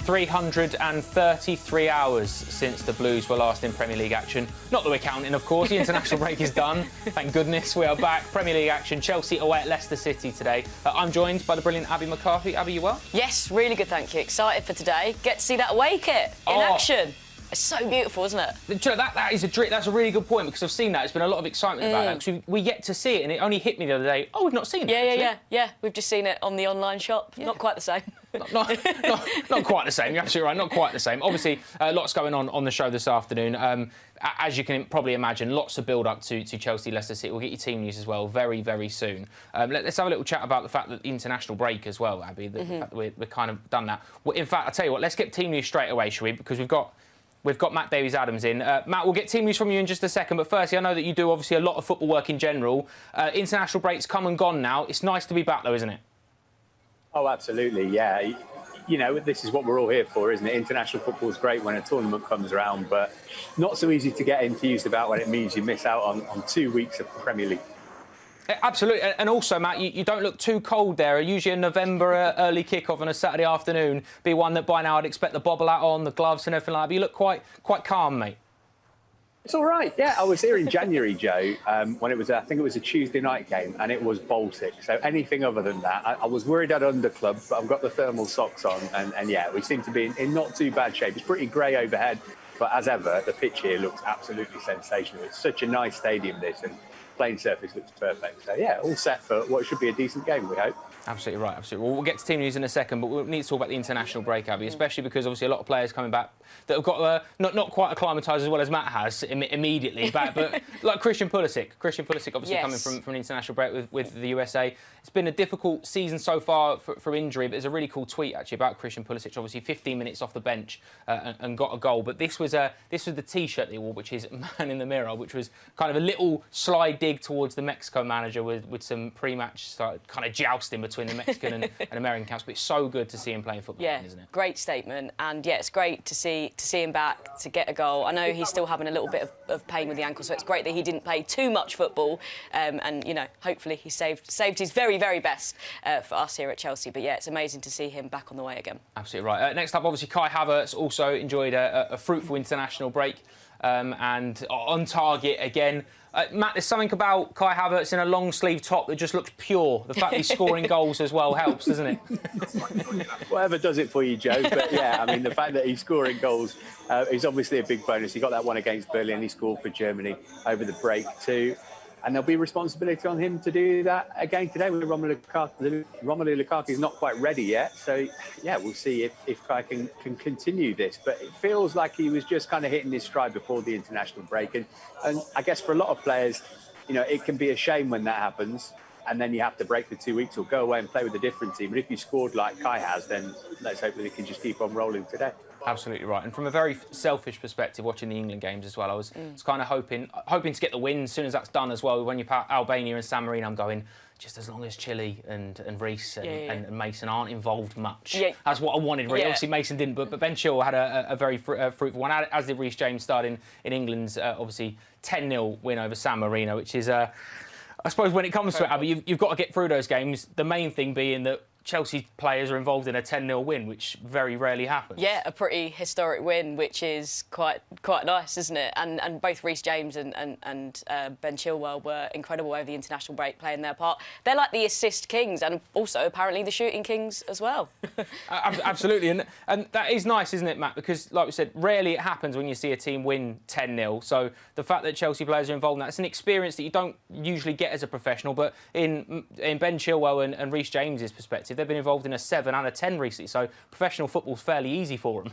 333 hours since the Blues were last in Premier League action. Not that we're counting, of course. The international break is done. Thank goodness we are back. Premier League action. Chelsea away at Leicester City today. I'm joined by the brilliant Abby McCarthy. Abby, you well? Yes, really good, thank you. Excited for today. Get to see that away kit in action. It's so beautiful, isn't it? That's a really good point, because I've seen that. There's been a lot of excitement about that, because we get to see it, and it only hit me the other day. Oh, we've not seen it. Yeah. We've just seen it on the online shop. Yeah. Not quite the same. Not quite the same. You're absolutely right. Not quite the same. Obviously, lots going on the show this afternoon. As you can probably imagine, lots of build-up to Chelsea Leicester City. We'll get your team news as well very, very soon. Let's have a little chat about the fact that the international break as well, Abby. The fact that we're kind of done that. Well, in fact, I'll tell you what. Let's get team news straight away, shall we? Because we've got Matt Davies-Adams in. Matt, we'll get team news from you in just a second, but firstly, I know that you do obviously a lot of football work in general. International break's come and gone now. It's nice to be back, though, isn't it? Oh, absolutely, yeah. You know, this is what we're all here for, isn't it? International football is great when a tournament comes around, but not so easy to get enthused about when it means you miss out on 2 weeks of the Premier League. Absolutely, and also, Matt, you don't look too cold there. Usually a November early kick-off on a Saturday afternoon be one that by now I'd expect the bobble hat on, the gloves and everything like that. But you look quite calm, mate. It's all right, yeah. I was here in January, Joe, when it was, I think it was a Tuesday night game, and it was Baltic. So anything other than that, I was worried I'd underclub, but I've got the thermal socks on, and yeah, we seem to be in not too bad shape. It's pretty grey overhead, but as ever, the pitch here looks absolutely sensational. It's such a nice stadium, this, and playing surface looks perfect. So yeah, all set for what should be a decent game, we hope. Absolutely right, absolutely. Well, we'll get to team news in a second, but we'll need to talk about the international break, Abby, especially because obviously a lot of players coming back that have got not quite acclimatised as well as Matt has immediately back, but like Christian Pulisic. Christian Pulisic obviously coming from an international break with the USA. It's been a difficult season so far for injury, but there's a really cool tweet actually about Christian Pulisic. Obviously 15 minutes off the bench and got a goal, but this was the T-shirt they wore, which is Man in the Mirror, which was kind of a little sly dig towards the Mexico manager with some pre-match kind of jousting between the Mexican and American camps. But it's so good to see him playing football, isn't it? Great statement, and yeah, it's great to see him back, to get a goal. I know he's still having a little bit of pain with the ankle, so it's great that he didn't play too much football, and you know, hopefully he saved his very, very best for us here at Chelsea. But yeah, it's amazing to see him back on the way again. Absolutely right. Next up, obviously, Kai Havertz also enjoyed a fruitful international break and on target again. Matt, there's something about Kai Havertz in a long-sleeve top that just looks pure. The fact he's scoring goals as well helps, doesn't it? Whatever does it for you, Joe. But yeah, I mean, the fact that he's scoring goals is obviously a big bonus. He got that one against Berlin. He scored for Germany over the break too. And there'll be responsibility on him to do that again today with Romelu Lukaku. Romelu Lukaku is not quite ready yet. So, yeah, we'll see if Kai can continue this. But it feels like he was just kind of hitting his stride before the international break. And I guess for a lot of players, you know, it can be a shame when that happens. And then you have to break the 2 weeks or go away and play with a different team. But if you scored like Kai has, then let's hope that he can just keep on rolling today. Absolutely right. And from a very selfish perspective, watching the England games as well, I was kind of hoping to get the win as soon as that's done as well. When you put Albania and San Marino, I'm going, just as long as Chile and Reece and Mason aren't involved much. Yeah. That's what I wanted, really. Yeah. Obviously, Mason didn't, but Ben Chilwell had a very fruitful one, as did Reece James, starting in England's, obviously, 10-0 win over San Marino, which is, I suppose, when it comes to it, Abby, you've got to get through those games. The main thing being that Chelsea players are involved in a 10-0 win, which very rarely happens. Yeah, a pretty historic win, which is quite nice, isn't it? And both Reece James and Ben Chilwell were incredible over the international break, playing their part. They're like the assist kings, and also apparently the shooting kings as well. Absolutely, and that is nice, isn't it, Matt? Because, like we said, rarely it happens when you see a team win 10-0. So the fact that Chelsea players are involved in that, it's an experience that you don't usually get as a professional. But in Ben Chilwell and Reece James's perspective, they've been involved in a 7 and a 10 recently, so professional football's fairly easy for them.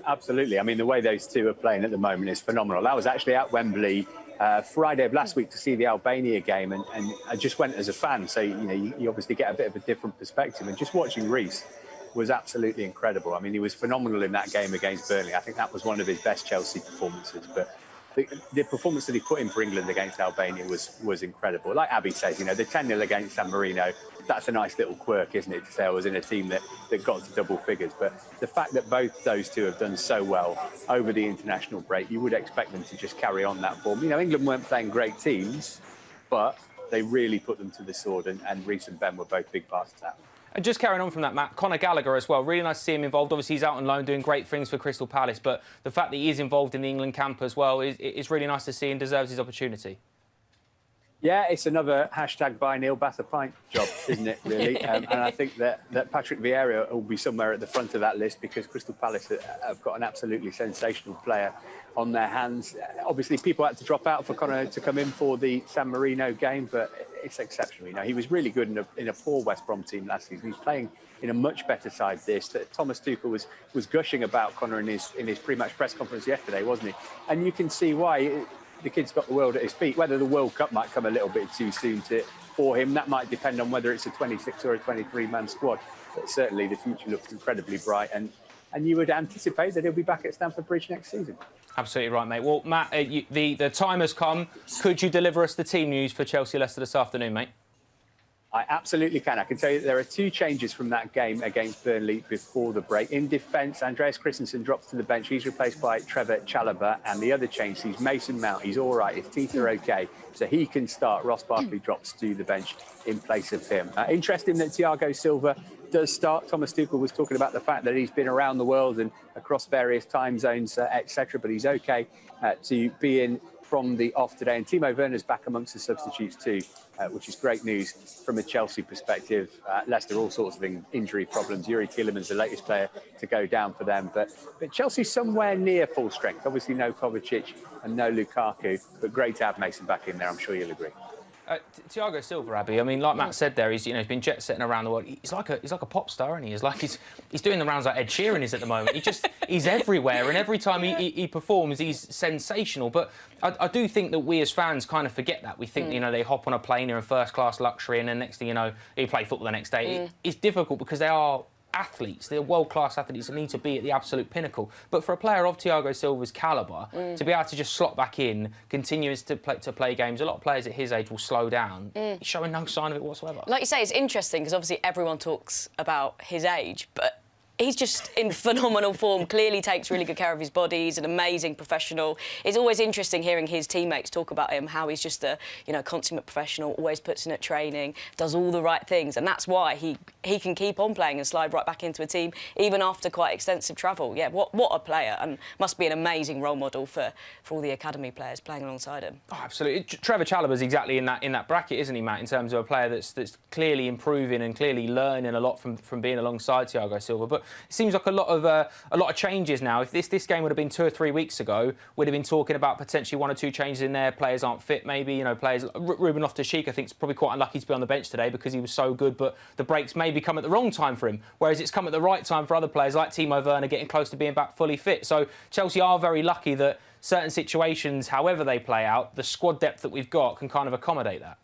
Absolutely. I mean, the way those two are playing at the moment is phenomenal. I was actually at Wembley Friday of last week to see the Albania game, and I just went as a fan, so you know you obviously get a bit of a different perspective. And just watching Reece was absolutely incredible. I mean, he was phenomenal in that game against Burnley. I think that was one of his best Chelsea performances, but the performance that he put in for England against Albania was incredible. Like Abby says, you know, the 10-0 against San Marino, that's a nice little quirk, isn't it, to say I was in a team that got to double figures. But the fact that both those two have done so well over the international break, you would expect them to just carry on that form. You know, England weren't playing great teams, but they really put them to the sword, and Reece and Ben were both big parts of that. And just carrying on from that, Matt, Conor Gallagher as well. Really nice to see him involved. Obviously, he's out on loan doing great things for Crystal Palace, but the fact that he is involved in the England camp as well is really nice to see and deserves his opportunity. Yeah, it's another hashtag buy Neil Bath a pint job, isn't it, really? And I think that Patrick Vieira will be somewhere at the front of that list because Crystal Palace have got an absolutely sensational player on their hands. Obviously, people had to drop out for Conor to come in for the San Marino game, but it's exceptional. You know, he was really good in a poor West Brom team last season. He's playing in a much better side this. That Thomas Tuchel was gushing about Conor in his pre-match press conference yesterday, wasn't he? And you can see why. The kid's got the world at his feet. Whether the World Cup might come a little bit too soon for him, that might depend on whether it's a 26 or a 23-man squad. But certainly the future looks incredibly bright, and you would anticipate that he'll be back at Stamford Bridge next season. Absolutely right, mate. Well, Matt, the time has come. Could you deliver us the team news for Chelsea-Leicester this afternoon, mate? I absolutely can. I can tell you that there are two changes from that game against Burnley before the break. In defence, Andreas Christensen drops to the bench. He's replaced by Trevor Chalobah. And the other change sees Mason Mount. He's all right. His teeth are OK. So he can start. Ross Barkley drops to the bench in place of him. Interesting that Thiago Silva does start. Thomas Tuchel was talking about the fact that he's been around the world and across various time zones, etc. But he's OK to be in from the off today. And Timo Werner's back amongst the substitutes too, which is great news from a Chelsea perspective. Leicester, all sorts of injury problems. Yuri Tielemans, the latest player to go down for them. But Chelsea somewhere near full strength. Obviously no Kovacic and no Lukaku, but great to have Mason back in there. I'm sure you'll agree. Thiago Silva, Abby. I mean, like Matt said there, he's been jet setting around the world. He's like a pop star, isn't he? He's doing the rounds like Ed Sheeran is at the moment. He's everywhere, and every time he performs, he's sensational. But I do think that we as fans kind of forget that. We think they hop on a plane, they're in first class luxury, and then next thing you know, they play football the next day. It's difficult because they are athletes, they're world-class athletes and need to be at the absolute pinnacle. But for a player of Thiago Silva's calibre, to be able to just slot back in, continues to play games, a lot of players at his age will slow down. He's showing no sign of it whatsoever. Like you say, it's interesting because obviously everyone talks about his age, but he's just in phenomenal form, clearly takes really good care of his body. He's an amazing professional. It's always interesting hearing his teammates talk about him, how he's just a consummate professional, always puts in at training, does all the right things. And that's why he can keep on playing and slide right back into a team, even after quite extensive travel. Yeah, what a player, and must be an amazing role model for all the academy players playing alongside him. Oh, absolutely. Trevor Chalobah's exactly in that bracket, isn't he, Matt, in terms of a player that's clearly improving and clearly learning a lot from being alongside Thiago Silva. But it seems like a lot of changes now. If this game would have been 2 or 3 weeks ago, we'd have been talking about potentially 1 or 2 changes in there. Players aren't fit, maybe. Players. Ruben Loftus-Cheek, I think, is probably quite unlucky to be on the bench today because he was so good. But the breaks maybe come at the wrong time for him, whereas it's come at the right time for other players like Timo Werner getting close to being back fully fit. So Chelsea are very lucky that certain situations, however they play out, the squad depth that we've got can kind of accommodate that.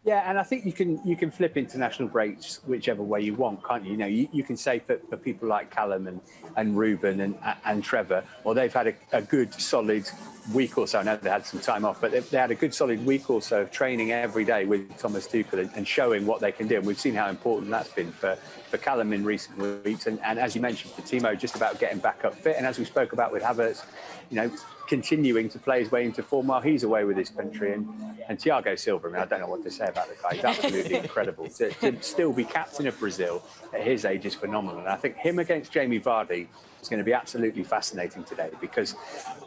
Yeah, and I think you can flip international breaks whichever way you want, can't you? You can say for people like Callum and Ruben and Trevor, well, they've had a good solid week or so. I know they had some time off, but they had a good solid week or so of training every day with Thomas Tuchel and showing what they can do. And we've seen how important that's been for Callum in recent weeks. And as you mentioned, for Timo, just about getting back up fit. And as we spoke about with Havertz, continuing to play his way into form while he's away with his country. And Thiago Silva, I mean, I don't know what to say about the guy. He's absolutely incredible. To still be captain of Brazil at his age is phenomenal. And I think him against Jamie Vardy is going to be absolutely fascinating today because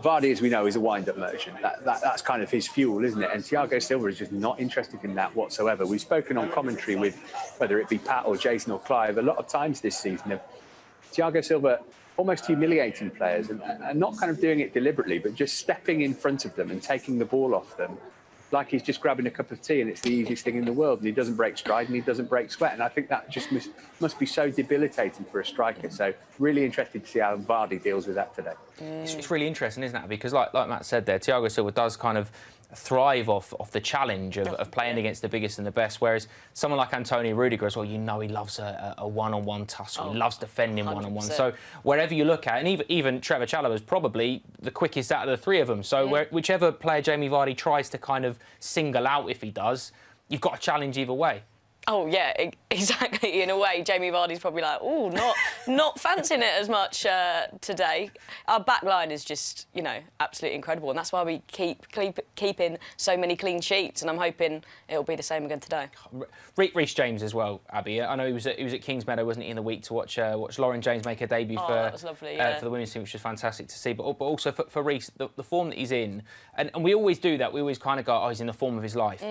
Vardy, as we know, is a wind-up merchant. That's kind of his fuel, isn't it? And Thiago Silva is just not interested in that whatsoever. We've spoken on commentary with, whether it be Pat or Jason or Clive, a lot of times this season of Thiago Silva almost humiliating players and not kind of doing it deliberately, but just stepping in front of them and taking the ball off them like he's just grabbing a cup of tea and it's the easiest thing in the world, and he doesn't break stride and he doesn't break sweat. And I think that just must be so debilitating for a striker. So really interested to see how Vardy deals with that today. It's really interesting, isn't it? Because like Matt said there, Thiago Silva does kind of thrive off the challenge of playing against the biggest and the best, whereas someone like Antonio Rudiger as well, he loves a one-on-one tussle. He loves defending 100%. One-on-one. So wherever you look at, and even Trevor Chalobah is probably the quickest out of the 3 of them. So whichever player Jamie Vardy tries to kind of single out, if he does, you've got a challenge either way. Oh yeah, exactly. In a way, Jamie Vardy's probably like, oh, not fancying it as much today. Our back line is just, you know, absolutely incredible, and that's why we keeping so many clean sheets. And I'm hoping it'll be the same again today. Reece James as well, Abby. I know he was at Kingsmeadow, wasn't he, in the week to watch Lauren James make her debut that was lovely, yeah. for the women's team, which was fantastic to see. But also for Reece, the form that he's in, and we always do that. We always kind of go, oh, he's in the form of his life.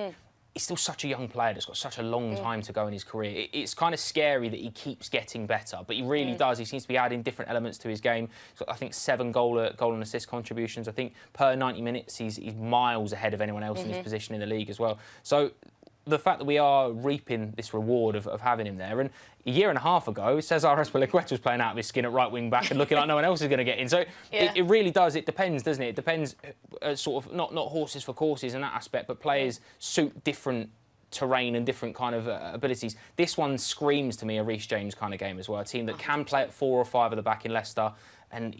He's still such a young player that's got such a long time to go in his career. It's kind of scary that he keeps getting better, but he really does. He seems to be adding different elements to his game. He's got, I think, 7 goal and assist contributions. I think per 90 minutes, he's miles ahead of anyone else in his position in the league as well. So the fact that we are reaping this reward of having him there, and a year and a half ago, Cesar Azpilicueta was playing out of his skin at right wing back and looking like no one else is going to get in. So it really does. It depends, doesn't it? It depends, sort of not horses for courses in that aspect, but players suit different terrain and different kind of abilities. This one screams to me a Reece James kind of game as well. A team that can play at 4 or 5 at the back in Leicester. And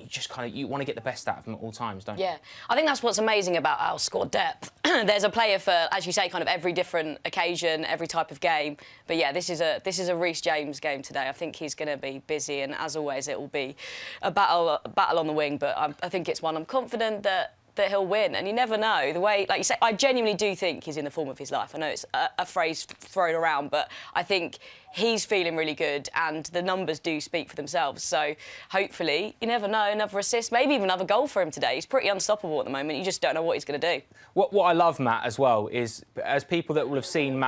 you want to get the best out of them at all times, don't you? Yeah, I think that's what's amazing about our squad depth. There's a player for, as you say, kind of every different occasion, every type of game. But yeah, this is a Reece James game today. I think he's going to be busy, and as always, it will be a battle on the wing. But I think it's one I'm confident that he'll win, and you never know. The way, like you say, I genuinely do think he's in the form of his life. I know it's a phrase thrown around, but I think he's feeling really good, and the numbers do speak for themselves. So hopefully, you never know, another assist, maybe even another goal for him today. He's pretty unstoppable at the moment. You just don't know what he's going to do. What I love, Matt, as well, is as people that will have seen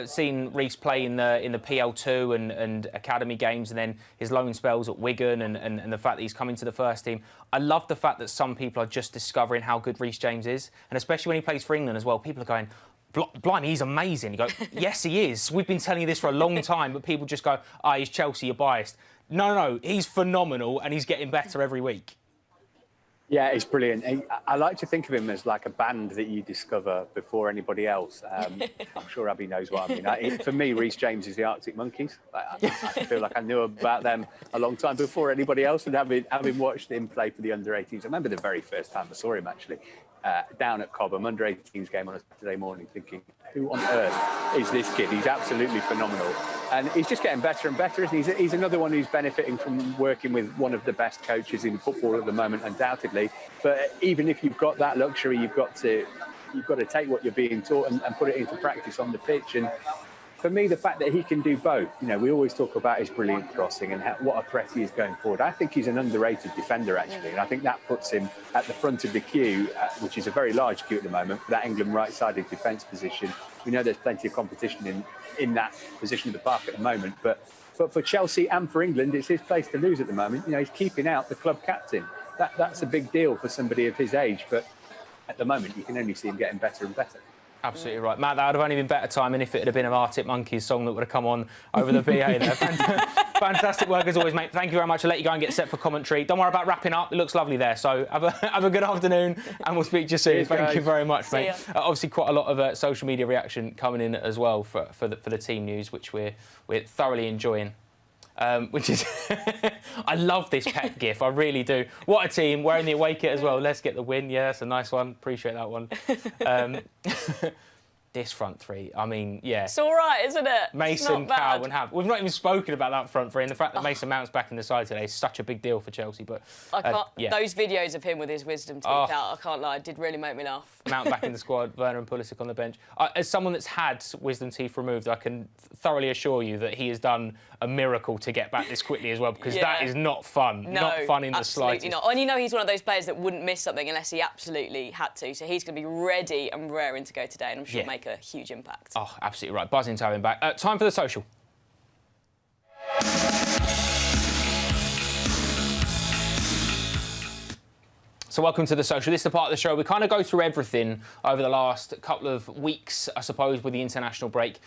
seen Reece play in the PL2 and academy games, and then his loan spells at Wigan, and the fact that he's coming to the first team. I love the fact that some people are just discovering how good Reece James is, and especially when he plays for England as well. People are going, blimey, he's amazing. You go, yes, he is. We've been telling you this for a long time, but people just go, he's Chelsea, you're biased. No, he's phenomenal, and he's getting better every week. Yeah, it's brilliant. I like to think of him as like a band that you discover before anybody else. I'm sure Abby knows what I mean. For me, Reece James is the Arctic Monkeys. I feel like I knew about them a long time before anybody else, and having watched him play for the under-18s. I remember the very first time I saw him, actually, down at Cobham, under-18s game on a Saturday morning, thinking, who on earth is this kid? He's absolutely phenomenal. And he's just getting better and better. He's another one who's benefiting from working with one of the best coaches in football at the moment, undoubtedly. But even if you've got that luxury, you've got to take what you're being taught and put it into practice on the pitch. And for me, the fact that he can do both, you know, we always talk about his brilliant crossing and what a threat he is going forward. I think he's an underrated defender, actually, and I think that puts him at the front of the queue, which is a very large queue at the moment, for that England right-sided defence position. We know there's plenty of competition in that position of the park at the moment, but for Chelsea and for England, it's his place to lose at the moment. You know, he's keeping out the club captain. That's a big deal for somebody of his age, but at the moment, you can only see him getting better and better. Absolutely right. Matt, that would have only been better timing if it had been an Arctic Monkeys song that would have come on over the PA there. Fantastic work as always, mate. Thank you very much. I'll let you go and get set for commentary. Don't worry about wrapping up. It looks lovely there. So have a good afternoon, and we'll speak to you soon. Cheers, Thank guys. you very much, mate. Obviously, quite a lot of social media reaction coming in as well for the team news, which we're thoroughly enjoying. Which is, I love this Pep gif, I really do. What a team, wearing the away kit as well. Let's get the win. Yeah, that's a nice one. Appreciate that one. This front three, I mean, yeah. It's all right, isn't it? Mason, Cow and Hav. We've not even spoken about that front three, and the fact that Mason Mount's back in the side today is such a big deal for Chelsea. But I can't, yeah. Those videos of him with his wisdom teeth out, I can't lie, it did really make me laugh. Mount back in the squad, Werner and Pulisic on the bench. As someone that's had wisdom teeth removed, I can thoroughly assure you that he has done a miracle to get back this quickly as well, because that is not fun. No, not fun in the slightest. Absolutely not. And you know he's one of those players that wouldn't miss something unless he absolutely had to. So he's going to be ready and raring to go today, and I'm sure make a huge impact. Oh, absolutely right. Buzzing to have him back. Time for the social. So welcome to the social. This is the part of the show we kind of go through everything over the last couple of weeks, I suppose, with the international break,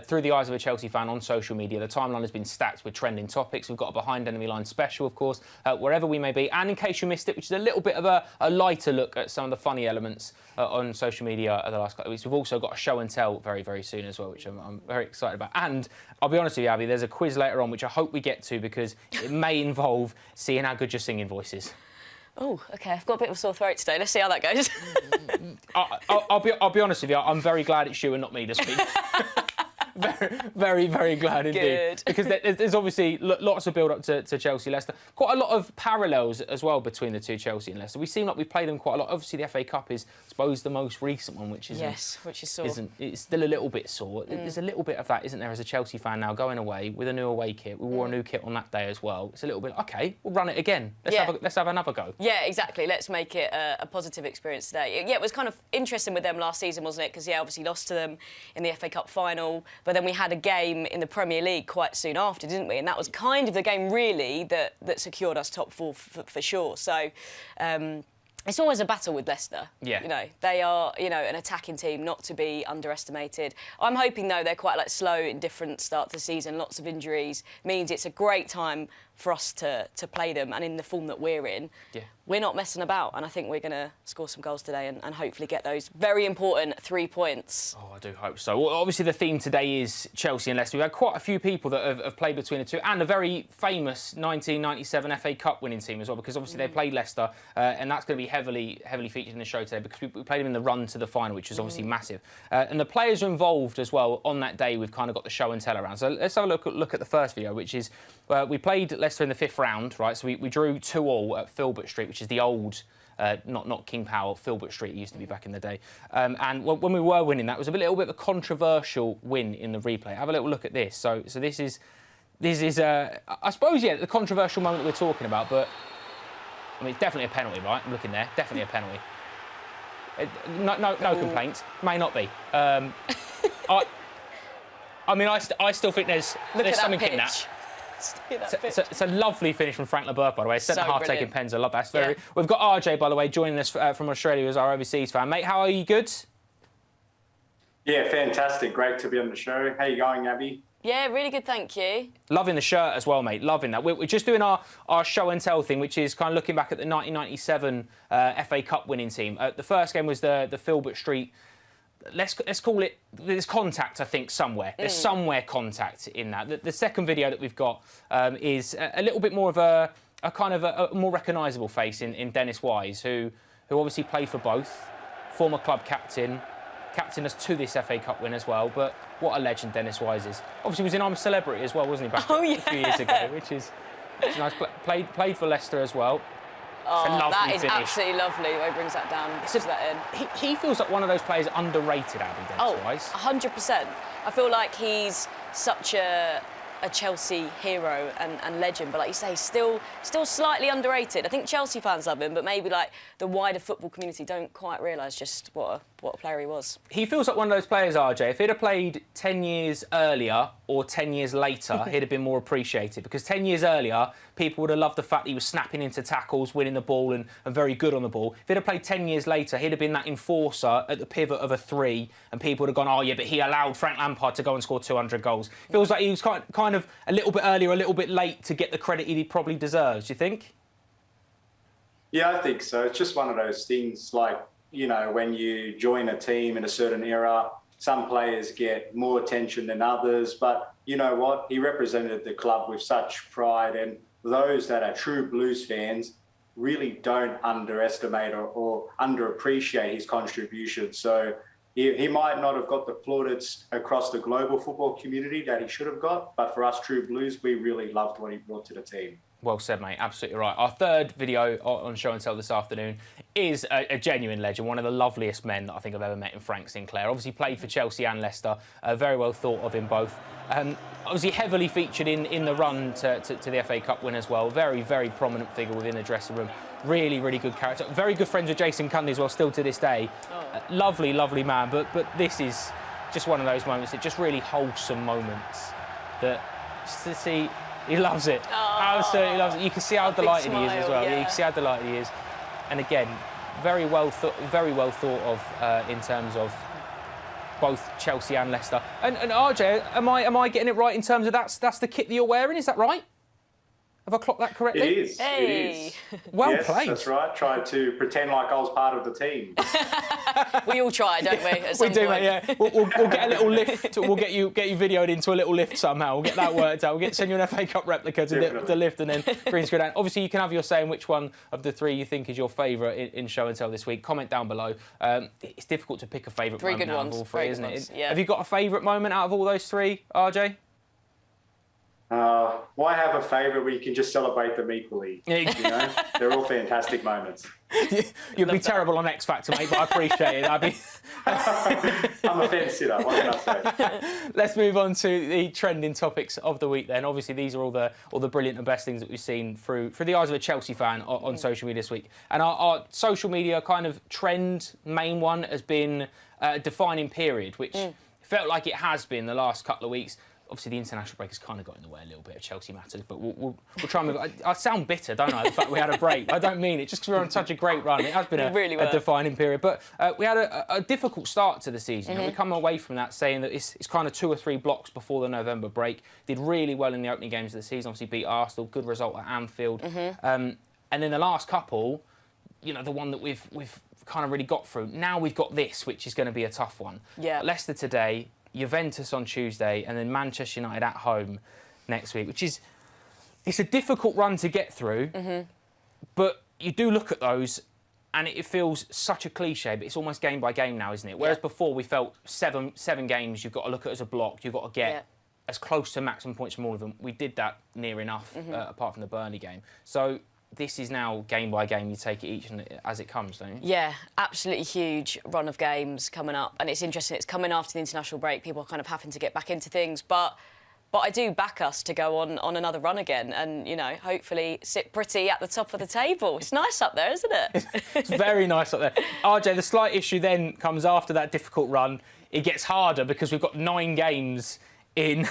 through the eyes of a Chelsea fan on social media. The timeline has been stacked with trending topics. We've got a Behind Enemy Line special, of course, wherever we may be. And in case you missed it, which is a little bit of a lighter look at some of the funny elements on social media over the last couple of weeks. We've also got a show and tell very, very soon as well, which I'm very excited about. And I'll be honest with you, Abby, there's a quiz later on, which I hope we get to, because it may involve seeing how good your singing voice is. Oh, OK, I've got a bit of a sore throat today. Let's see how that goes. I'll be honest with you, I'm very glad it's you and not me this week. very, very glad indeed. Good. Because there's obviously lots of build-up to Chelsea-Leicester. Quite a lot of parallels as well between the two, Chelsea and Leicester. We seem like we've played them quite a lot. Obviously, the FA Cup is, I suppose, the most recent one, which is sore. It's still a little bit sore. There's a little bit of that, isn't there, as a Chelsea fan now, going away with a new away kit. We wore a new kit on that day as well. It's a little bit, OK, we'll run it again. Let's have another go. Yeah, exactly. Let's make it a positive experience today. Yeah, it was kind of interesting with them last season, wasn't it? Because, obviously lost to them in the FA Cup final, but then we had a game in the Premier League quite soon after, didn't we? And that was kind of the game, really, that secured us top four for sure. So it's always a battle with Leicester. Yeah. They are, an attacking team not to be underestimated. I'm hoping, though, they're quite slow, indifferent start to the season. Lots of injuries means it's a great time for us to play them, and in the form that we're in, we're not messing about, and I think we're going to score some goals today and hopefully get those very important 3 points. Oh, I do hope so. Well, obviously, the theme today is Chelsea and Leicester. We've had quite a few people that have played between the two, and a very famous 1997 FA Cup winning team as well, because obviously they played Leicester, and that's going to be heavily featured in the show today, because we played them in the run to the final, which was obviously massive. And the players are involved as well on that day. We've kind of got the show and tell around. So let's have a look at the first video, which is we played Leicester in the 5th round, right? So we drew 2-2 at Filbert Street, which is the old, not King Power, Filbert Street, it used to be back in the day. And when we were winning, that was a little bit of a controversial win in the replay. Have a little look at this. So this is I suppose, the controversial moment that we're talking about, but I mean, it's definitely a penalty, right? I'm looking there, definitely a penalty. No complaints. May not be. I mean, I still think there's something in that. It's a lovely finish from Frank LeBurk, by the way. Centre-half taking pens. I love that. We've got RJ, by the way, joining us from Australia as our overseas fan. Mate, how are you? Good? Yeah, fantastic. Great to be on the show. How you going, Abby? Yeah, really good, thank you. Loving the shirt as well, mate. Loving that. We're just doing our show and tell thing, which is kind of looking back at the 1997 FA Cup winning team. The first game was the Filbert Street. Let's call it, there's contact, I think, somewhere. There's somewhere contact in that. The second video that we've got is a little bit more of a kind of a more recognisable face in Dennis Wise, who obviously played for both, former club captain us to this FA Cup win as well. But what a legend Dennis Wise is. Obviously, he was in I'm a Celebrity as well, wasn't he, back a few years ago, which is nice. Played for Leicester as well. Oh, that is absolutely lovely the way he brings that down, puts that in. He feels like one of those players underrated, Abby, Dennis Wise. 100%. I feel like he's such a Chelsea hero and legend, but like you say, still slightly underrated. I think Chelsea fans love him, but maybe the wider football community don't quite realise just what a player he was. He feels like one of those players, RJ. If he'd have played 10 years earlier or 10 years later, he'd have been more appreciated, because 10 years earlier, people would have loved the fact that he was snapping into tackles, winning the ball and very good on the ball. If he'd have played 10 years later, he'd have been that enforcer at the pivot of a 3, and people would have gone, oh, yeah, but he allowed Frank Lampard to go and score 200 goals. Feels like he was kind of a little bit earlier, a little bit late to get the credit he probably deserves, do you think? Yeah, I think so. It's just one of those things, when you join a team in a certain era, some players get more attention than others, but you know what? He represented the club with such pride, and those that are true Blues fans really don't underestimate or underappreciate his contribution. So he might not have got the plaudits across the global football community that he should have got, but for us true Blues, we really loved what he brought to the team. Well said, mate. Absolutely right. Our third video on Show and Tell this afternoon is a genuine legend, one of the loveliest men that I think I've ever met in Frank Sinclair. Obviously played for Chelsea and Leicester. Very well thought of in both. Obviously heavily featured in the run to the FA Cup win as well. Very, very prominent figure within the dressing room. Really, really good character. Very good friends with Jason Cundy as well, still to this day. Lovely, lovely man. But this is just one of those moments, just really wholesome moments that just to see. He loves it. Absolutely loves it. You can see how delighted he is as well. You can see how delighted he is. And again, very well thought of in terms of both Chelsea and Leicester. And RJ, am I getting it right in terms of that's the kit that you're wearing? Is that right? Have I clocked that correctly? It is. Hey. It is. Well yes, played. That's right. Tried to pretend like I was part of the team. We all try, don't we? At We some do, point? mate, yeah. We'll get a little lift. We'll get you videoed into a little lift somehow. We'll get that worked out. We'll send you an FA Cup replica to lift and then green screen down. Obviously, you can have your say in which one of the three you think is your favourite in show and tell this week. Comment down below. It's difficult to pick a favourite moment out of all three, isn't it? Yeah. Have you got a favourite moment out of all those three, RJ? Why have a favourite where you can just celebrate them equally? Yeah. You know, they're all fantastic moments. You'd be terrible on X Factor, mate, but I appreciate it. I'm a fence sitter. What can I say? Let's move on to the trending topics of the week then. Obviously, these are all the brilliant and best things that we've seen through the eyes of a Chelsea fan on social media this week. And our social media kind of trend, main one, has been a defining period, which felt like it has been the last couple of weeks. Obviously, the international break has kind of got in the way a little bit of Chelsea matters, but we'll try and move. I sound bitter, don't I, the fact we had a break. I don't mean it, just because we're on such a great run. It has been a defining period. But we had a difficult start to the season. We come away from that saying that it's kind of 2 or 3 blocks before the November break. Did really well in the opening games of the season. Obviously beat Arsenal, good result at Anfield. And then the last couple, you know, the one that we've kind of really got through. Now we've got this, which is going to be a tough one. Yeah. Leicester today, Juventus on Tuesday, and then Manchester United at home next week, which is, it's a difficult run to get through, but you do look at those and it feels such a cliche, but it's almost game by game now, isn't it? Whereas before we felt seven games you've got to look at as a block, you've got to get as close to maximum points from all of them. We did that near enough, apart from the Burnley game. So this is now game by game. You take it each as it comes, don't you? Yeah, absolutely huge run of games coming up, and it's interesting. It's coming after the international break. People are kind of having to get back into things, but I do back us to go on another run again, and you know, hopefully sit pretty at the top of the table. It's nice up there, isn't it? It's very nice up there. RJ, the slight issue then comes after that difficult run. It gets harder because we've got 9 games in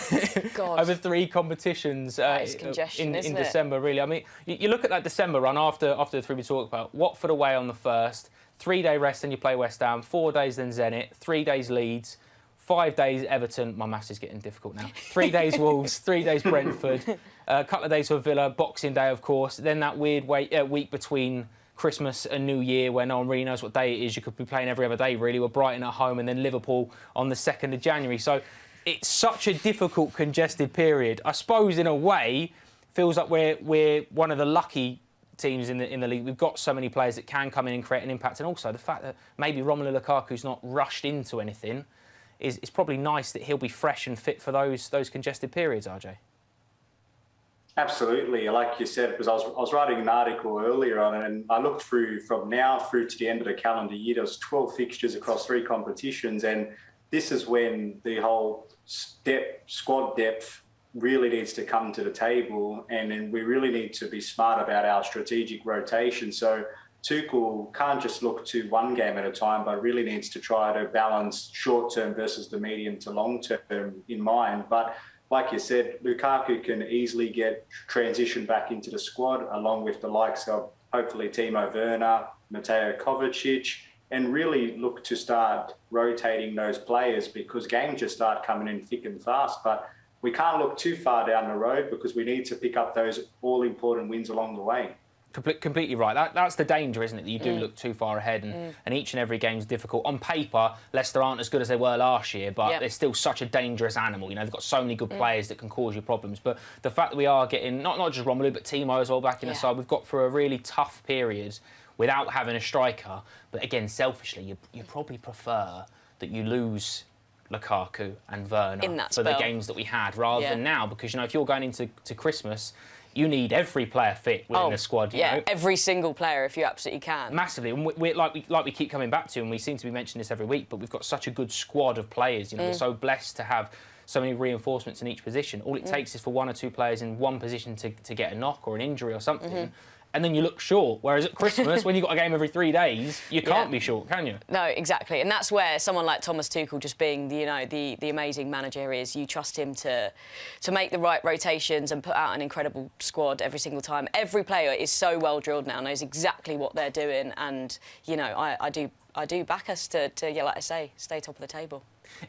over 3 competitions in December, really. I mean, you look at that December run after the 3 we talked about. Watford away on the 1st, 3-day rest, then you play West Ham, 4 days then Zenit, 3 days Leeds, 5 days Everton. My maths is getting difficult now. 3 days Wolves, 3 days Brentford, a couple of days for Villa, Boxing Day, of course. Then that weird week between Christmas and New Year where no one really knows what day it is. You could be playing every other day, really. We're Brighton at home and then Liverpool on the 2nd of January. So it's such a difficult, congested period. I suppose, in a way, feels like we're one of the lucky teams in the league. We've got so many players that can come in and create an impact, and also the fact that maybe Romelu Lukaku's not rushed into anything is probably nice that he'll be fresh and fit for those congested periods, RJ. Absolutely, like you said, because I was writing an article earlier on, and I looked through from now through to the end of the calendar year. There was 12 fixtures across 3 competitions, and this is when the whole squad depth really needs to come to the table, and then we really need to be smart about our strategic rotation. So Tuchel can't just look to one game at a time, but really needs to try to balance short-term versus the medium to long-term in mind. But like you said, Lukaku can easily get transitioned back into the squad, along with the likes of hopefully Timo Werner, Mateo Kovacic, and really look to start rotating those players, because games just start coming in thick and fast. But we can't look too far down the road because we need to pick up those all-important wins along the way. Completely right. That's the danger, isn't it? That you do look too far ahead, and each and every game is difficult. On paper, Leicester aren't as good as they were last year, but they're still such a dangerous animal. You know, they've got so many good players that can cause you problems. But the fact that we are getting not just Romelu, but Timo as well back in the side, we've got through a really tough period without having a striker. But again, selfishly, you probably prefer that you lose Lukaku and Werner for the games that we had, rather than now, because, you know, if you're going into Christmas, you need every player fit within the squad. You know? Every single player, if you absolutely can. Massively, and we're like we keep coming back to, and we seem to be mentioning this every week, but we've got such a good squad of players. You know, we're so blessed to have so many reinforcements in each position. All it takes is for 1 or 2 players in one position to get a knock or an injury or something. And then you look short. Whereas at Christmas, when you've got a game every 3 days, you can't be short, can you? No, exactly. And that's where someone like Thomas Tuchel, just being the amazing manager he is, you trust him to make the right rotations and put out an incredible squad every single time. Every player is so well drilled now, knows exactly what they're doing, and you know, I do back us to like I say, stay top of the table.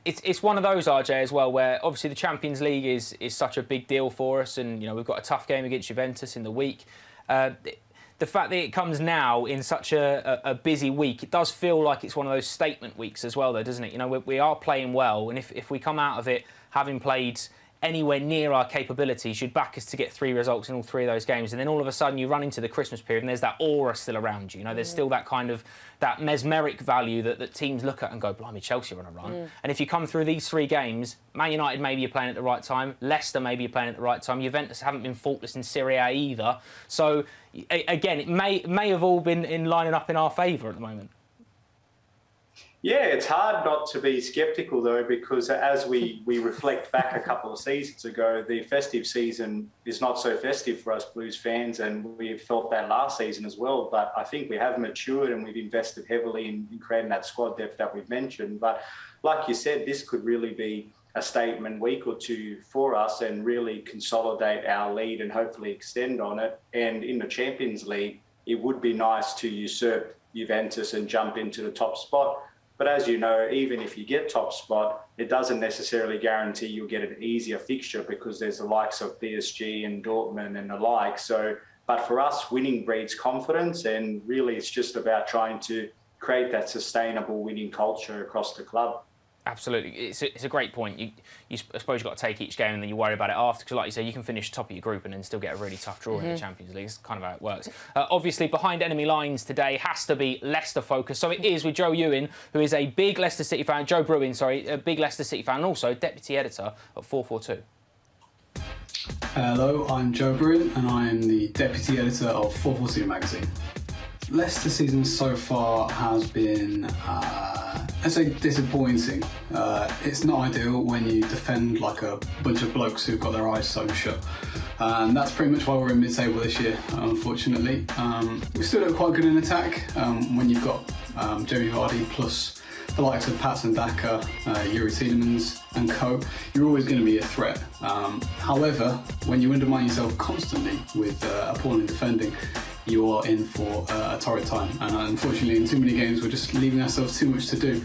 It's one of those, RJ, as well, where obviously the Champions League is such a big deal for us, and we've got a tough game against Juventus in the week. The fact that it comes now in such a busy week, it does feel like it's one of those statement weeks as well, though, doesn't it? We are playing well, and if we come out of it having played anywhere near our capabilities, you'd back us to get 3 results in all 3 of those games, and then all of a sudden you run into the Christmas period and there's that aura still around you. There's still that kind of that mesmeric value that teams look at and go, blimey, Chelsea are on a run. And if you come through these 3 games, Man United maybe you're playing at the right time, Leicester maybe you're playing at the right time, Juventus haven't been faultless in Serie A either. So again, it may have all been in lining up in our favour at the moment. Yeah, it's hard not to be sceptical, though, because as we reflect back a couple of seasons ago, the festive season is not so festive for us Blues fans, and we felt that last season as well. But I think we have matured and we've invested heavily in creating that squad depth that we've mentioned. But like you said, this could really be a statement week or 2 for us and really consolidate our lead and hopefully extend on it. And in the Champions League, it would be nice to usurp Juventus and jump into the top spot. But as you know, even if you get top spot, it doesn't necessarily guarantee you'll get an easier fixture because there's the likes of PSG and Dortmund and the like. So, but for us, winning breeds confidence, and really it's just about trying to create that sustainable winning culture across the club. Absolutely, it's a great point. I suppose you've got to take each game and then you worry about it after, because like you say, you can finish top of your group and then still get a really tough draw in the Champions League. It's kind of how it works. Obviously, behind enemy lines today has to be Leicester focus. So it is with Joe Ewing, who is a big Leicester City fan, Joe Bruin, sorry, a big Leicester City fan, and also deputy editor at 442. Hello, I'm Joe Bruin and I'm the deputy editor of 442 magazine. Leicester season so far has been, I'd say, disappointing. It's not ideal when you defend like a bunch of blokes who've got their eyes sewn shut. And that's pretty much why we're in mid-table this year, unfortunately. We still look quite good in attack when you've got Jamie Vardy plus the likes of Patson Daka, Yuri Tielemans and co. You're always going to be a threat. However, when you undermine yourself constantly with appalling defending, you are in for a torrid time, and unfortunately in too many games we're just leaving ourselves too much to do.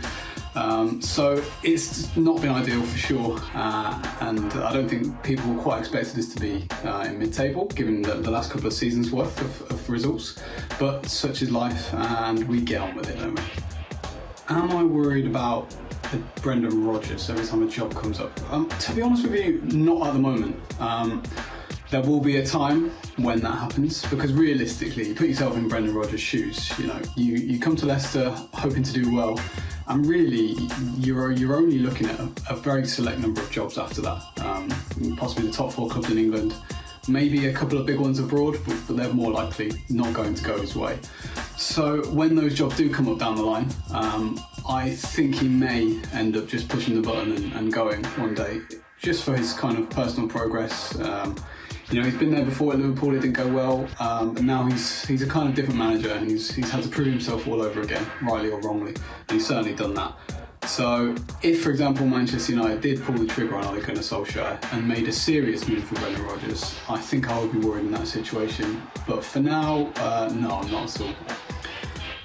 So it's not been ideal for sure, and I don't think people quite expected us to be in mid-table given the last couple of seasons worth of results, but such is life and we get on with it, don't we? Am I worried about Brendan Rodgers every time a job comes up? To be honest with you, not at the moment. There will be a time when that happens, because realistically, you put yourself in Brendan Rodgers' shoes. You come to Leicester hoping to do well, and really you're only looking at a very select number of jobs after that. Possibly the top 4 clubs in England, maybe a couple of big ones abroad, but they're more likely not going to go his way. So when those jobs do come up down the line, I think he may end up just pushing the button and going one day, just for his kind of personal progress. He's been there before at Liverpool, it didn't go well, but now he's a kind of different manager, and he's had to prove himself all over again, rightly or wrongly, and he's certainly done that. So if, for example, Manchester United did pull the trigger on Ole Gunnar Solskjaer and made a serious move for Brendan Rodgers, I think I would be worried in that situation. But for now, no, I'm not at all.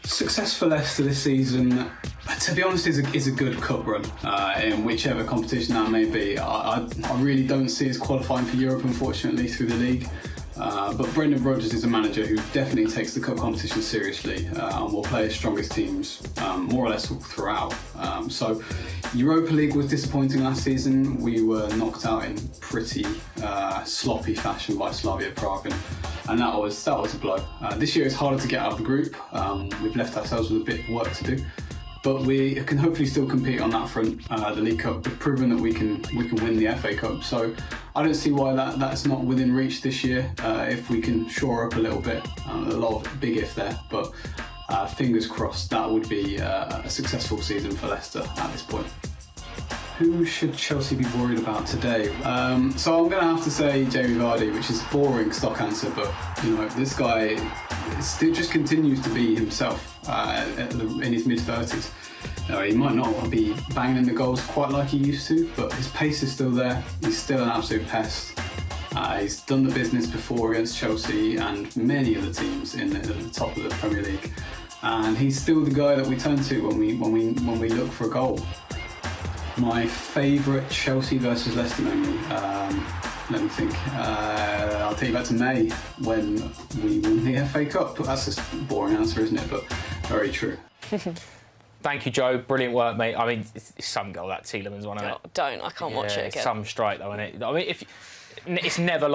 Success for Leicester this season, to be honest, is a good cup run in whichever competition that may be. I really don't see us qualifying for Europe, unfortunately, through the league. But Brendan Rodgers is a manager who definitely takes the cup competition seriously and will play his strongest teams more or less throughout. So Europa League was disappointing last season. We were knocked out in pretty sloppy fashion by Slavia Prague, and that was a blow. This year it's harder to get out of the group. We've left ourselves with a bit of work to do. But we can hopefully still compete on that front. The League Cup, we've proven that we can win the FA Cup. So I don't see why that's not within reach this year if we can shore up a little bit. A lot of big if there, but fingers crossed that would be a successful season for Leicester at this point. Who should Chelsea be worried about today? So I'm going to have to say Jamie Vardy, which is a boring stock answer, but this guy still just continues to be himself in his mid-30s. He might not be banging the goals quite like he used to, but his pace is still there. He's still an absolute pest. He's done the business before against Chelsea and many other teams at the top of the Premier League, and he's still the guy that we turn to when we look for a goal. My favourite Chelsea versus Leicester memory. Let me think. I'll take you back to May when we won the FA Cup. That's just a boring answer, isn't it? But very true. Thank you, Joe. Brilliant work, mate. I mean, it's some goal, that Tielemans one, isn't it? Don't. I can't watch it It's again. some strike, though, isn't it? I mean, it's never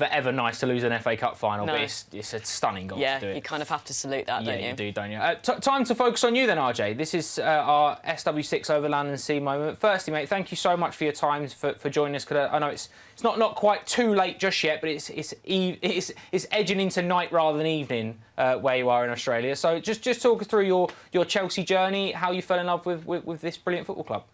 ever nice to lose an FA Cup final, but it's a stunning goal to do it. You kind of have to salute that, don't you? Yeah, you do, don't you? Time to focus on you then, RJ. This is our SW6 over Land and Sea moment. Firstly, mate, thank you so much for your time for joining us. Cause I know it's not quite too late just yet, but it's edging into night rather than evening where you are in Australia. So just talk us through your Chelsea journey, how you fell in love with this brilliant football club.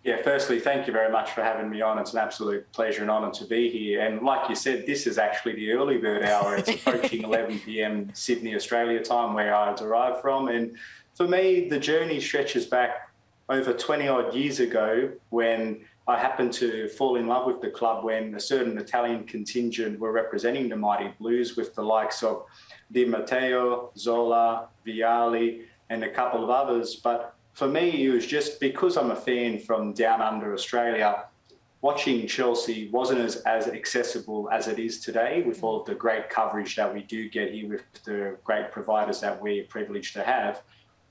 Yeah, firstly, thank you very much for having me on. It's an absolute pleasure and honour to be here. And like you said, this is actually the early bird hour. It's approaching 11 p.m. Sydney, Australia time, where I arrived from. And for me, the journey stretches back over 20-odd years ago when I happened to fall in love with the club when a certain Italian contingent were representing the Mighty Blues with the likes of Di Matteo, Zola, Vialli, and a couple of others. But for me, it was just because I'm a fan from down under Australia, watching Chelsea wasn't as accessible as it is today with all of the great coverage that we do get here with the great providers that we're privileged to have.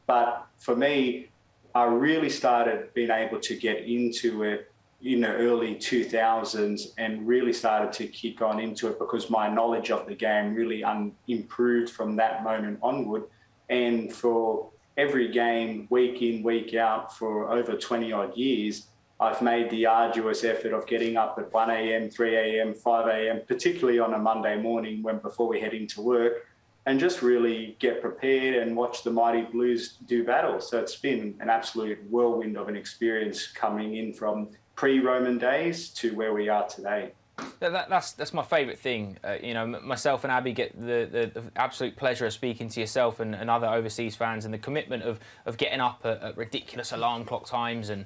But for me, I really started being able to get into it in the early 2000s and really started to kick on into it because my knowledge of the game really improved from that moment onward. And for every game, week in, week out, for over 20-odd years, I've made the arduous effort of getting up at 1 a.m, 3 a.m, 5 a.m, particularly on a Monday morning before we head into work, and just really get prepared and watch the Mighty Blues do battle. So it's been an absolute whirlwind of an experience coming in from pre-Roman days to where we are today. That's my favourite thing. Myself and Abby get the absolute pleasure of speaking to yourself and other overseas fans, and the commitment of getting up at ridiculous alarm clock times and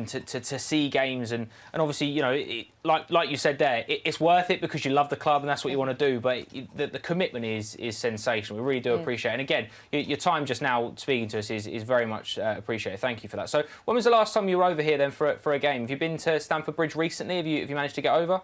to see games and obviously like you said there, it's worth it because you love the club and that's what you want to do. But the commitment is sensational. We really do appreciate it. And again, your time just now speaking to us is very much appreciated. Thank you for that. So when was the last time you were over here then for a game? Have you been to Stamford Bridge recently? Have you managed to get over?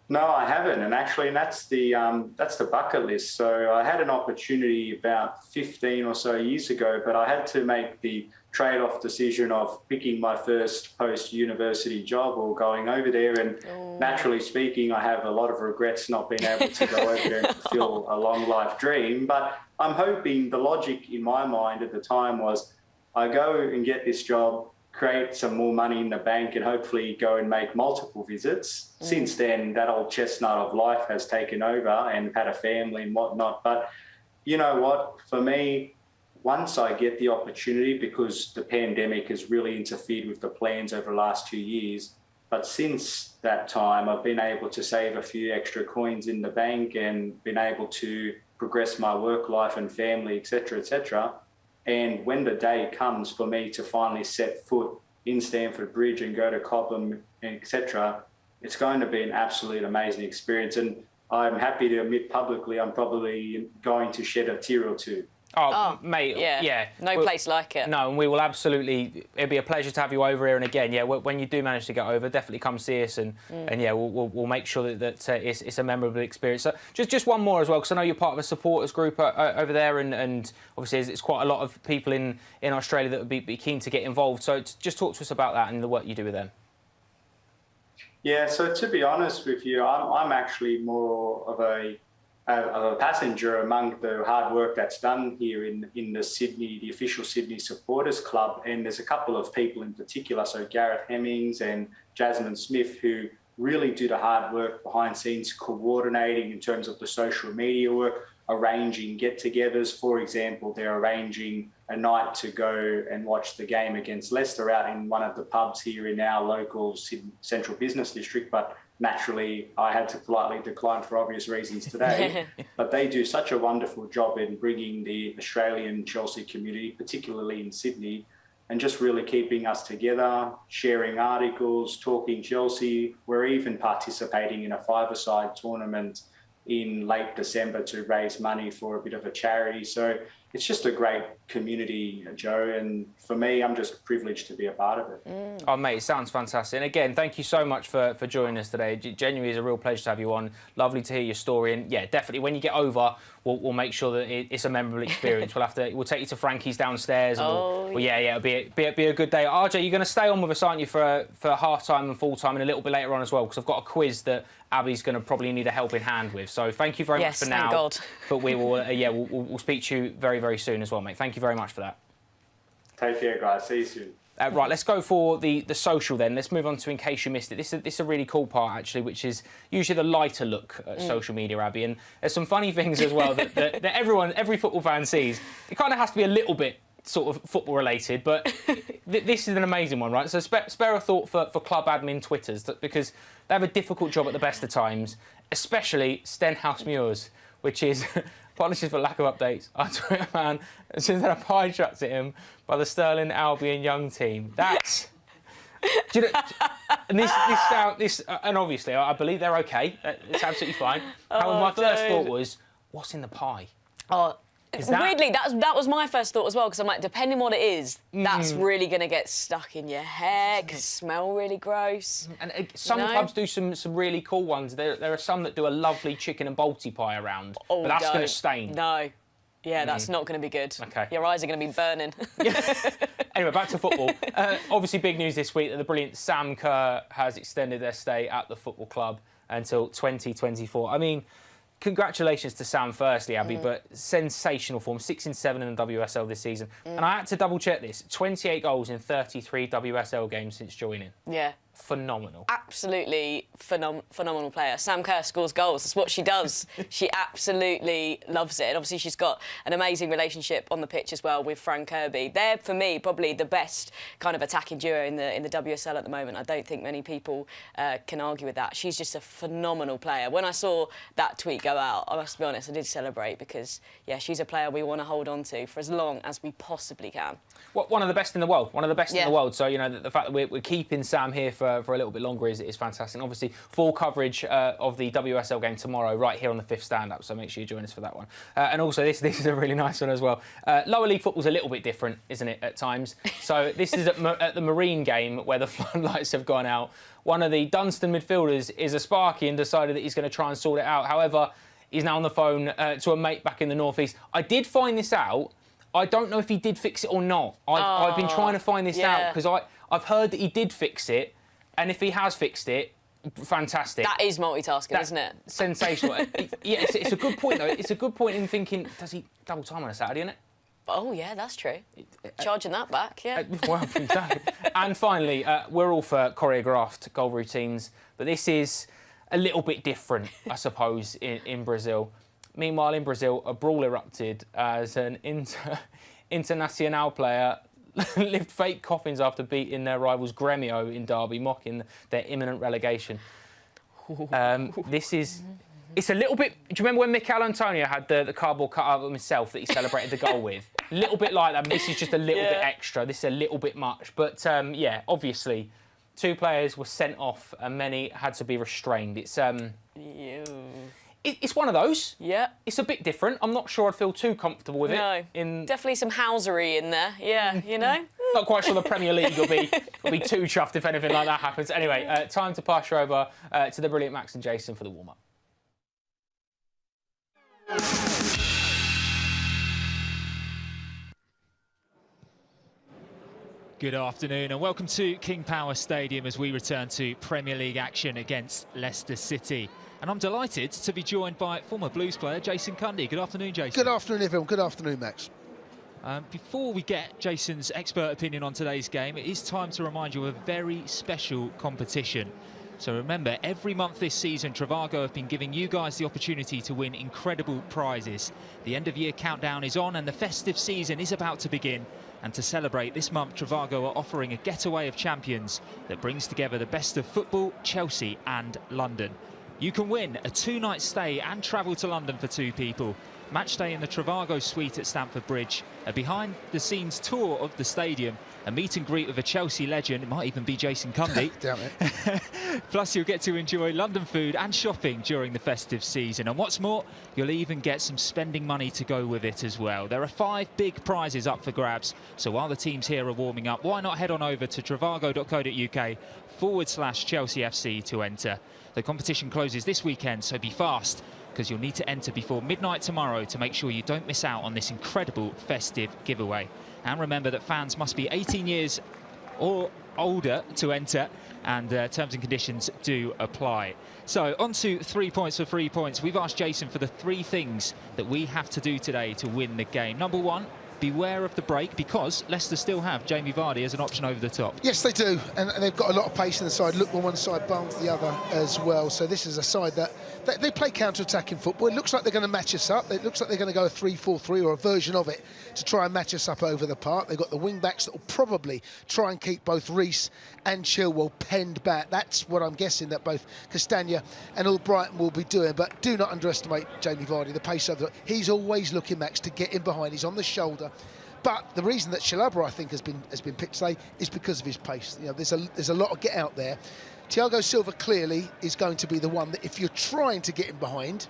No, I haven't, and actually that's the bucket list. So I had an opportunity about 15 or so years ago, but I had to make the trade-off decision of picking my first post-university job or going over there. And naturally speaking, I have a lot of regrets not being able to go over there and fulfill a long life dream. But I'm hoping the logic in my mind at the time was I go and get this job, create some more money in the bank and hopefully go and make multiple visits. Since then, that old chestnut of life has taken over and had a family and whatnot. But you know what? For me, once I get the opportunity, because the pandemic has really interfered with the plans over the last 2 years, but since that time, I've been able to save a few extra coins in the bank and been able to progress my work life and family, et cetera, et cetera. And when the day comes for me to finally set foot in Stamford Bridge and go to Cobham, etc., it's going to be an absolute amazing experience. And I'm happy to admit publicly I'm probably going to shed a tear or two. Oh, mate, yeah. No place like it. No, and we will absolutely. It'll be a pleasure to have you over here. And again, yeah, when you do manage to get over, definitely come see us, and yeah, we'll make sure that it's a memorable experience. So just one more as well, because I know you're part of a supporters group over there, and obviously it's quite a lot of people in Australia that would be keen to get involved. So just talk to us about that and the work you do with them. Yeah, so to be honest with you, I'm actually more of a passenger among the hard work that's done here in the official Sydney Supporters Club. And there's a couple of people in particular, so Gareth Hemmings and Jasmine Smith, who really do the hard work behind scenes, coordinating in terms of the social media work, arranging get-togethers. For example, they're arranging a night to go and watch the game against Leicester out in one of the pubs here in our local Central Business District, but naturally, I had to politely decline for obvious reasons today. But they do such a wonderful job in bringing the Australian Chelsea community, particularly in Sydney, and just really keeping us together, sharing articles, talking Chelsea. We're even participating in a five-a-side tournament in late December to raise money for a bit of a charity. So it's just a great community, Joe. And for me, I'm just privileged to be a part of it. Oh, mate, it sounds fantastic. And again, thank you so much for joining us today. Genuinely is a real pleasure to have you on. Lovely to hear your story. And yeah, definitely when you get over, we'll make sure that it's a memorable experience. We'll take you to Frankie's downstairs. And it'll be a good day. RJ, you're going to stay on with us, aren't you, for half time and full time and a little bit later on as well? Because I've got a quiz that Abby's going to probably need a helping hand with. So thank you very much for now. Yes, thank God. But we will, we'll speak to you very, very soon as well, mate. Thank you very much for that. Take care, guys. See you soon. Right, let's go for the social then. Let's move on to In Case You Missed It. This is a really cool part, actually, which is usually the lighter look at social media, Abby. And there's some funny things as well that every football fan sees. It kind of has to be a little bit sort of football related, but this is an amazing one, right? So spare a thought for club admin Twitters, because they have a difficult job at the best of times, especially Stenhouse Muirs, which is... Apologies for lack of updates. Our Twitter man has just had a pie chucked at him by the Sterling Albion young team. That's... Do you know, and and obviously, I believe they're OK. It's absolutely fine. However, my first thought was, what's in the pie? Weirdly, that was my first thought as well, because I'm like, depending what it is, that's really going to get stuck in your hair, smell really gross. And some clubs do some really cool ones. There are some that do a lovely chicken and balti pie around, but that's going to stain. No. Yeah, that's not going to be good. Okay. Your eyes are going to be burning. Anyway, back to football. Obviously, big news this week that the brilliant Sam Kerr has extended their stay at the football club until 2024. I mean... Congratulations to Sam firstly, Abby, but sensational form, 6 in 7 in the WSL this season. And I had to double check this, 28 goals in 33 WSL games since joining. Yeah. Phenomenal. Absolutely phenomenal player. Sam Kerr scores goals. That's what she does. She absolutely loves it. And obviously she's got an amazing relationship on the pitch as well with Fran Kirby. They're, for me, probably the best kind of attacking duo in the WSL at the moment. I don't think many people can argue with that. She's just a phenomenal player. When I saw that tweet go out, I must be honest, I did celebrate because, yeah, she's a player we want to hold on to for as long as we possibly can. Well, one of the best in the world. One of the best in the world. So, you know, the fact that we're keeping Sam here for a little bit longer is fantastic. And obviously, full coverage of the WSL game tomorrow right here on the 5th Stand-Up, so make sure you join us for that one. And also, this is a really nice one as well. Lower league football's a little bit different, isn't it, at times? So this is at the Marine game where the floodlights have gone out. One of the Dunstan midfielders is a Sparky and decided that he's going to try and sort it out. However, he's now on the phone to a mate back in the northeast. I did find this out. I don't know if he did fix it or not. I've been trying to find this out because I've heard that he did fix it, and if he has fixed it, fantastic. That is multitasking, isn't it? Sensational. It's a good point, though. It's a good point in thinking, does he double time on a Saturday, isn't it? Oh, yeah, that's true. Charging that back, yeah. Well, and finally, we're all for choreographed goal routines, but this is a little bit different, I suppose, in Brazil. Meanwhile, in Brazil, a brawl erupted as an Internacional player lived fake coffins after beating their rivals Grêmio in Derby, mocking their imminent relegation. It's a little bit... Do you remember when Mikel Antonio had the cardboard cut out of himself that he celebrated the goal with? A little bit like that. This is just a little bit extra. This is a little bit much. But, yeah, obviously, 2 players were sent off and many had to be restrained. It's one of those. Yeah. It's a bit different. I'm not sure I'd feel too comfortable with it. No. Definitely some housery in there. Yeah, you know? Not quite sure the Premier League will be too chuffed if anything like that happens. Anyway, time to pass you over to the brilliant Max and Jason for the warm-up. Good afternoon and welcome to King Power Stadium as we return to Premier League action against Leicester City. And I'm delighted to be joined by former Blues player Jason Cundy. Good afternoon, Jason. Good afternoon, everyone. Good afternoon, Max. Before we get Jason's expert opinion on today's game, it is time to remind you of a very special competition. So remember, every month this season, Trivago have been giving you guys the opportunity to win incredible prizes. The end-of-year countdown is on and the festive season is about to begin. And to celebrate, this month, Trivago are offering a getaway of champions that brings together the best of football, Chelsea and London. You can win a 2-night stay and travel to London for 2 people. match day in the Trivago suite at Stamford Bridge, a behind-the-scenes tour of the stadium, a meet and greet with a Chelsea legend, it might even be Jason Cundy. Damn it. Plus, you'll get to enjoy London food and shopping during the festive season. And what's more, you'll even get some spending money to go with it as well. There are 5 big prizes up for grabs. So while the teams here are warming up, why not head on over to trivago.co.uk/Chelsea FC to enter. The competition closes this weekend, so be fast, because you'll need to enter before midnight tomorrow to make sure you don't miss out on this incredible festive giveaway. And remember that fans must be 18 years or older to enter, and terms and conditions do apply. So on to 3 points for 3 points. We've asked Jason for the 3 things that we have to do today to win the game. Number 1, beware of the break, because Leicester still have Jamie Vardy as an option over the top. Yes, they do, and they've got a lot of pace in the side. Look on one side, Barnes the other as well. So this is a side that they play counter-attacking football. It looks like they're going to match us up. It looks like they're going to go a 3-4-3 or a version of it to try and match us up over the park. They've got the wing-backs that will probably try and keep both Reece and Chilwell penned back. That's what I'm guessing that both Castagna and Albrighton will be doing. But do not underestimate Jamie Vardy, the pace over. He's always looking, Max, to get in behind. He's on the shoulder. But the reason that Chalobah, I think, has been picked today is because of his pace. You know, there's a lot of get out there. Thiago Silva clearly is going to be the one that if you're trying to get him behind,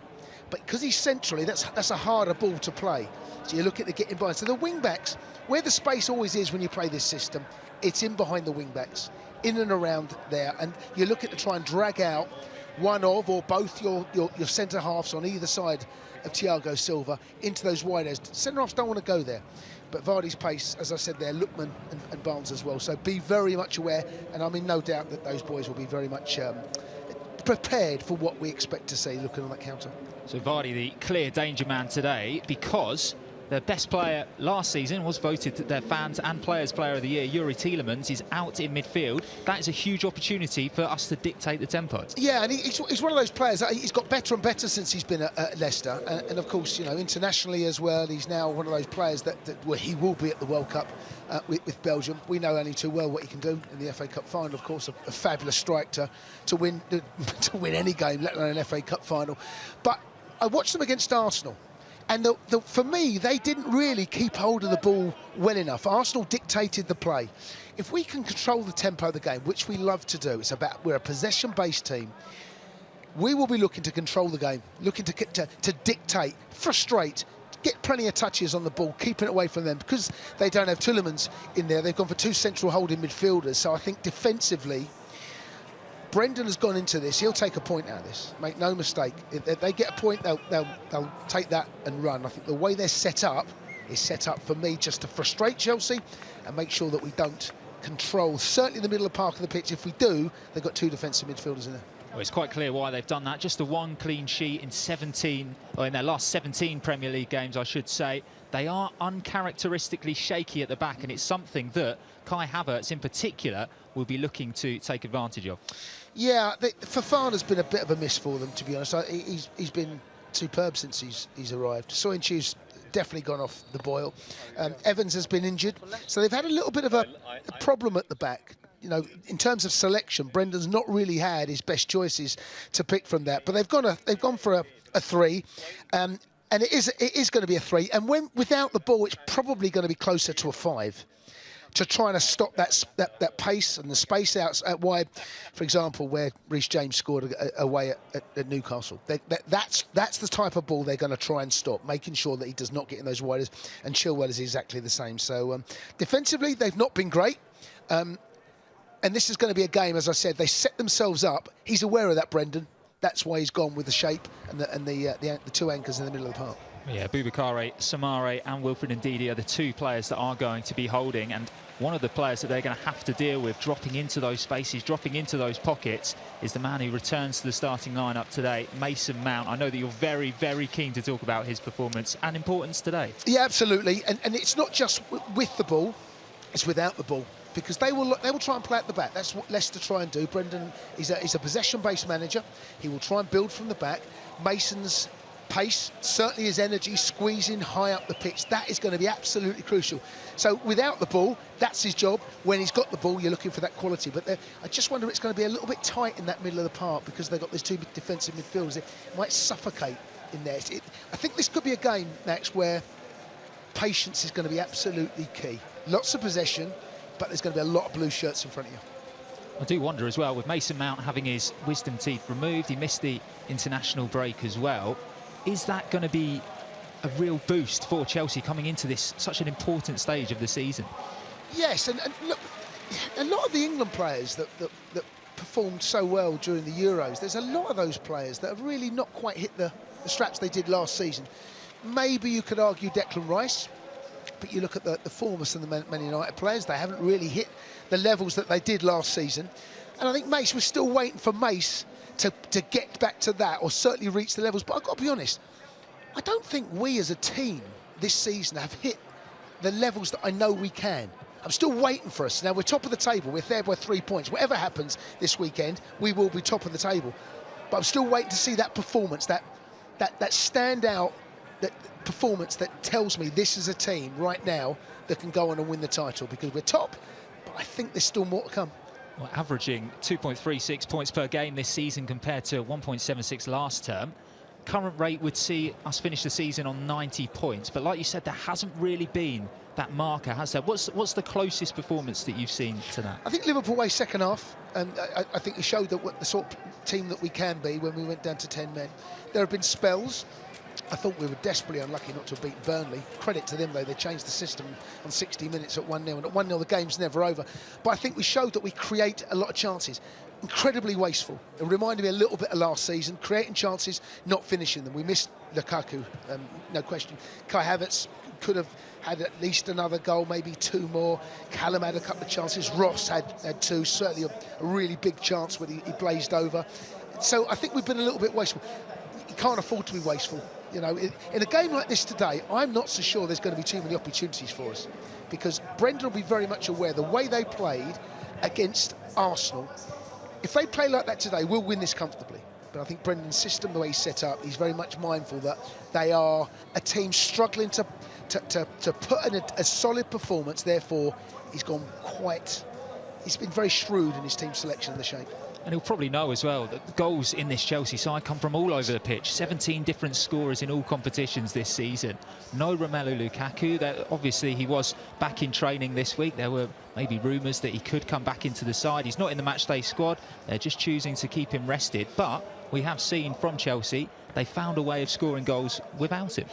but because he's centrally, that's a harder ball to play. So you look at the getting behind. So the wing-backs, where the space always is when you play this system, it's in behind the wing-backs, in and around there. And you're looking to try and drag out one of or both your centre-halves on either side of Thiago Silva into those wide areas. Centre-halves don't want to go there. But Vardy's pace, as I said there, Lookman and Barnes as well. So be very much aware, and I'm in no doubt that those boys will be very much prepared for what we expect to see looking on that counter. So Vardy, the clear danger man today, because their best player last season was voted their fans and players player of the year. Youri Tielemans is out in midfield. That is a huge opportunity for us to dictate the tempo. Yeah, and he's one of those players. He's got better and better since he's been at Leicester, and of course, you know, internationally as well. He's now one of those players that he will be at the World Cup with Belgium. We know only too well what he can do in the FA Cup final. Of course, a fabulous strike to win any game, let alone an FA Cup final. But I watched them against Arsenal. And for me, they didn't really keep hold of the ball well enough. Arsenal dictated the play. If we can control the tempo of the game, which we love to do, we're a possession-based team. We will be looking to control the game, looking to dictate, frustrate, get plenty of touches on the ball, keeping it away from them. Because they don't have Tielemans in there, they've gone for 2 central holding midfielders. So I think defensively, Brendan has gone into this. He'll take a point out of this. Make no mistake. If they get a point, they'll take that and run. I think the way they're set up is set up for me just to frustrate Chelsea and make sure that we don't control, certainly the middle of the park of the pitch. If we do, they've got 2 defensive midfielders in there. Well, it's quite clear why they've done that. Just the 1 clean sheet in 17, or in their last 17 Premier League games, I should say. They are uncharacteristically shaky at the back, and it's something that Kai Havertz in particular will be looking to take advantage of. Yeah, Fofana's been a bit of a miss for them, to be honest. He's been superb since he's arrived. Soyuncu's definitely gone off the boil. Evans has been injured, so they've had a little bit of a problem at the back. You know, in terms of selection, Brendan's not really had his best choices to pick from that. But they've gone for a 3, and it is going to be a 3. And without the ball, it's probably going to be closer to a 5. To try and stop that pace and the space out wide, for example, where Reece James scored away at Newcastle. That's the type of ball they're going to try and stop, making sure that he does not get in those widers. And Chilwell is exactly the same. So defensively, they've not been great. And this is going to be a game, as I said, they set themselves up. He's aware of that, Brendan. That's why he's gone with the shape and the 2 anchors in the middle of the park. Yeah, Boubakary, Samare and Wilfred Ndidi are the 2 players that are going to be holding, and one of the players that they're going to have to deal with dropping into those spaces, dropping into those pockets, is the man who returns to the starting lineup today, Mason Mount. I know that you're very, very keen to talk about his performance and importance today. Yeah, absolutely, and it's not just with the ball, it's without the ball. Because they will try and play at the back. That's what Leicester try and do. Brendan is a possession-based manager. He will try and build from the back. Mason's pace, certainly his energy, squeezing high up the pitch, that is going to be absolutely crucial. So without the ball, that's his job. When he's got the ball, you're looking for that quality. But I just wonder if it's going to be a little bit tight in that middle of the park because they've got these 2 defensive midfielders. It might suffocate in there. I think this could be a game, Max, where patience is going to be absolutely key. Lots of possession, but there's going to be a lot of blue shirts in front of you. I do wonder as well, with Mason Mount having his wisdom teeth removed, he missed the international break as well. Is that going to be a real boost for Chelsea coming into this such an important stage of the season? Yes, and look, a lot of the England players that performed so well during the Euros, there's a lot of those players that have really not quite hit the straps they did last season. Maybe you could argue Declan Rice, but you look at the foremost of the Man United players, they haven't really hit the levels that they did last season. And I think Mace was still waiting for Mace to get back to that, or certainly reach the levels. But I've got to be honest, I don't think we as a team this season have hit the levels that I know we can. I'm still waiting for us. Now, we're top of the table. We're there by 3 points. Whatever happens this weekend, we will be top of the table. But I'm still waiting to see that performance, that standout performance that tells me this is a team right now that can go on and win the title, because we're top, but I think there's still more to come. Well, averaging 2.36 points per game this season compared to 1.76 last term. Current rate would see us finish the season on 90 points, but like you said, there hasn't really been that marker, has there? What's the closest performance that you've seen to that? I think Liverpool away second half, and I think we showed that what the sort of team that we can be when we went down to 10 men. There have been spells. I thought we were desperately unlucky not to have beaten Burnley. Credit to them, though, they changed the system on 60 minutes at 1-0, and at 1-0 the game's never over. But I think we showed that we create a lot of chances. Incredibly wasteful. It reminded me a little bit of last season, creating chances, not finishing them. We missed Lukaku, no question. Kai Havertz could have had at least another goal, maybe two more. Callum had a couple of chances. Ross had two, certainly a really big chance when he blazed over. So I think we've been a little bit wasteful. You can't afford to be wasteful. You know, in a game like this today, I'm not so sure there's going to be too many opportunities for us, because Brendan will be very much aware the way they played against Arsenal. If they play like that today, we'll win this comfortably. But I think Brendan's system, the way he's set up, he's very much mindful that they are a team struggling to put in a solid performance. Therefore, he's been very shrewd in his team selection and the shape. And he'll probably know as well that the goals in this Chelsea side come from all over the pitch. 17 different scorers in all competitions this season. No Romelu Lukaku. Obviously, he was back in training this week. There were maybe rumours that he could come back into the side. He's not in the matchday squad. They're just choosing to keep him rested. But we have seen from Chelsea, they found a way of scoring goals without him.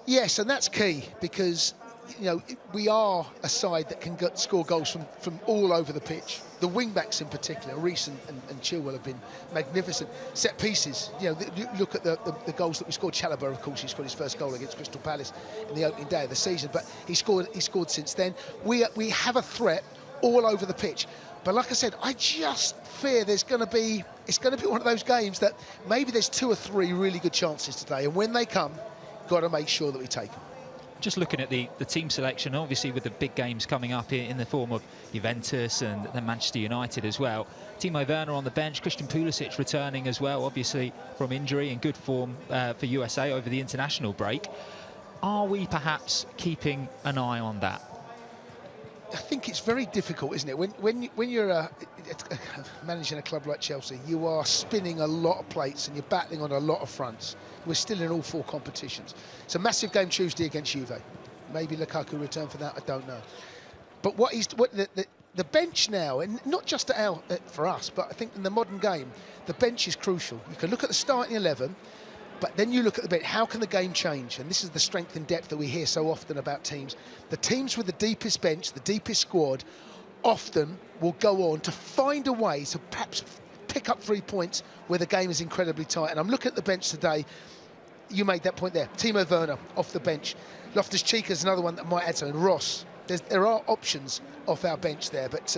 Yes, and that's key, because you know, we are a side that can score goals from all over the pitch. The wing-backs in particular, Reece and Chilwell, have been magnificent. Set pieces, you know, look at the goals that we scored. Chalobah, of course, he scored his first goal against Crystal Palace in the opening day of the season, but he scored since then. We have a threat all over the pitch. But like I said, I just fear it's going to be one of those games that maybe there's 2 or 3 really good chances today, and when they come, got to make sure that we take them. Just looking at the team selection, obviously with the big games coming up in the form of Juventus and then Manchester United as well. Timo Werner on the bench, Christian Pulisic returning as well, obviously from injury, in good form for USA over the international break. Are we perhaps keeping an eye on that? I think it's very difficult, isn't it? When you're managing a club like Chelsea, you are spinning a lot of plates and you're battling on a lot of fronts. We're still in all 4 competitions. It's a massive game Tuesday against Juve. Maybe Lukaku return for that, I don't know. But the bench now, and not just for us, but I think in the modern game, the bench is crucial. You can look at the starting 11, but then you look at the bench. How can the game change? And this is the strength and depth that we hear so often about teams. The teams with the deepest bench, the deepest squad, often will go on to find a way to perhaps pick up 3 points where the game is incredibly tight. And I'm looking at the bench today. You made that point there. Timo Werner off the bench. Loftus-Cheek is another one that might add something. Ross. There are options off our bench there, but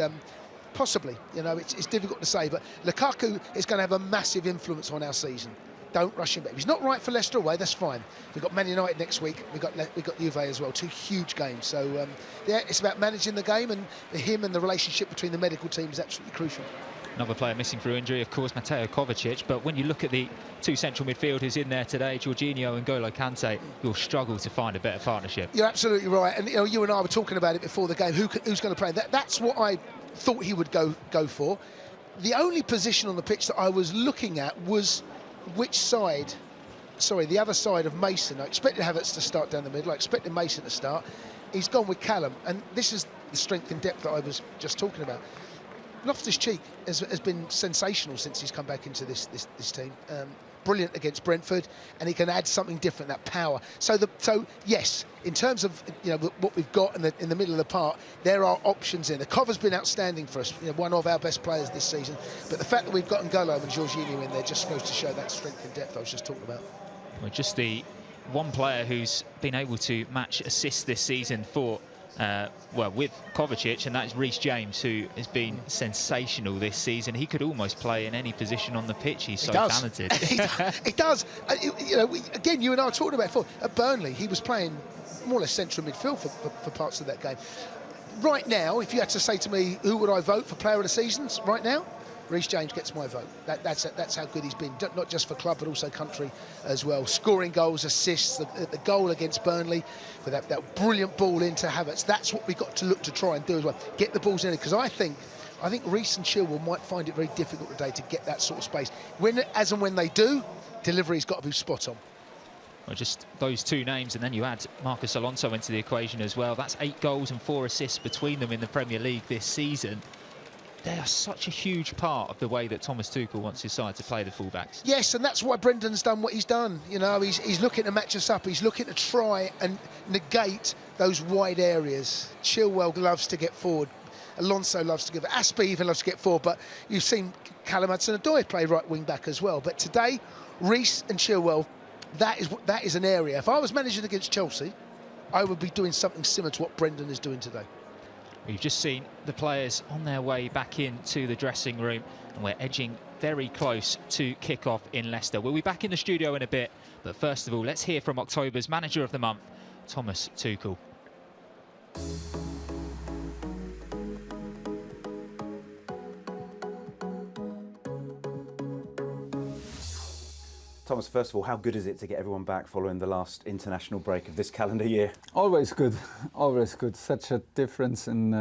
possibly, you know, it's difficult to say. But Lukaku is going to have a massive influence on our season. Don't rush him back. If he's not right for Leicester away, that's fine. We've got Man United next week. We've got Juve as well. 2 huge games. So, yeah, it's about managing the game, and him and the relationship between the medical team is absolutely crucial. Another player missing through injury, of course, Mateo Kovacic. But when you look at the 2 central midfielders in there today, Jorginho and N'Golo Kante, you'll struggle to find a better partnership. You're absolutely right. And you and I were talking about it before the game. Who's going to play? That's what I thought he would go for. The only position on the pitch that I was looking at was which side the other side of Mason. I expected Havertz to start down the middle. I expected Mason to start. He's gone with Callum, and this is the strength and depth that I was just talking about. Loftus-Cheek has been sensational since he's come back into this team. Brilliant against Brentford, and he can add something different, that power. So yes, in terms of what we've got in the middle of the park, there are options in. The cover's been outstanding for us, one of our best players this season. But the fact that we've got N'Golo and Jorginho in there just goes to show that strength and depth I was just talking about. Well, just the one player who's been able to match assists this season for with Kovacic, and that's Reece James, who has been sensational this season. He could almost play in any position on the pitch. He's so talented. He does. Again, you and I were talking about it before. At Burnley, he was playing more or less central midfield for parts of that game. Right now, if you had to say to me, who would I vote for player of the season right now? Reece James gets my vote. That's how good he's been, not just for club but also country as well. Scoring goals, assists, the goal against Burnley with that brilliant ball into Havertz. That's what we've got to look to try and do as well. Get the balls in, because I think Reece and Chilwell might find it very difficult today to get that sort of space. As and when they do, delivery's got to be spot on. Well, just those two names, and then you add Marcos Alonso into the equation as well. That's 8 goals and 4 assists between them in the Premier League this season. They are such a huge part of the way that Thomas Tuchel wants his side to play the fullbacks. Yes, and that's why Brendan's done what he's done. He's looking to match us up. He's looking to try and negate those wide areas. Chilwell loves to get forward. Alonso loves to give it. Aspie even loves to get forward. But you've seen Callum Hudson-Odoi play right wing back as well. But today, Reece and Chilwell, that is an area. If I was managing against Chelsea, I would be doing something similar to what Brendan is doing today. We've just seen the players on their way back into the dressing room, and we're edging very close to kick-off in Leicester. We'll be back in the studio in a bit, but first of all, let's hear from October's Manager of the Month, Thomas Tuchel. Thomas, first of all, how good is it to get everyone back following the last international break of this calendar year? Always good, always good. Such a difference in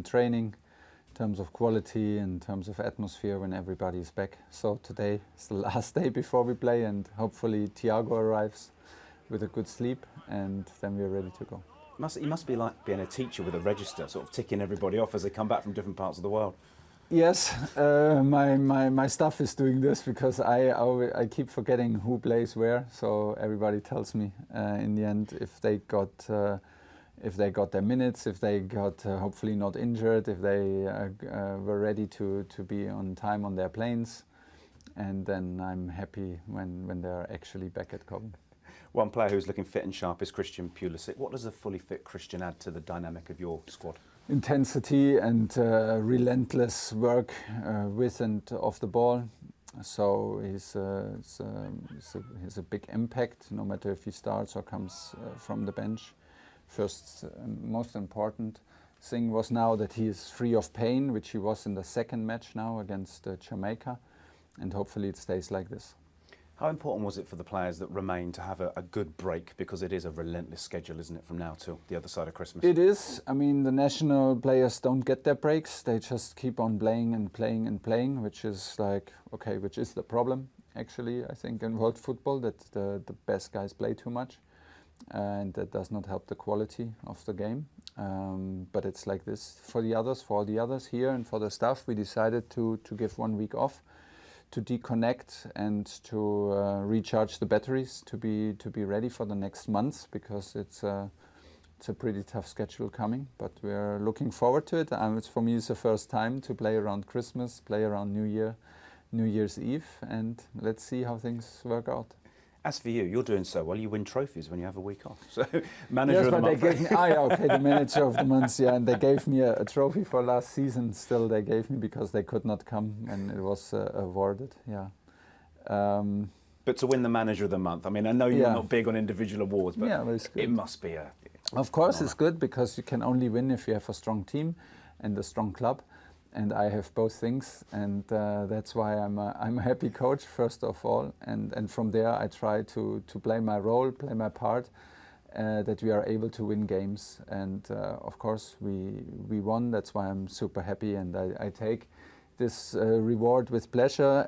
training, in terms of quality, in terms of atmosphere when everybody is back. So today is the last day before we play, and hopefully Thiago arrives with a good sleep, and then we're ready to go. It must be like being a teacher with a register, sort of ticking everybody off as they come back from different parts of the world. Yes, my staff is doing this because I keep forgetting who plays where. So everybody tells me in the end if they got their minutes, if they got hopefully not injured, if they were ready to be on time on their planes, and then I'm happy when they're actually back at Cobham. One player who's looking fit and sharp is Christian Pulisic. What does a fully fit Christian add to the dynamic of your squad? Intensity and relentless work with and off the ball. So he's a big impact, no matter if he starts or comes from the bench. First, most important thing was now that he is free of pain, which he was in the second match now against Jamaica, and hopefully it stays like this. How important was it for the players that remain to have a good break? Because it is a relentless schedule, isn't it, from now till the other side of Christmas? It is. I mean, the national players don't get their breaks. They just keep on playing and playing and playing, which is which is the problem, actually, I think, in world football, that the best guys play too much. And that does not help the quality of the game. But it's like this for all the others here and for the staff. We decided to give 1 week off, to deconnect and to recharge the batteries, to be ready for the next months, because it's a pretty tough schedule coming. But we're looking forward to it. For me, it's the first time to play around Christmas, play around New Year's Eve, and let's see how things work out. As for you, you're doing so well. You win trophies when you have a week off. So, manager of the month. They gave me, the manager of the month, yeah, and they gave me a trophy for last season. Still, they gave me because they could not come, and it was awarded. Yeah. But to win the manager of the month, I mean, I know you're not big on individual awards, but it must be a. Of course, it's good because you can only win if you have a strong team and a strong club. And I have both things, and that's why I'm a happy coach first of all, and from there I try to play my role, play my part, that we are able to win games, and of course we won. That's why I'm super happy, and I take this reward with pleasure,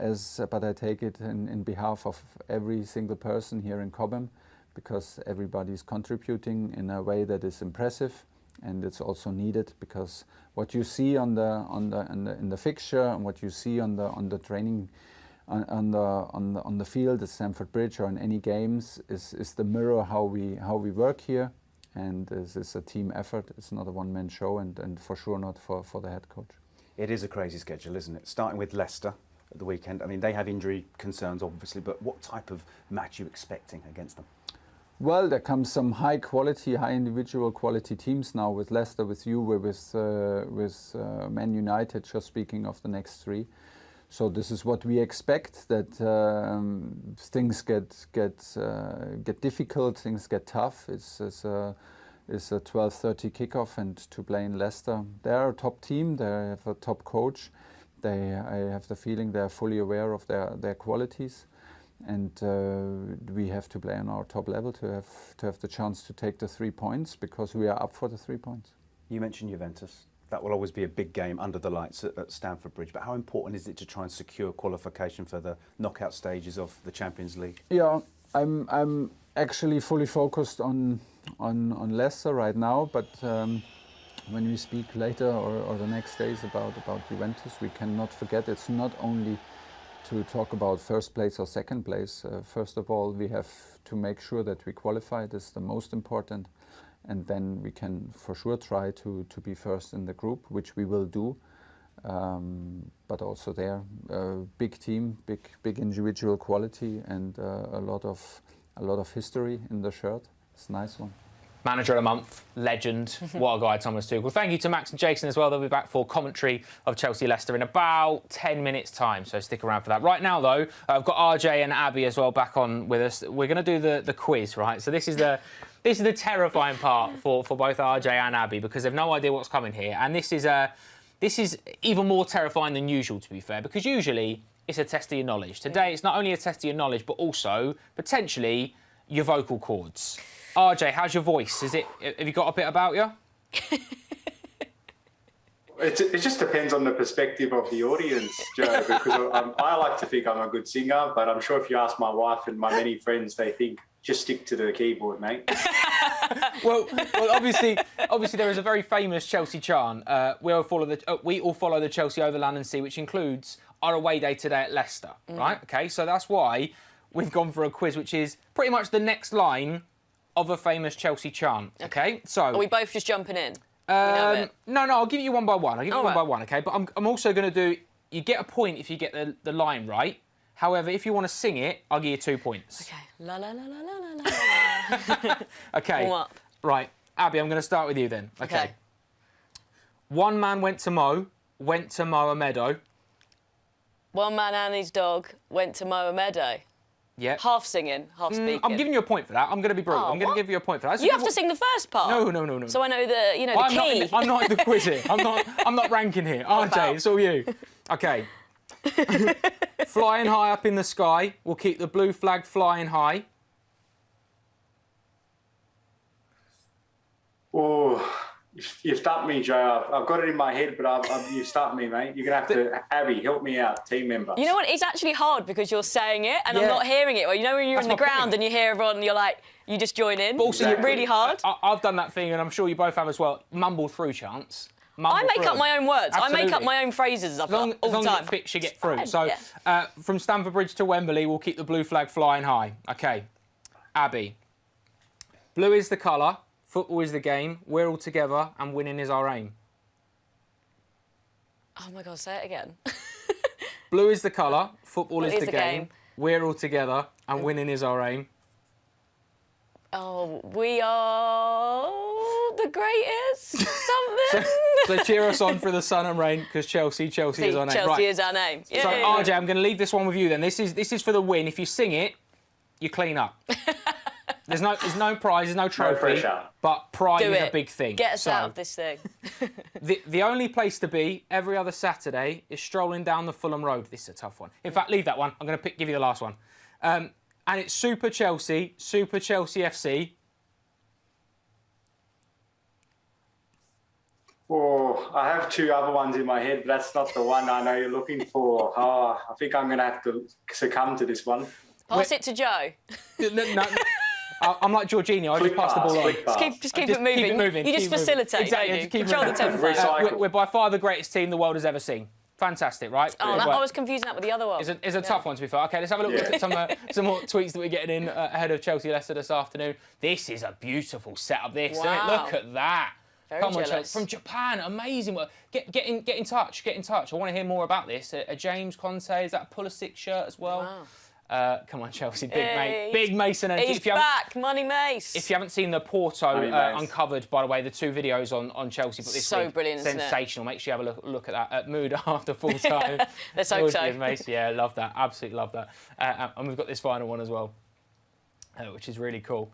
but I take it in behalf of every single person here in Cobham, because everybody's contributing in a way that is impressive, and it's also needed, because what you see in the fixture and what you see on the training on the field at Stamford Bridge or in any games is the mirror how we work here, and this is a team effort. It's not a one-man show, and for sure not for the head coach. It is a crazy schedule, isn't it? Starting with Leicester at the weekend. I mean, they have injury concerns, obviously, but what type of match are you expecting against them? Well, there comes some high individual quality teams now with Leicester, with Juve, with Man United, just speaking of the next three. So this is what we expect, that things get difficult, things get tough. It's a 12:30 kickoff, and to play in Leicester, they're a top team. They have a top coach. I have the feeling they're fully aware of their qualities, and we have to play on our top level to have the chance to take the 3 points, because we are up for the 3 points. You mentioned Juventus. That will always be a big game under the lights at Stamford Bridge. But how important is it to try and secure qualification for the knockout stages of the Champions League? Yeah, I'm actually fully focused on Leicester right now. But when we speak later or the next days about Juventus, we cannot forget it's not only to talk about first place or second place. First of all, we have to make sure that we qualify. This is the most important. And then we can for sure try to be first in the group, which we will do. But also there, big team, big individual quality, and a lot of history in the shirt. It's a nice one. Manager of the month, legend. What a guy, Thomas Tuchel. Thank you to Max and Jason as well. They'll be back for commentary of Chelsea-Leicester in about 10 minutes' time, so stick around for that. Right now, though, I've got RJ and Abby as well back on with us. We're going to do the quiz, right? So this is the terrifying part for both RJ and Abby, because they've no idea what's coming here. And this is even more terrifying than usual, to be fair, because usually it's a test of your knowledge. Today, it's not only a test of your knowledge, but also potentially your vocal cords. RJ, how's your voice? Have you got a bit about you? It just depends on the perspective of the audience, Joe, because I like to think I'm a good singer, but I'm sure if you ask my wife and my many friends, they think, just stick to the keyboard, mate. well, obviously, there is a very famous Chelsea chant. We all follow the Chelsea over land and sea, which includes our away day today at Leicester, right? Okay, so that's why we've gone for a quiz, which is pretty much the next line of a famous Chelsea chant. Okay, so are we both just jumping in? No, I'll give you one by one. Okay, but I'm also going to do. You get a point if you get the line right. However, if you want to sing it, I'll give you 2 points. Okay. La la la la la la la. Okay. Warm up. Right, Abby, I'm going to start with you then. Okay. One man went to mow a meadow. One man and his dog went to mow a meadow. Yeah. Half singing, half speaking. I'm giving you a point for that. I'm going to be brutal. I'm going to give you a point for that. You have to sing the first part. No. So I know the key. I'm not in the quiz here. I'm not ranking here. RJ, it's all you. Okay. Flying high up in the sky, we'll keep the blue flag flying high. Oh, you've stumped me, Joe. I've got it in my head, but you've stumped me, mate. You're going to have to, Abby, help me out, team member. You know what? It's actually hard because you're saying it and I'm not hearing it. Well, you know when you're in the ground and you hear everyone and you're like, you just join in. But also, it's really hard. I've done that thing, and I'm sure you both have as well. Mumble through chants. I make up my own words. Absolutely. I make up my own phrases all the time. As long as it fits, you get through. So, from Stamford Bridge to Wembley, we'll keep the blue flag flying high. Okay. Abby. Blue is the colour, football is the game, we're all together, and winning is our aim. Oh my God, say it again. Blue is the colour, football is the game, we're all together, and winning is our aim. Oh, we are the greatest something. So cheer us on for the sun and rain, because Chelsea is our name. Chelsea is our name. So RJ, I'm going to leave this one with you then. This is for the win. If you sing it, you clean up. There's no prize, there's no trophy, but pride is a big thing. Get us out of this thing. the only place to be every other Saturday is strolling down the Fulham Road. This is a tough one. In fact, leave that one. I'm going to give you the last one. And it's Super Chelsea FC. Oh, I have two other ones in my head, but that's not the one I know you're looking for. Oh, I think I'm going to have to succumb to this one. Pass it to Joe. No, I'm like Jorginho. I just pass the ball on. Just keep it moving. You just facilitate. Exactly. Don't you? Control the tempo. We're by far the greatest team the world has ever seen. Fantastic, right? Oh, I was confusing that with the other one. It's a tough one, to be fair. OK, let's have a look at some more tweets that we're getting in ahead of Chelsea-Leicester this afternoon. This is a beautiful setup, this, isn't it? Look at that. Very jealous. From Japan, amazing work. Get in touch. I want to hear more about this. James Conte, is that a Pulisic shirt as well? Wow. Come on, Chelsea, big Mason energy. He's back, Money Mace. If you haven't seen the Porto Uncovered, by the way, the 2 videos on Chelsea, but this so week, brilliant, sensational. Make sure you have a look at that at Mood after full time. Let's hope so. Mace. Yeah, love that. Absolutely love that. And we've got this final one as well, which is really cool.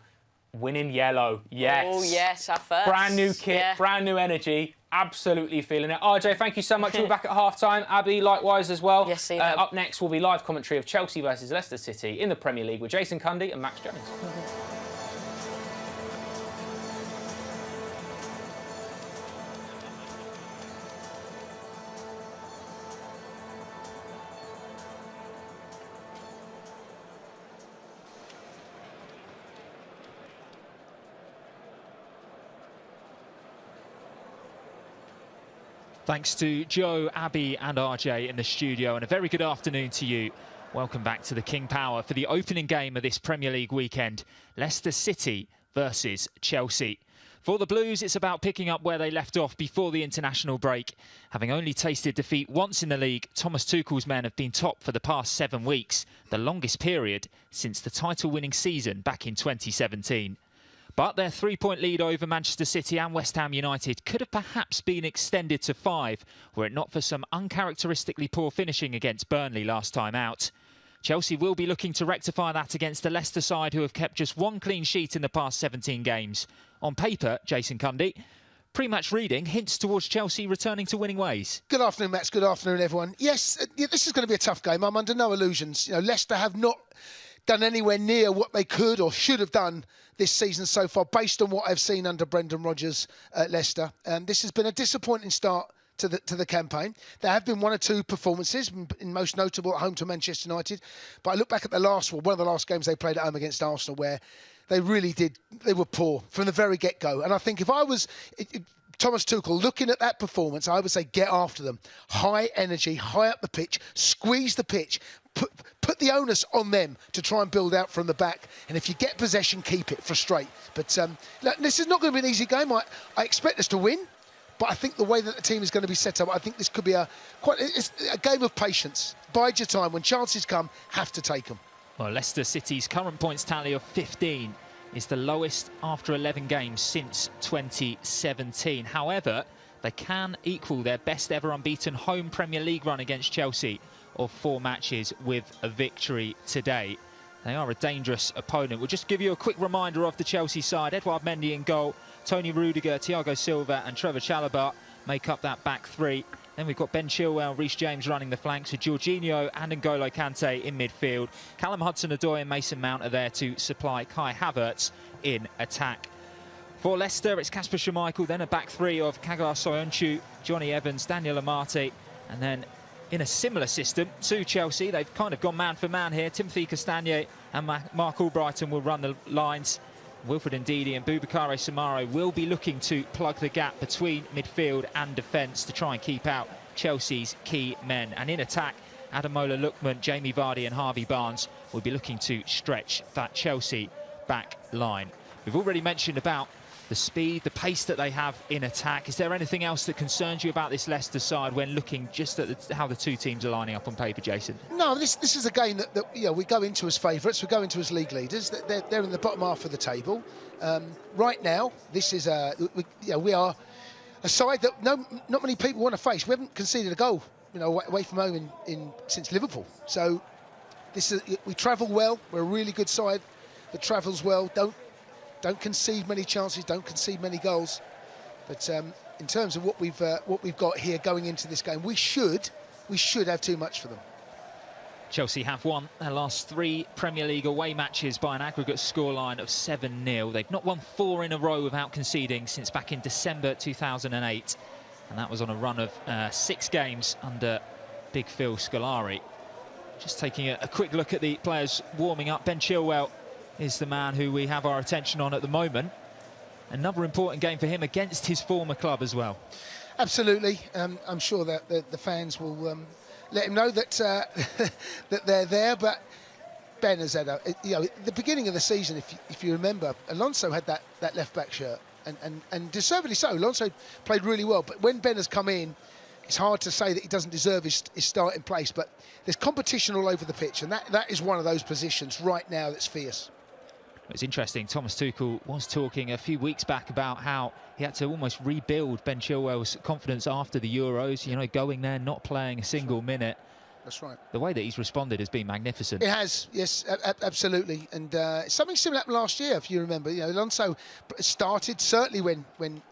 Winning yellow, yes. Oh yes, our first. Brand new kit, brand new energy. Absolutely feeling it. RJ, thank you so much. We'll be back at half-time. Abby, likewise as well. Yes, see you. Up next will be live commentary of Chelsea versus Leicester City in the Premier League with Jason Cundy and Max Jones. Thanks to Joe, Abby and RJ in the studio, and a very good afternoon to you. Welcome back to the King Power for the opening game of this Premier League weekend, Leicester City versus Chelsea. For the Blues, it's about picking up where they left off before the international break. Having only tasted defeat once in the league, Thomas Tuchel's men have been top for the past 7 weeks, the longest period since the title-winning season back in 2017. But their 3-point lead over Manchester City and West Ham United could have perhaps been extended to 5, were it not for some uncharacteristically poor finishing against Burnley last time out. Chelsea will be looking to rectify that against the Leicester side, who have kept just 1 clean sheet in the past 17 games. On paper, Jason Cundy, pre-match reading hints towards Chelsea returning to winning ways. Good afternoon, Max. Good afternoon, everyone. Yes, this is going to be a tough game. I'm under no illusions. Leicester have not done anywhere near what they could or should have done this season so far, based on what I've seen under Brendan Rodgers at Leicester. This has been a disappointing start to the campaign. There have been 1 or 2 performances, most notable at home to Manchester United. But I look back at one of the last games they played at home against Arsenal, where they were poor from the very get-go. And I think if I was Thomas Tuchel looking at that performance, I would say get after them. High energy, high up the pitch, squeeze the pitch, put the onus on them to try and build out from the back. And if you get possession, keep it, frustrate. But this is not going to be an easy game. I expect us to win, but I think the way that the team is going to be set up, I think this could be it's a game of patience. Bide your time. When chances come, have to take them. Well, Leicester City's current points tally of 15 is the lowest after 11 games since 2017. However, they can equal their best ever unbeaten home Premier League run against Chelsea of 4 matches with a victory today. They are a dangerous opponent. We'll just give you a quick reminder of the Chelsea side. Edouard Mendy in goal, Tony Rudiger, Thiago Silva and Trevor Chalobah make up that back 3. Then we've got Ben Chilwell, Reece James running the flanks with Jorginho and N'Golo Kante in midfield. Callum Hudson-Odoi and Mason Mount are there to supply Kai Havertz in attack. For Leicester, it's Kasper Schmeichel, then a back 3 of Kagawa Soyuncu, Johnny Evans, Daniel Amate, and then in a similar system to Chelsea, they've kind of gone man for man here. Timothy Castagne and Mark Albrighton will run the lines. Wilfred Ndidi and Boubakary Soumaré will be looking to plug the gap between midfield and defence to try and keep out Chelsea's key men. And in attack, Ademola Lookman, Jamie Vardy and Harvey Barnes will be looking to stretch that Chelsea back line. We've already mentioned about the speed, the pace that they have in attack. Is there anything else that concerns you about this Leicester side when looking just at how the 2 teams are lining up on paper, Jason? No, this is a game that we go into as favourites, we go into as league leaders. They're in the bottom half of the table. Right now, this is we are a side that not many people want to face. We haven't conceded a goal, away from home since Liverpool. So we travel well. We're a really good side that travels well. Don't concede many chances, don't concede many goals. But in terms of what we've got here going into this game, we should have too much for them. Chelsea have won their last 3 Premier League away matches by an aggregate scoreline of 7-0. They've not won 4 in a row without conceding since back in December 2008. and that was on a run of 6 games under Big Phil Scolari. Just taking a quick look at the players warming up. Ben Chilwell is the man who we have our attention on at the moment. Another important game for him against his former club as well. Absolutely. I'm sure that the fans will let him know that that they're there. But Ben has had at the beginning of the season, if you remember, Alonso had that left-back shirt, and deservedly so. Alonso played really well. But when Ben has come in, it's hard to say that he doesn't deserve his starting place. But there's competition all over the pitch, and that is one of those positions right now that's fierce. It's interesting, Thomas Tuchel was talking a few weeks back about how he had to almost rebuild Ben Chilwell's confidence after the Euros, you know, going there, not playing a single minute. That's right. The way that he's responded has been magnificent. It has, yes, absolutely. And something similar happened last year, if you remember. You know, Alonso started certainly when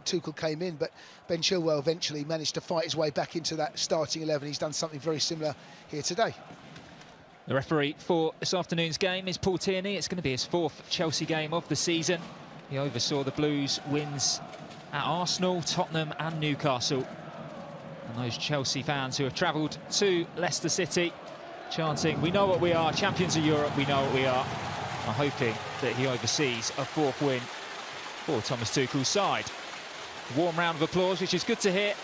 Tuchel came in, but Ben Chilwell eventually managed to fight his way back into that starting 11. He's done something very similar here today. The referee for this afternoon's game is Paul Tierney. It's going to be his 4th Chelsea game of the season. He oversaw the Blues' wins at Arsenal, Tottenham and Newcastle. And those Chelsea fans who have travelled to Leicester City chanting, "We know what we are, champions of Europe, we know what we are," are hoping that he oversees a 4th win for Thomas Tuchel's side. Warm round of applause, which is good to hear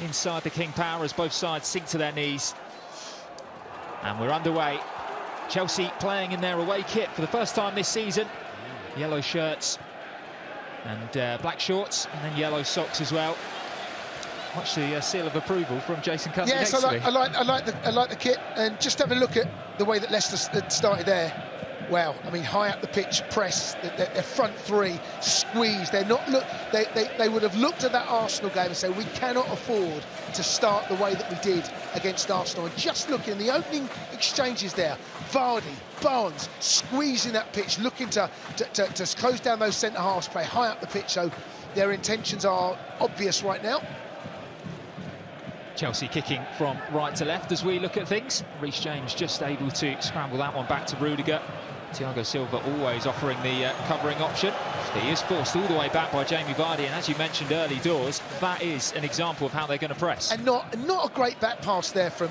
inside the King Power as both sides sink to their knees. And we're underway. Chelsea playing in their away kit for the first time this season. Yellow shirts and black shorts, and then yellow socks as well. Much the seal of approval from Jason Cunningham. Yes, I like the kit, and just have a look at the way that Leicester started there. Wow, I mean, high up the pitch, press, their front three, squeeze. They're not they would have looked at that Arsenal game and said, we cannot afford to start the way that we did against Arsenal. And just looking at the opening exchanges there, Vardy, Barnes, squeezing that pitch, looking to close down those centre-halves, play high up the pitch. So their intentions are obvious right now. Chelsea kicking from right to left as we look at things. Reece James just able to scramble that one back to Rudiger. Thiago Silva always offering the covering option. He is forced all the way back by Jamie Vardy, and as you mentioned early doors, that is an example of how they're going to press. And not a great back pass there from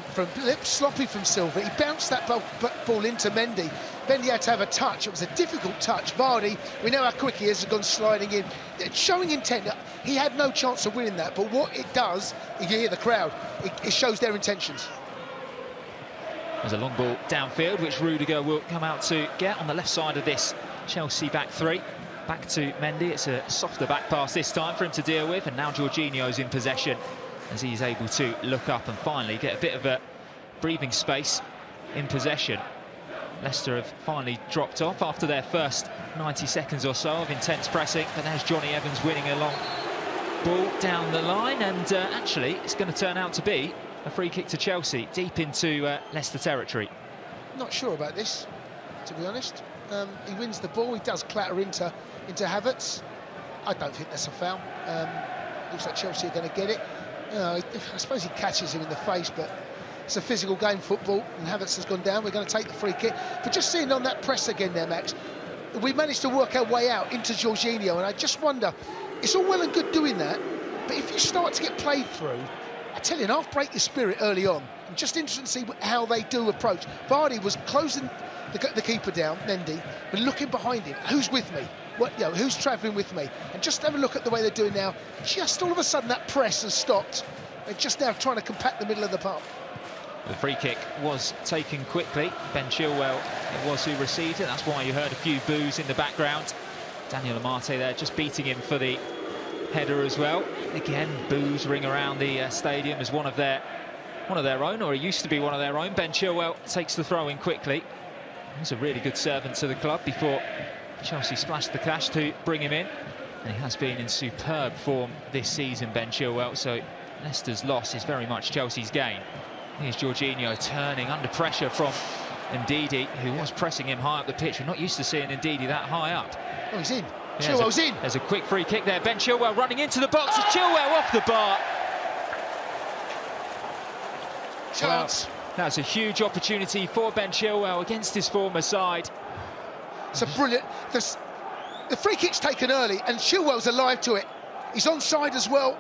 sloppy from Silva. He bounced that ball into Mendy. Mendy had to have a touch. It was a difficult touch. Vardy, we know how quick he is, has gone sliding in, showing intent. He had no chance of winning that, but what it does, you hear the crowd, it shows their intentions. There's a long ball downfield, which Rudiger will come out to get on the left side of this Chelsea back three. Back to Mendy. It's a softer back pass this time for him to deal with, and now Jorginho's in possession as he's able to look up and finally get a bit of a breathing space in possession. Leicester have finally dropped off after their first 90 seconds or so of intense pressing, but there's Johnny Evans winning a long ball down the line, and actually it's going to turn out to be a free kick to Chelsea, deep into Leicester territory. Not sure about this, to be honest. He wins the ball, he does clatter into Havertz. I don't think that's a foul. Looks like Chelsea are going to get it. I suppose he catches him in the face, but it's a physical game, football, and Havertz has gone down. We're going to take the free kick. But just seeing on that press again there, Max, we managed to work our way out into Jorginho, and I just wonder, it's all well and good doing that, but if you start to get played through, I tell you, half break your spirit early on. I'm just interested to see how they do approach. Vardy was closing the keeper down, Mendy, but looking behind him. Who's with me? Who's travelling with me? And just have a look at the way they're doing now. Just all of a sudden that press has stopped. They're just now trying to compact the middle of the park. The free kick was taken quickly. Ben Chilwell, it was who received it. That's why you heard a few boos in the background. Daniel Amate there just beating him for the header as well. Again, boos ring around the stadium as one of their own, or he used to be one of their own. Ben Chilwell takes the throw in quickly. He's a really good servant to the club before Chelsea splashed the cash to bring him in. And he has been in superb form this season, Ben Chilwell, so Leicester's loss is very much Chelsea's gain. Here's Jorginho turning under pressure from Ndidi, who was pressing him high up the pitch. We're not used to seeing Ndidi that high up. Oh, he's in. Chilwell's in. There's a quick free kick there. Ben Chilwell running into the box. Chilwell off the bar. Chance. Well, that's a huge opportunity for Ben Chilwell against his former side. It's a brilliant... The free kick's taken early, and Chilwell's alive to it. He's onside as well.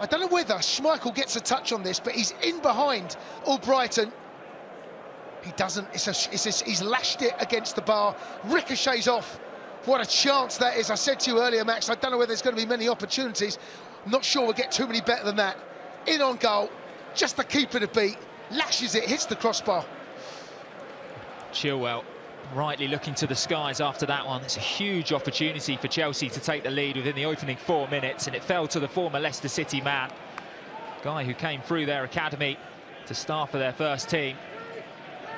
I don't know whether Schmeichel gets a touch on this, but he's in behind Albrighton. He doesn't. He's lashed it against the bar. Ricochets off. What a chance that is. I said to you earlier, Max, I don't know whether there's going to be many opportunities. I'm not sure we'll get too many better than that. In on goal, just the keeper to beat. Lashes it, hits the crossbar. Chilwell rightly looking to the skies after that one. It's a huge opportunity for Chelsea to take the lead within the opening 4 minutes, and it fell to the former Leicester City man. Guy who came through their academy to start for their first team.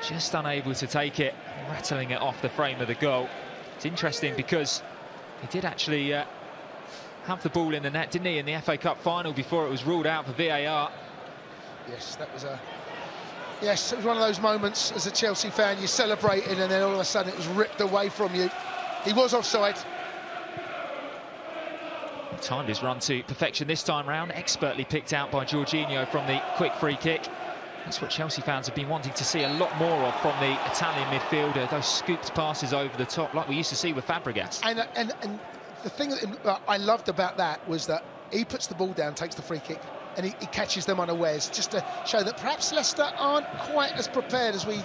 Just unable to take it, rattling it off the frame of the goal. It's interesting because he did actually have the ball in the net, didn't he, in the FA Cup final before it was ruled out for VAR. Yes, that was a... Yes, it was one of those moments as a Chelsea fan, you're celebrating and then all of a sudden it was ripped away from you. He was offside. Timed his run to perfection this time round, expertly picked out by Jorginho from the quick free kick. That's what Chelsea fans have been wanting to see a lot more of from the Italian midfielder, those scooped passes over the top like we used to see with Fabregas. And the thing that I loved about that was that he puts the ball down, takes the free kick, and he catches them unawares, just to show that perhaps Leicester aren't quite as prepared as we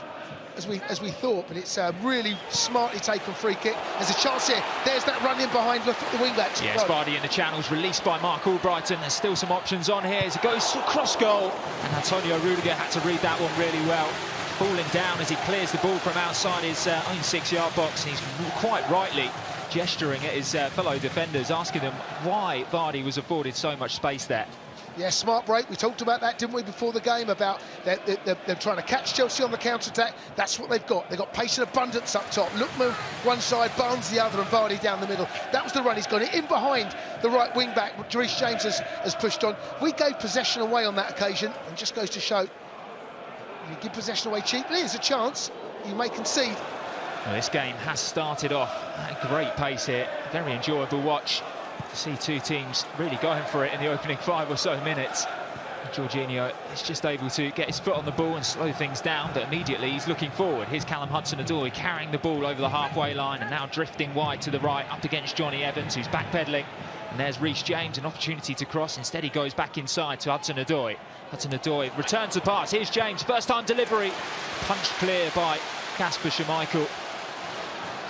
thought. But it's a really smartly taken free kick. There's a chance here. There's that run in behind. Look at the wing backs. Yes, Vardy in the channels, released by Mark Albrighton. There's still some options on here as it goes cross goal, and Antonio Rudiger had to read that one really well. Falling down as he clears the ball from outside his own 6-yard box. And he's quite rightly gesturing at his fellow defenders, asking them why Vardy was afforded so much space there. Yeah, smart break. We talked about that, didn't we, before the game, about they're trying to catch Chelsea on the counter-attack. That's what they've got. They've got pace and abundance up top. Lookman one side, Barnes the other, and Vardy down the middle. That was the run. He's got it in behind the right wing-back. Reece James has pushed on. We gave possession away on that occasion, and just goes to show, you give possession away cheaply, there's a chance you may concede. Well, this game has started off at a great pace here. Very enjoyable watch. To see two teams really going for it in the opening 5 or so minutes. Jorginho is just able to get his foot on the ball and slow things down, but immediately he's looking forward. Here's Callum Hudson-Odoi carrying the ball over the halfway line and now drifting wide to the right up against Johnny Evans, who's backpedaling. And there's Reece James, an opportunity to cross. Instead he goes back inside to Hudson-Odoi. Hudson-Odoi returns the pass. Here's James, first time delivery, punched clear by Kasper Schmeichel.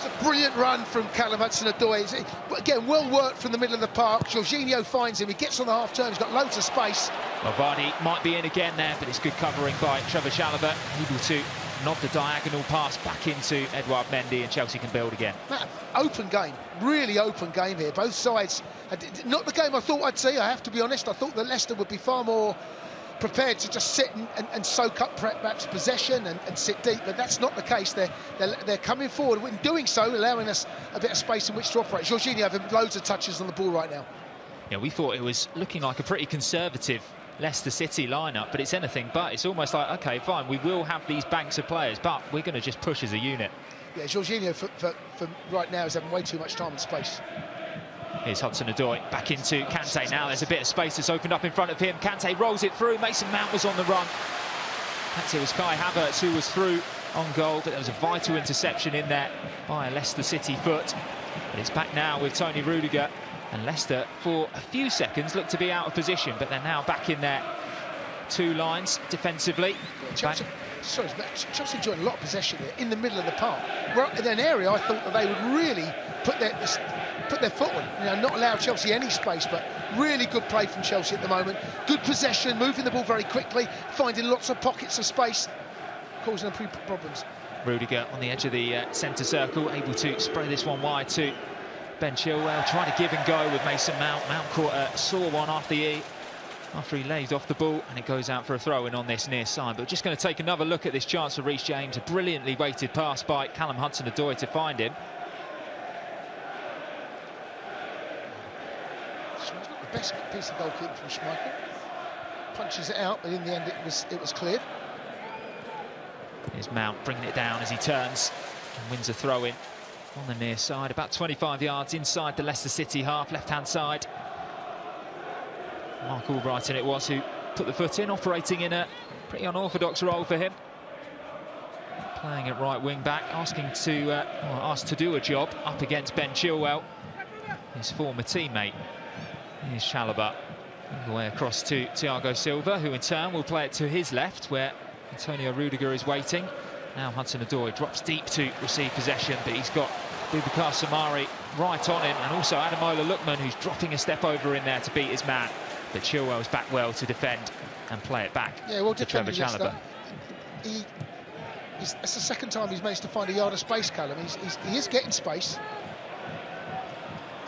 It's a brilliant run from Callum Hudson-Odoi. Again, well worked from the middle of the park. Jorginho finds him. He gets on the half turn. He's got loads of space. Well, Vardy might be in again there, but it's good covering by Trevor Chalobah, able to nod the diagonal pass back into Edouard Mendy, and Chelsea can build again. Open game, really open game here. Both sides, not the game I thought I'd see, I have to be honest. I thought that Leicester would be far more prepared to just sit and soak up perhaps possession and sit deep, but that's not the case. They're coming forward, in doing so, allowing us a bit of space in which to operate. Jorginho having loads of touches on the ball right now. Yeah, we thought it was looking like a pretty conservative Leicester City lineup, but it's anything but. It's almost like, OK, fine, we will have these banks of players, but we're going to just push as a unit. Yeah, Jorginho for right now is having way too much time and space. Here's Hudson-Odoi back into Kante now. There's a bit of space that's opened up in front of him. Kante rolls it through. Mason Mount was on the run. Kante was Kai Havertz who was through on goal, but there was a vital interception in there by a Leicester City foot. But it's back now with Tony Rudiger, and Leicester for a few seconds looked to be out of position, but they're now back in their 2 lines defensively. Chelsea enjoying a lot of possession here in the middle of the park. Right in an area I thought that they would really put their foot on, not allow Chelsea any space, but really good play from Chelsea at the moment. Good possession, moving the ball very quickly, finding lots of pockets of space, causing them problems. Rudiger on the edge of the centre circle, able to spray this one wide to Ben Chilwell, trying to give and go with Mason Mount. Mount caught a sore one after he laid off the ball, and it goes out for a throw-in on this near side. But just going to take another look at this chance for Reece James. A brilliantly weighted pass by Callum Hudson-Odoi to find him. The best piece of goalkeeping from Schmeichel. Punches it out, but in the end it was cleared. Here's Mount bringing it down as he turns and wins a throw-in on the near side, about 25 yards inside the Leicester City half, left-hand side. Mark Albrighton it was who put the foot in, operating in a pretty unorthodox role for him. Playing at right wing-back, asked to do a job up against Ben Chilwell, his former teammate. Here's Chalobah. All the way across to Thiago Silva, who in turn will play it to his left, where Antonio Rudiger is waiting. Now Hudson-Odoi drops deep to receive possession, but he's got Boubacar Soumaré right on him, and also Ademola Lookman, who's dropping a step over in there to beat his man. But Chilwell's back well to defend and play it back to Trevor Chalobah. It's the second time he's managed to find a yard of space, Callum. He is getting space.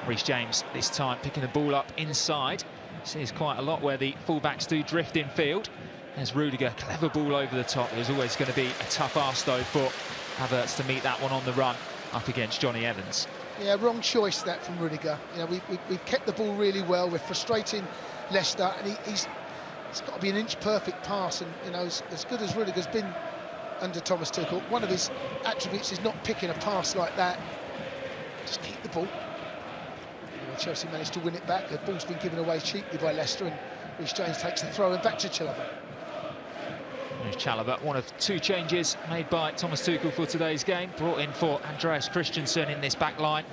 Reece James this time picking the ball up inside. Sees quite a lot where the fullbacks do drift in field. There's Rudiger, clever ball over the top. There's always going to be a tough arse though for Havertz to meet that one on the run up against Johnny Evans. Yeah, wrong choice that from Rudiger. You know, we've kept the ball really well. We're frustrating Leicester, and it's got to be an inch perfect pass. And you know, as good as Rudiger's been under Thomas Tuchel, one of his attributes is not picking a pass like that. Just keep the ball. Chelsea managed to win it back. The ball's been given away cheaply by Leicester, and Reece James takes the throw and back to Chalobah. There's Chalobah, one of two changes made by Thomas Tuchel for today's game. Brought in for Andreas Christensen in this back line.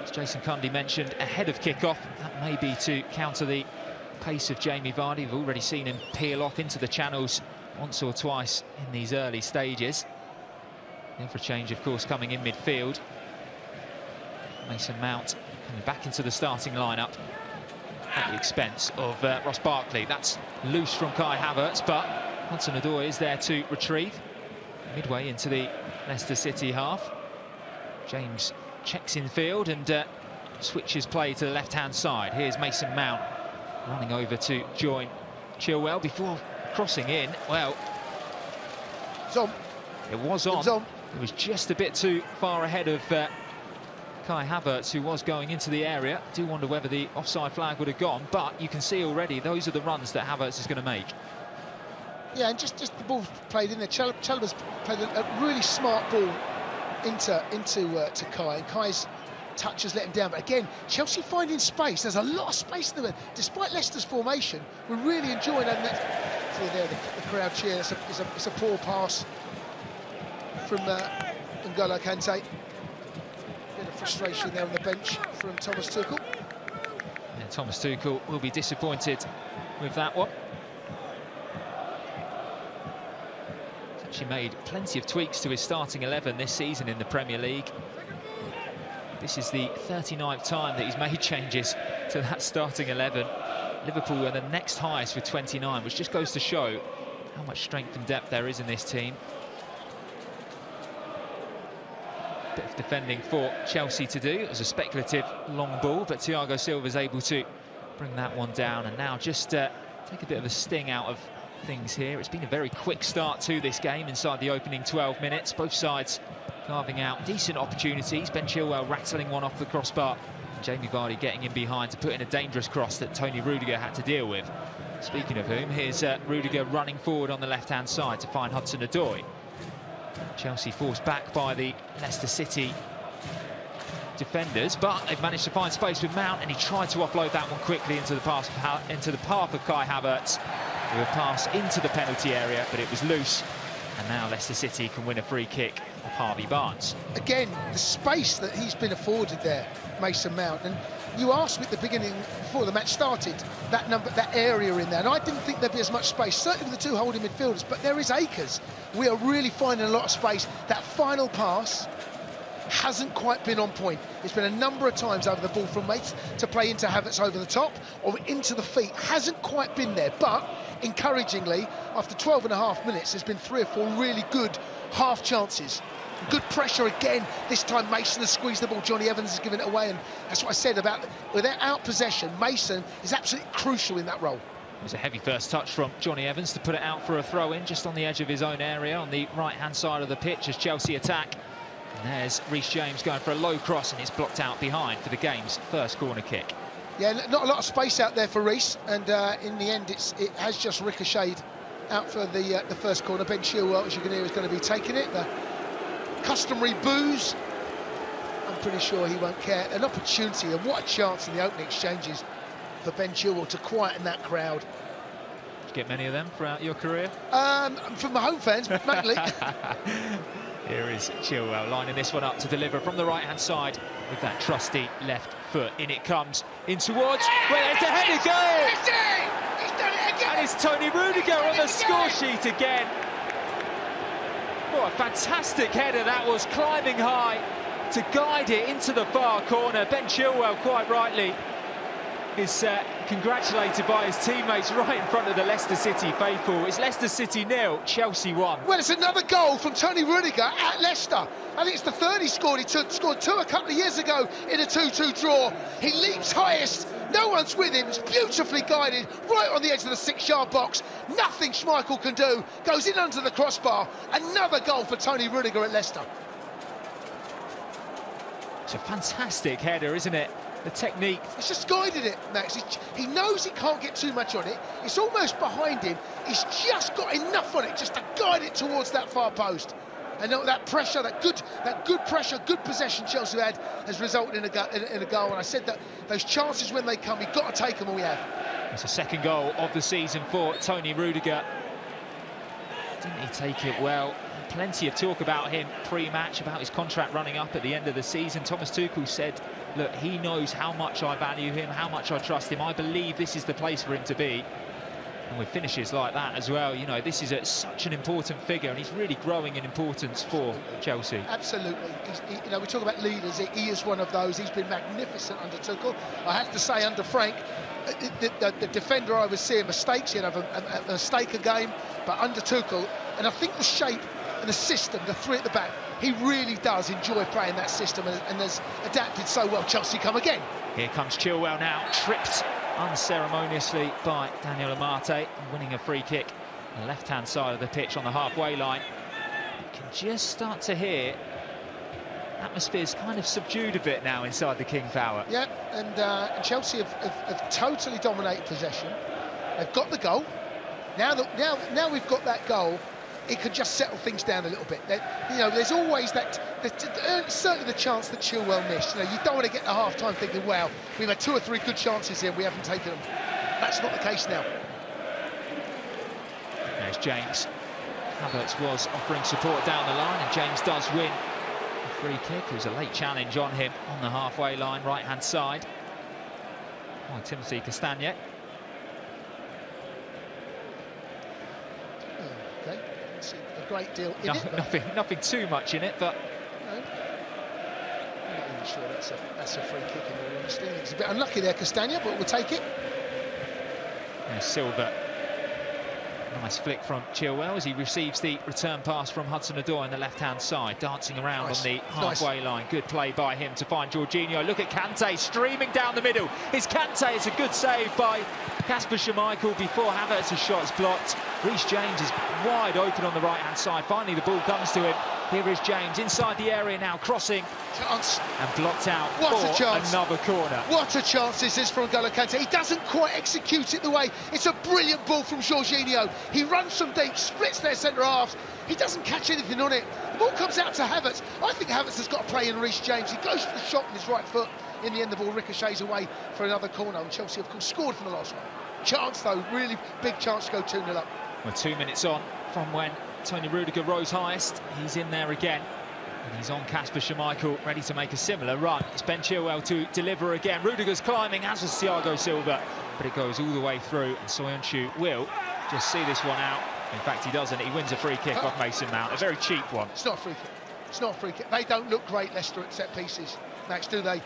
As Jason Cundy mentioned, ahead of kick-off. That may be to counter the pace of Jamie Vardy. We've already seen him peel off into the channels once or twice in these early stages. Then for a change, of course, coming in midfield. Mason Mount coming back into the starting lineup at the expense of Ross Barkley. That's loose from Kai Havertz, but Hudson-Odoi is there to retrieve. Midway into the Leicester City half. James checks in field and switches play to the left-hand side. Here's Mason Mount running over to join Chilwell before crossing in. Well, it's on. It was on. It was just a bit too far ahead of Kai Havertz, who was going into the area. I do wonder whether the offside flag would have gone, but you can see already those are the runs that Havertz is going to make. Yeah, and just the ball played in there. Chalobah's played a really smart ball to Kai, and Kai's touch has let him down. But again, Chelsea finding space. There's a lot of space there. Despite Leicester's formation, we're really enjoying that. See there, the crowd cheer. It's a poor pass from N'Golo Kante. Bit of frustration there on the bench from Thomas Tuchel. And Thomas Tuchel will be disappointed with that one. He's actually made plenty of tweaks to his starting 11 this season in the Premier League. This is the 39th time that he's made changes to that starting 11. Liverpool are the next highest with 29, which just goes to show how much strength and depth there is in this team. Bit of defending for Chelsea to do. It was a speculative long ball, but Thiago Silva is able to bring that one down. And now just take a bit of a sting out of things here. It's been a very quick start to this game inside the opening 12 minutes. Both sides carving out decent opportunities. Ben Chilwell rattling one off the crossbar. Jamie Vardy getting in behind to put in a dangerous cross that Tony Rudiger had to deal with. Speaking of whom, here's Rudiger running forward on the left-hand side to find Hudson-Odoi. Chelsea forced back by the Leicester City defenders, but they've managed to find space with Mount, and he tried to offload that one quickly into the path of Kai Havertz, who would pass into the penalty area, but it was loose. And now Leicester City can win a free kick of Harvey Barnes. Again, the space that he's been afforded there, Mason Mount. And you asked me at the beginning, before the match started, that area in there, and I didn't think there'd be as much space, certainly with the two holding midfielders, but there is acres. We are really finding a lot of space. That final pass hasn't quite been on point. It's been a number of times over the ball from Mates to play into Havertz over the top or into the feet. Hasn't quite been there, but encouragingly, after 12.5 minutes, there's been 3 or 4 really good half chances. Good pressure again. This time Mason has squeezed the ball. Johnny Evans has given it away, and that's what I said about without possession, Mason is absolutely crucial in that role. It was a heavy first touch from Johnny Evans to put it out for a throw-in just on the edge of his own area on the right-hand side of the pitch as Chelsea attack. And there's Reece James going for a low cross, and it's blocked out behind for the game's first corner kick. Yeah, not a lot of space out there for Reece, and in the end it has just ricocheted out for the first corner. Ben Chilwell, as you can hear, is going to be taking it. The customary boos. I'm pretty sure he won't care. An opportunity, and what a chance in the opening exchanges for Ben Chilwell to quieten that crowd. Did you get many of them throughout your career? From my home fans, mainly. Here is Chilwell lining this one up to deliver from the right-hand side with that trusty left foot. In it comes, in towards, well, it's a headed goal! He's done it again! And it's Tony Rudiger on the score sheet again. What a fantastic header that was, climbing high to guide it into the far corner. Ben Chilwell, quite rightly, is congratulated by his teammates right in front of the Leicester City faithful. It's Leicester City 0, Chelsea 1. Well, it's another goal from Tony Rudiger at Leicester. I think it's the third he scored. He scored 2 a couple of years ago in a 2-2 draw. He leaps highest. No one's with him. It's beautifully guided right on the edge of the 6-yard box. Nothing Schmeichel can do. Goes in under the crossbar. Another goal for Tony Rudiger at Leicester. It's a fantastic header, isn't it? The technique. He's just guided it, Max. He knows he can't get too much on it. It's almost behind him. He's just got enough on it just to guide it towards that far post. And that pressure, that good pressure, good possession Chelsea had has resulted in a goal. And I said that those chances when they come, you've got to take them, all we have. It's the second goal of the season for Tony Rudiger. Didn't he take it well? Plenty of talk about him pre-match, about his contract running up at the end of the season. Thomas Tuchel said, look, he knows how much I value him, how much I trust him. I believe this is the place for him to be. And with finishes like that as well, you know, this is such an important figure, and he's really growing in importance for Chelsea. Absolutely. You know, we talk about leaders. He is one of those. He's been magnificent under Tuchel. I have to say, under Frank, the defender I was seeing mistakes. He had a mistake a game, but under Tuchel, and I think the shape and the system, the 3 at the back, he really does enjoy playing that system and has adapted so well. Chelsea come again. Here comes Chilwell now, tripped unceremoniously by Daniel Amate, winning a free kick on the left-hand side of the pitch on the halfway line. You can just start to hear atmosphere's kind of subdued a bit now inside the King Power. Yeah, and Chelsea have totally dominated possession. They've got the goal. Now we've got that goal, it could just settle things down a little bit. You know, there's always certainly the chance that Chilwell missed. You know, you don't want to get to half-time thinking, well, we've had 2 or 3 good chances here, we haven't taken them. That's not the case now. There's James. Havertz was offering support down the line, and James does win a free kick. It was a late challenge on him on the halfway line, right-hand side. Oh, Timothy Castagne. Okay, see a great deal in it. Nothing too much in it, but no. I'm not even sure that's a free kick in all honesty. It's a bit unlucky there, Castagne, but we'll take it. There's Silva. Nice flick from Chilwell as he receives the return pass from Hudson-Odoi on the left-hand side, dancing around on the halfway line. Good play by him to find Jorginho. Look at Kante streaming down the middle. It's Kante. It's a good save by Kasper Schmeichel before Havertz's shot is blocked. Reece James is wide open on the right-hand side. Finally, the ball comes to him. Here is James inside the area now, crossing. Chance. And blocked out What a chance. Another corner. What a chance this is from N'Golo Kante. He doesn't quite execute it the way. It's a brilliant ball from Jorginho. He runs from deep, splits their centre halves. He doesn't catch anything on it. The ball comes out to Havertz. I think Havertz has got to play in Reece James. He goes for the shot with his right foot. In the end, the ball ricochets away for another corner. And Chelsea, of course, scored from the last one. Chance, though, really big chance to go 2-0 up. We're 2 minutes on from when Tony Rudiger rose highest. He's in there again. And he's on Kasper Schmeichel, ready to make a similar run. It's Ben Chilwell to deliver again. Rudiger's climbing, as was Thiago Silva. But it goes all the way through, and Soyuncu will just see this one out. In fact, he doesn't. He wins a free kick off Mason Mount. A very cheap one. It's not a free kick. It's not a free kick. They don't look great, Leicester, at set pieces, Max, do they?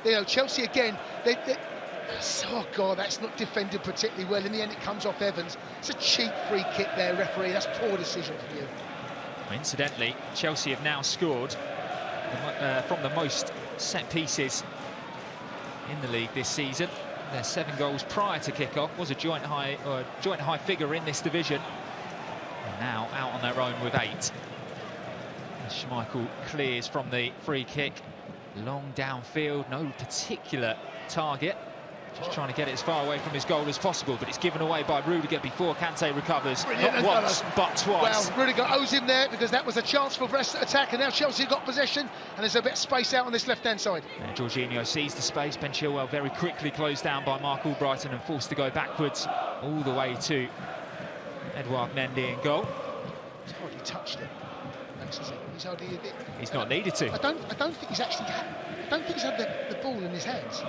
You know, Chelsea again, oh, God, that's not defended particularly well. In the end, it comes off Evans. It's a cheap free kick there, referee. That's poor decision from you. Incidentally, Chelsea have now scored from the most set pieces in the league this season. Their 7 goals prior to kick-off was a joint high figure in this division. And now out on their own with 8. As Schmeichel clears from the free kick. Long downfield, no particular target. Just trying to get it as far away from his goal as possible, but it's given away by Rudiger before Kante recovers. Not once, but twice. Well, Rudiger owes him there because that was a chance for Brest attack, and now Chelsea got possession, and there's a bit of space out on this left-hand side. And Jorginho sees the space. Ben Chilwell very quickly closed down by Mark Albrighton and forced to go backwards all the way to Edouard Mendy in goal. He's hardly touched it. And chance, has he? He's not needed to. I don't think he's actually had the ball in his hands.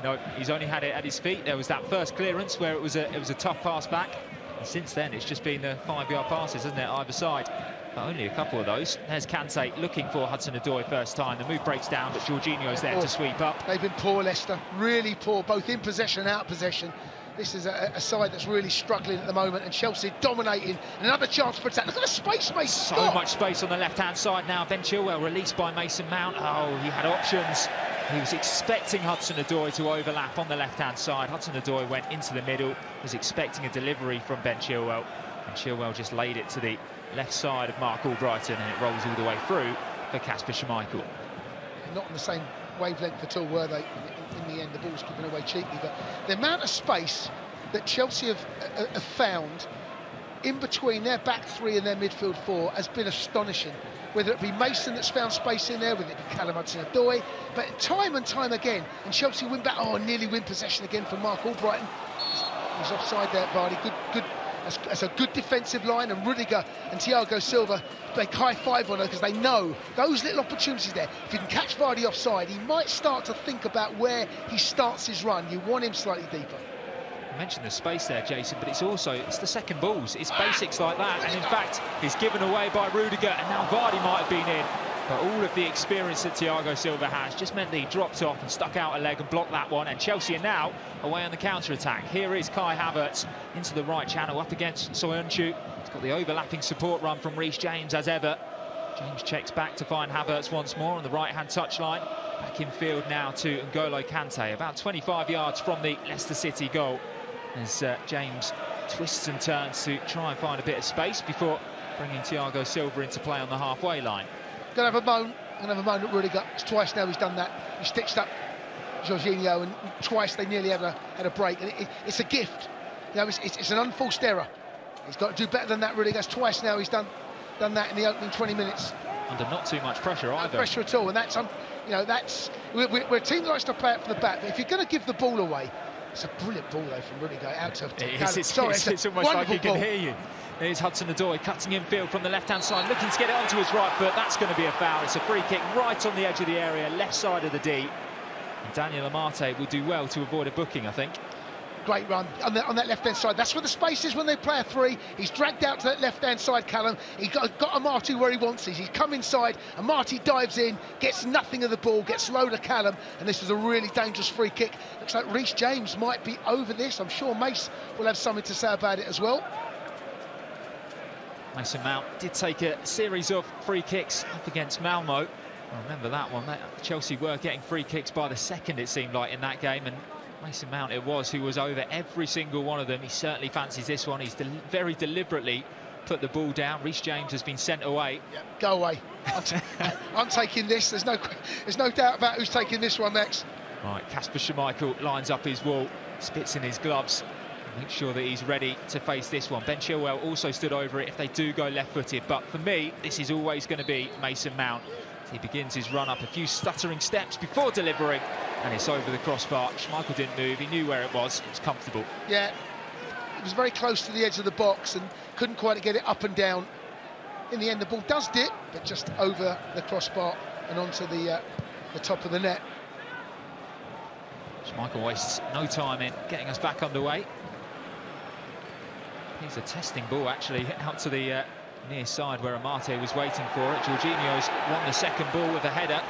No, he's only had it at his feet. There was that first clearance where it was a tough pass back, and since then it's just been the 5-yard passes, isn't it, either side? But only a couple of those. There's Kante looking for Hudson-Odoi first time. The move breaks down, but Jorginho's there to sweep up. They've been poor, Leicester, really poor, both in possession and out of possession. This is a side that's really struggling at the moment, and Chelsea dominating. Another chance for attack. Look at the space Mason got. So much space on the left-hand side now. Ben Chilwell released by Mason Mount. Oh, he had options. He was expecting Hudson-Odoi to overlap on the left-hand side. Hudson-Odoi went into the middle, was expecting a delivery from Ben Chilwell, and Chilwell just laid it to the left side of Mark Albrighton, and it rolls all the way through for Kasper Schmeichel. Not on the same wavelength at all, were they? In the end, the ball's given away cheaply, but the amount of space that Chelsea have found in between their back three and their midfield four has been astonishing. Whether it be Mason that's found space in there, whether it be Callum Hudson-Odoi, but time and time again, and Chelsea win back. Oh, nearly win possession again from Mark Albrighton. He's offside there, Vardy. Good. That's a good defensive line, and Rudiger and Thiago Silva, they high five on her because they know those little opportunities there. If you can catch Vardy offside, he might start to think about where he starts his run. You want him slightly deeper. You mentioned the space there, Jason, but it's the second balls. It's basics like that, and in fact, he's given away by Rudiger, and now Vardy might have been in. But all of the experience that Thiago Silva has just meant that he dropped off and stuck out a leg and blocked that one. And Chelsea are now away on the counter-attack. Here is Kai Havertz into the right channel up against Soyuncu. He's got the overlapping support run from Reece James as ever. James checks back to find Havertz once more on the right-hand touchline. Back in field now to N'Golo Kante, about 25 yards from the Leicester City goal. As James twists and turns to try and find a bit of space before bringing Thiago Silva into play on the halfway line. Gonna have a moan at Rudiger. It's twice now he's done that. He stitched up Jorginho, and twice they nearly had a break. And it's a gift. You know, it's an unforced error. He's got to do better than that, Rudiger. It's twice now he's done that in the opening 20 minutes. Under not too much pressure either. No pressure at all, and that's we're a team that likes to play it from the back. But if you're going to give the ball away, it's a brilliant ball though from Rudiger out to. It's almost like he can hear you. There's Hudson-Odoi cutting infield from the left-hand side, looking to get it onto his right foot. That's going to be a foul. It's a free kick right on the edge of the area, left side of the D. And Daniel Amate will do well to avoid a booking, I think. Great run on that left-hand side. That's where the space is when they play a three. He's dragged out to that left-hand side, Callum. He got Amate where he wants it. He's come inside. Amate dives in, gets nothing of the ball, gets low to Callum, and this is a really dangerous free kick. Looks like Reece James might be over this. I'm sure Mace will have something to say about it as well. Mason Mount did take a series of free kicks up against Malmo. I remember that one. Chelsea were getting free kicks by the second, it seemed like, in that game, and Mason Mount it was who was over every single one of them. He certainly fancies this one. He's very deliberately put the ball down. Reece James has been sent away. Yeah, go away. I'm taking this. There's no doubt about who's taking this one next. Right, Kasper Schmeichel lines up his wall, spits in his gloves. Make sure that he's ready to face this one. Ben Chilwell also stood over it if they do go left-footed. But for me, this is always going to be Mason Mount. He begins his run up a few stuttering steps before delivering, and it's over the crossbar. Schmeichel didn't move. He knew where it was. It was comfortable. Yeah, it was very close to the edge of the box and couldn't quite get it up and down. In the end, the ball does dip, but just over the crossbar and onto the top of the net. Schmeichel wastes no time in getting us back underway. He's a testing ball, actually, out to the near side where Amate was waiting for it. Jorginho's won the second ball with a header.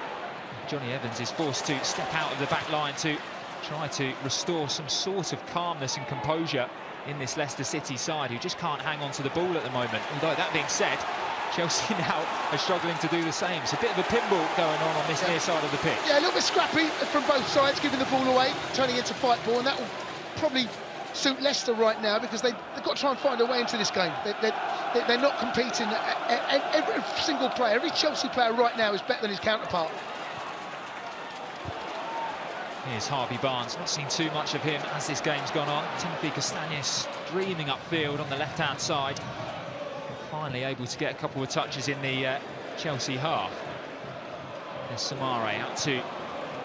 Johnny Evans is forced to step out of the back line to try to restore some sort of calmness and composure in this Leicester City side, who just can't hang on to the ball at the moment. Although, that being said, Chelsea now are struggling to do the same. It's a bit of a pinball going on this near side of the pitch. Yeah, a little bit scrappy from both sides, giving the ball away, turning into fight ball, and that will probably suit Leicester right now because they've got to try and find a way into this game. They're not competing. Every single player, every Chelsea player right now is better than his counterpart. Here's Harvey Barnes. Not seen too much of him as this game's gone on. Timothy Castañes streaming upfield on the left-hand side. Finally able to get a couple of touches in the Chelsea half. There's Samare out to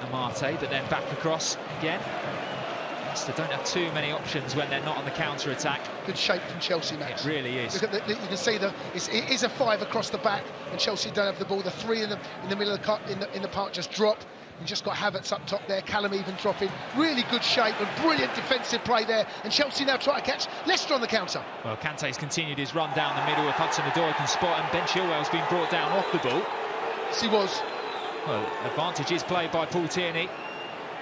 Amate, but then back across again. Leicester don't have too many options when they're not on the counter-attack. Good shape from Chelsea, Max. It really is. Look at you can see it is a 5 across the back, and Chelsea don't have the ball. The 3 in the middle of the cut in the park just drop. You just got Havertz up top there, Callum even dropping. Really good shape and brilliant defensive play there. And Chelsea now try to catch Leicester on the counter. Well, Kante's continued his run down the middle. If Hudson-Odoi can spot, and Ben Chilwell's been brought down off the ball. Yes, he was. Well, advantage is played by Paul Tierney.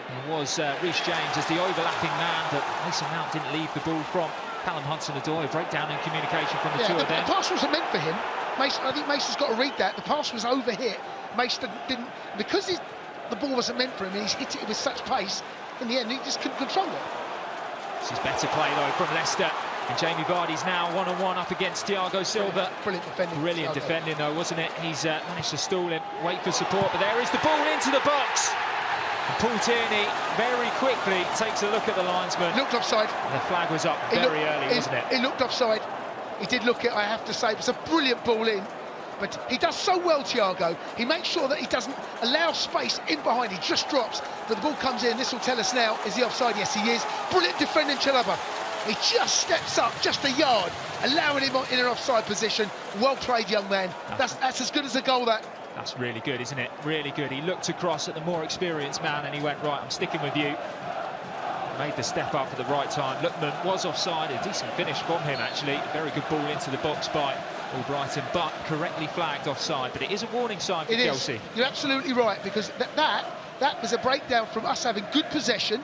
It was Reece James as the overlapping man, but Mason Mount didn't leave the ball from Callum Hudson-Odoi. Breakdown in communication from the two of them. The pass wasn't meant for him. Mason, I think Mason's got to read that. The pass was overhit. Mason didn't, because the ball wasn't meant for him, and he's hit it with such pace. In the end, he just couldn't control it. This is better play though from Leicester, and Jamie Vardy's now one-on-one up against Thiago Silva. Brilliant defending. Brilliant defending though, wasn't it? He's managed to stall him, wait for support, but there is the ball into the box. And Paul Tierney very quickly takes a look at the linesman. Looked offside. The flag was up very early, wasn't it? He looked offside. He did look it, I have to say. It was a brilliant ball in. But he does so well, Thiago. He makes sure that he doesn't allow space in behind. He just drops. But the ball comes in. This will tell us now. Is he offside? Yes, he is. Brilliant defending, Chalobah. He just steps up, just a yard, allowing him in an offside position. Well played, young man. That's as good as a goal, that. That's really good, isn't it? Really good. He looked across at the more experienced man and he went, right, I'm sticking with you. Made the step up at the right time. Lookman was offside. A decent finish from him, actually. A very good ball into the box by Albrighton, but correctly flagged offside. But it is a warning sign for Chelsea. You're absolutely right, because that was a breakdown from us having good possession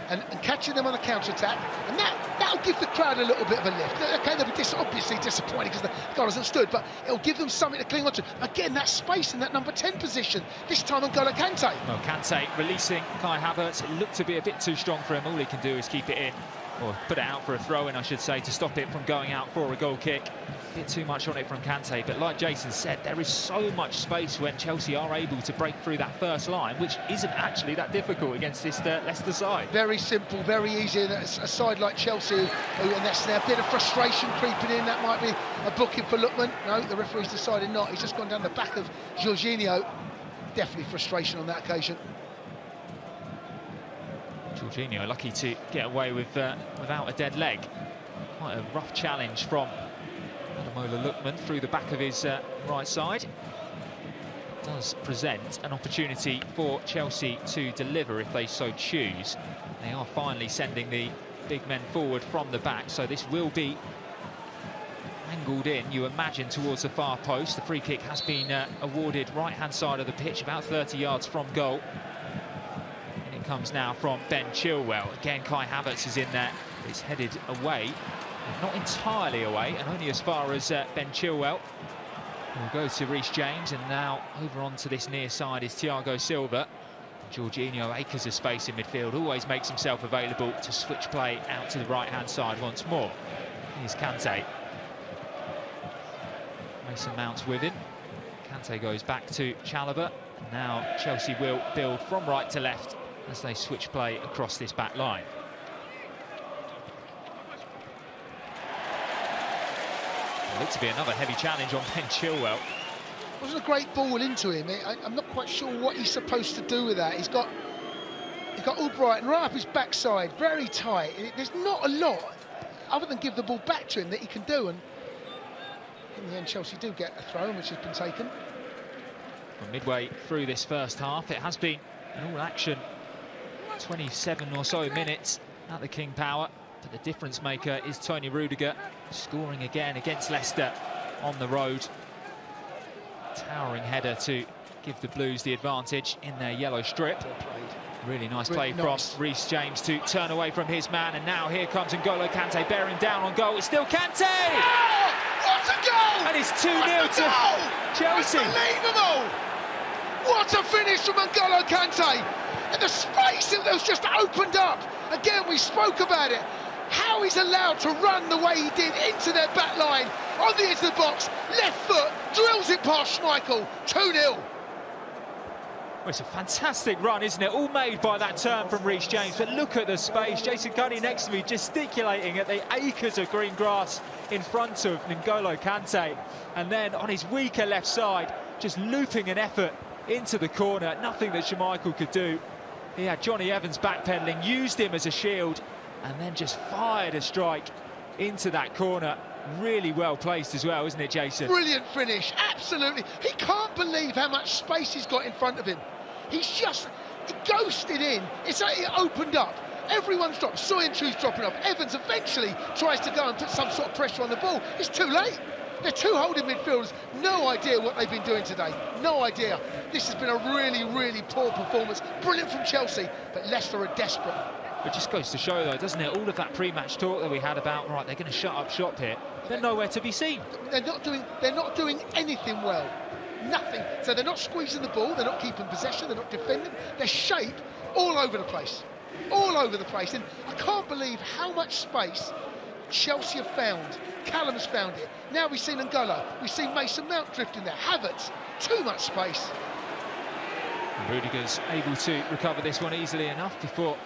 and catching them on a counter-attack, and that'll give the crowd a little bit of a lift. Okay, they'll be obviously disappointed because the goal hasn't stood, but it'll give them something to cling on to. Again, that space in that number 10 position, this time N'Golo Kante. Well, Kante releasing Kai Havertz. It looked to be a bit too strong for him. All he can do is keep it in, or put it out for a throw-in, I should say, to stop it from going out for a goal kick. A bit too much on it from Kante, but like Jason said, there is so much space when Chelsea are able to break through that first line, which isn't actually that difficult against this Leicester side. Very simple, very easy. And a side like Chelsea, and that's now a bit of frustration creeping in. That might be a booking for Lookman. No, the referee's decided not. He's just gone down the back of Jorginho. Definitely frustration on that occasion. Jorginho lucky to get away with without a dead leg. Quite a rough challenge from Ademola Lookman through the back of his right side. Does present an opportunity for Chelsea to deliver if they so choose. They are finally sending the big men forward from the back, so this will be angled in, you imagine, towards the far post. The free kick has been awarded right-hand side of the pitch, about 30 yards from goal. And it comes now from Ben Chilwell. Again, Kai Havertz is in there. It's headed away. Not entirely away, and only as far as Ben Chilwell. We'll go to Reece James, and now over onto this near side is Thiago Silva. Jorginho, acres of space in midfield, always makes himself available to switch play out to the right-hand side once more. Here's Kante. Mason Mount's with him. Kante goes back to Chalobah. Now Chelsea will build from right to left as they switch play across this back line. Looks to be another heavy challenge on Ben Chilwell. It wasn't a great ball into him. I'm not quite sure what he's supposed to do with that. He's got Albrighton right up his backside, very tight. There's not a lot other than give the ball back to him that he can do. And in the end, Chelsea do get a throw, which has been taken. Well, midway through this first half, it has been an all-action 27 or so minutes at the King Power. But the difference maker is Tony Rudiger, scoring again against Leicester on the road. Towering header to give the Blues the advantage in their yellow strip. Really nice play from Reece James to turn away from his man, and now here comes N'Golo Kante bearing down on goal. It's still Kante! Oh, what a goal! And it's 2-0 to Chelsea. Unbelievable! What a finish from N'Golo Kante! And the space that was just opened up. Again, we spoke about it. How he's allowed to run the way he did into their back line, on the edge of the box, left foot, drills it past Schmeichel, 2-0. Well, it's a fantastic run, isn't it? All made by that turn from Reece James, but look at the space. Jason Cuddy next to me gesticulating at the acres of green grass in front of N'Golo Kante. And then on his weaker left side, just looping an effort into the corner. Nothing that Schmeichel could do. He had Johnny Evans backpedaling, used him as a shield, and then just fired a strike into that corner. Really well placed as well, isn't it, Jason? Brilliant finish, absolutely. He can't believe how much space he's got in front of him. He's just ghosted in. It's like it opened up. Everyone's dropped. Soyuncu's dropping off. Evans eventually tries to go and put some sort of pressure on the ball. It's too late. They're two holding midfielders. No idea what they've been doing today. No idea. This has been a really, really poor performance. Brilliant from Chelsea, but Leicester are desperate. It just goes to show, though, doesn't it? All of that pre-match talk that we had about, right, they're going to shut up shop here. They're nowhere to be seen. They're not doing anything well. Nothing. So they're not squeezing the ball. They're not keeping possession. They're not defending. They're shaped all over the place. All over the place. And I can't believe how much space Chelsea have found. Callum's found it. Now we've seen N'Golo. We've seen Mason Mount drifting there. Havertz. Too much space. Rudiger's able to recover this one easily enough before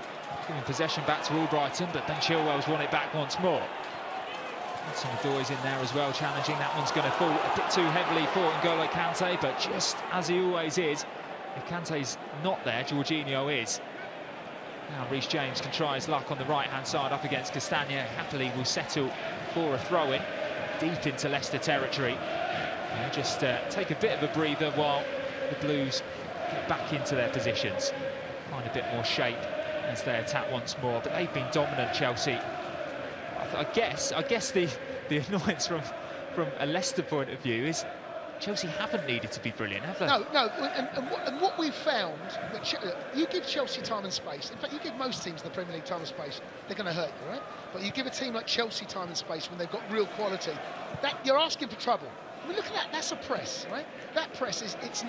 giving possession back to Albrighton, but Ben Chilwell's won it back once more. Some Odoi in there as well, challenging. That one's going to fall a bit too heavily for N'Golo Kante, but just as he always is, if Kante's not there, Jorginho is. Now Reece James can try his luck on the right-hand side up against Castagna. Happily will settle for a throw-in deep into Leicester territory. And just take a bit of a breather while the Blues get back into their positions. Find a bit more shape as they attack once more, but they've been dominant, Chelsea. I guess the annoyance from a Leicester point of view is Chelsea haven't needed to be brilliant, have they? No, and what we've found, that you give Chelsea time and space, in fact you give most teams in the Premier League time and space, they're going to hurt you, right? But you give a team like Chelsea time and space when they've got real quality, that you're asking for trouble. I mean, look at that, that's a press, right? That press it's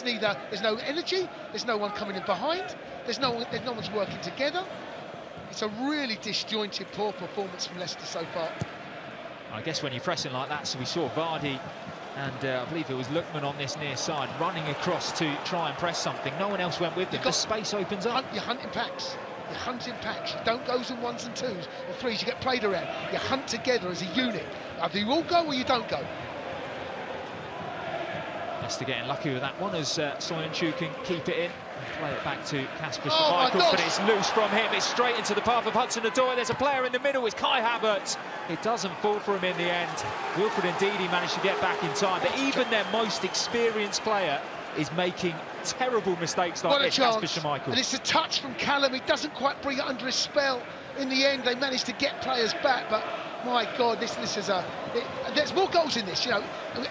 neither, there's no energy, there's no one coming in behind, there's no one's working together. It's a really disjointed, poor performance from Leicester so far. I guess when you're pressing like that, so we saw Vardy and I believe it was Lookman on this near side running across to try and press something. No one else went with them. The space opens up. You're hunting packs. You're hunting packs. You don't go in ones and twos or threes. You get played around. You hunt together as a unit. Either you all go or you don't go. Leicester getting lucky with that one as Soyuncu can keep it in. Play it back to Kasper Oh Schmeichel, but it's loose from him. It's straight into the path of Hudson-Odoi. There's a player in the middle. It's Kai Havertz. It doesn't fall for him in the end. Wilfred Ndidi managed to get back in time, but even their most experienced player is making terrible mistakes like this, Kasper Schmeichel. And it's a touch from Callum. He doesn't quite bring it under his spell. In the end, they managed to get players back, but my God, this is there's more goals in this, you know.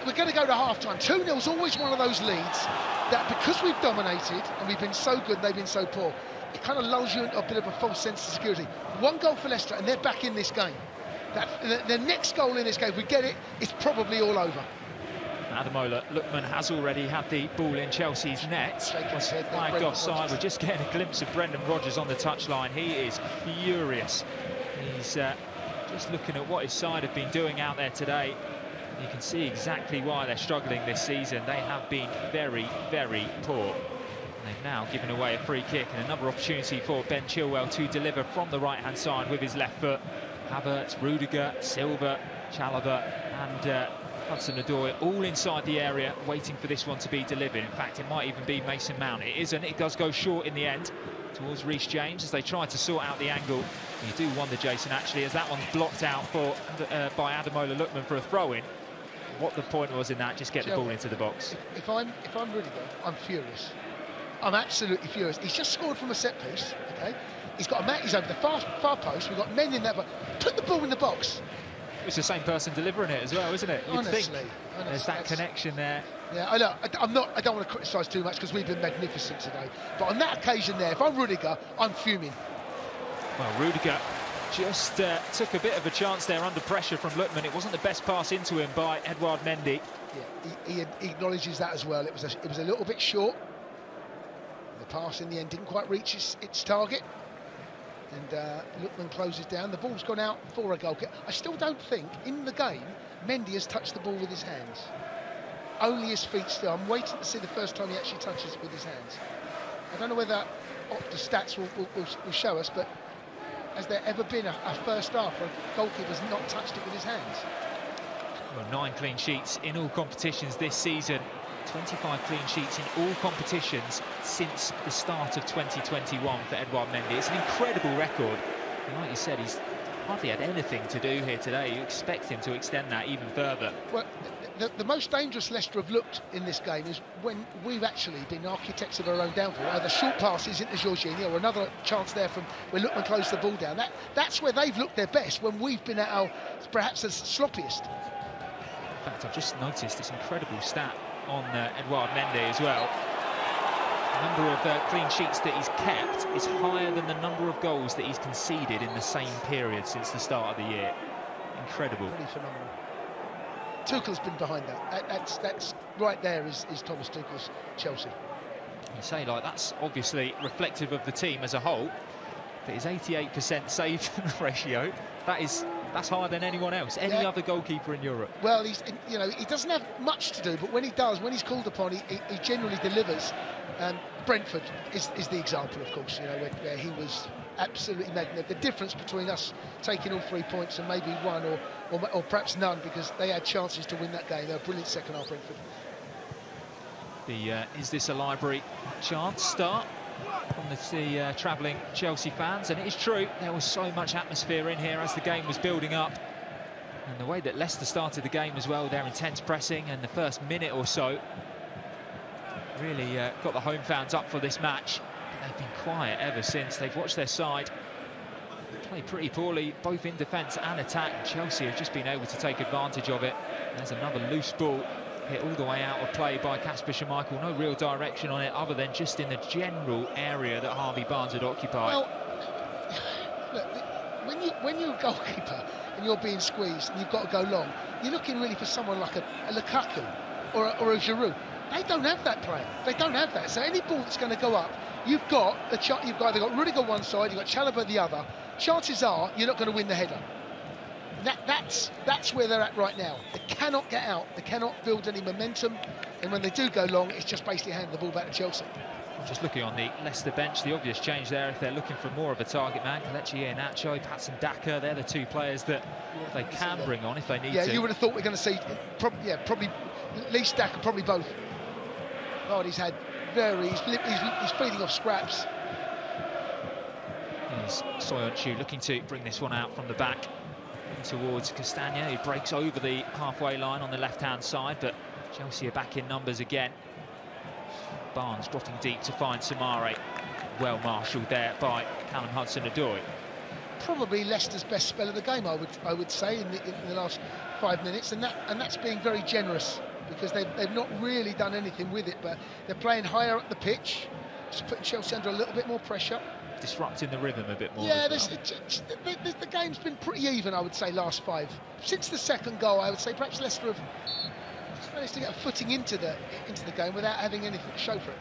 We're going to go to half-time. 2-0 is always one of those leads that, because we've dominated and we've been so good, they've been so poor, it kind of lulls you into a bit of a false sense of security. One goal for Leicester and they're back in this game. The next goal in this game, if we get it, it's probably all over. Ademola Lookman has already had the ball in Chelsea's net. Flagged offside. We're just getting a glimpse of Brendan Rodgers on the touchline. He is furious. He's just looking at what his side have been doing out there today. You can see exactly why they're struggling this season. They have been very, very poor. They've now given away a free kick and another opportunity for Ben Chilwell to deliver from the right-hand side with his left foot. Havertz, Rudiger, Silva, Chalobah and Hudson-Odoi all inside the area waiting for this one to be delivered. In fact, it might even be Mason Mount. It isn't. It does go short in the end towards Reece James as they try to sort out the angle. You do wonder, Jason, actually, as that one's blocked out by Ademola Lookman for a throw-in, what the point was in that. Just get the ball into the box. If I'm Rudiger, I'm furious. I'm absolutely furious. He's just scored from a set piece, okay? He's got a man, he's over the far post. We've got men in there, but put the ball in the box. It's the same person delivering it as well, isn't it? You'd think there's that connection there. Yeah, I don't want to criticise too much because we've been magnificent today. But on that occasion there, if I'm Rudiger, I'm fuming. Well, Rudiger just took a bit of a chance there under pressure from Lookman. It wasn't the best pass into him by Edouard Mendy. Yeah, he acknowledges that as well. It was a little bit short. The pass in the end didn't quite reach its target. And Lookman closes down. The ball's gone out for a goal kick. I still don't think, in the game, Mendy has touched the ball with his hands. Only his feet still. I'm waiting to see the first time he actually touches it with his hands. I don't know whether Opta stats will show us, but has there ever been a first half where a goalkeeper's not touched it with his hands? Well, 9 clean sheets in all competitions this season. 25 clean sheets in all competitions since the start of 2021 for Edouard Mendy. It's an incredible record. Like you said, he's hardly had anything to do here today. You expect him to extend that even further. Well, the most dangerous Leicester have looked in this game is when we've actually been architects of our own downfall. Either short passes into Jorginho or another chance there from where Lookman closed the ball down. That's where they've looked their best, when we've been at our perhaps as sloppiest. In fact, I've just noticed this incredible stat on Edouard Mendy as well. The number of clean sheets that he's kept is higher than the number of goals that he's conceded in the same period since the start of the year. Incredible. Really phenomenal. Tuchel's been behind that. That's right there is Thomas Tuchel's Chelsea. You say, like, that's obviously reflective of the team as a whole, but his 88% save ratio, that's higher than anyone else, any other goalkeeper in Europe. Well, he doesn't have much to do, but when he does, when he's called upon, he generally delivers. Brentford is the example, of course, where he was absolutely magnificent. The difference between us taking all 3 points and maybe one or perhaps none, because they had chances to win that game. They were brilliant second half, Brentford. The Is This a Library chance start from the travelling Chelsea fans, and it is true, there was so much atmosphere in here as the game was building up. And the way that Leicester started the game as well, their intense pressing and the first minute or so really got the home fans up for this match. They've been quiet ever since. They've watched their side play pretty poorly, both in defence and attack. Chelsea have just been able to take advantage of it. There's another loose ball hit all the way out of play by Kasper Schmeichel. No real direction on it other than just in the general area that Harvey Barnes had occupied. Well, look, when you're a goalkeeper and you're being squeezed and you've got to go long, you're looking really for someone like a Lukaku or a Giroud. They don't have that player. They don't have that. So any ball that's going to go up, you've either got Rudiger one side, you've got Chalobah the other. Chances are you're not going to win the header. That's where they're at right now. They cannot get out. They cannot build any momentum. And when they do go long, it's just basically handing the ball back to Chelsea. Just looking on the Leicester bench, the obvious change there, if they're looking for more of a target man, Kelechi Iheanacho, Patson Daka, they're the two players that they can bring on if they need to. Yeah, you would have thought we're going to see, probably at least Daka, probably both. God, he's feeding off scraps. Here's Soyuncu looking to bring this one out from the back towards Castagna, who breaks over the halfway line on the left-hand side, but Chelsea are back in numbers again. Barnes dropping deep to find Samare. Well marshalled there by Callum Hudson-Odoi. Probably Leicester's best spell of the game, I would say, in the last 5 minutes, and that's being very generous, because they've not really done anything with it, but they're playing higher up the pitch, just putting Chelsea under a little bit more pressure. Disrupting the rhythm a bit more. Yeah, the game's been pretty even, I would say, last 5. Since the second goal, I would say perhaps Leicester have managed to get a footing into the game without having anything to show for it.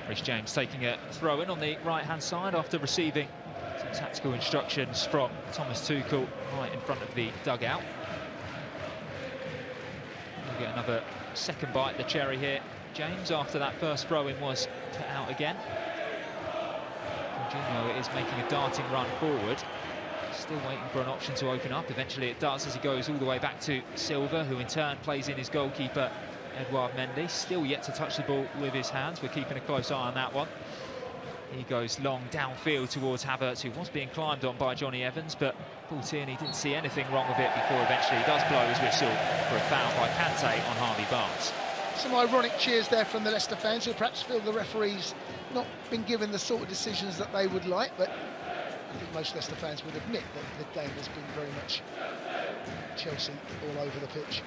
Reece James taking a throw-in on the right-hand side after receiving some tactical instructions from Thomas Tuchel right in front of the dugout. We'll get another second bite at the cherry here, James, after that first throw-in was cut out again. Jorginho is making a darting run forward. Still waiting for an option to open up. Eventually it does, as he goes all the way back to Silva, who in turn plays in his goalkeeper, Edouard Mendy. Still yet to touch the ball with his hands. We're keeping a close eye on that one. He goes long downfield towards Havertz, who was being climbed on by Johnny Evans, but Paul Tierney didn't see anything wrong with it before eventually he does blow his whistle for a foul by Kante on Harvey Barnes. Some ironic cheers there from the Leicester fans, who perhaps feel the referee's not been given the sort of decisions that they would like, but I think most Leicester fans would admit that the game has been very much Chelsea all over the pitch.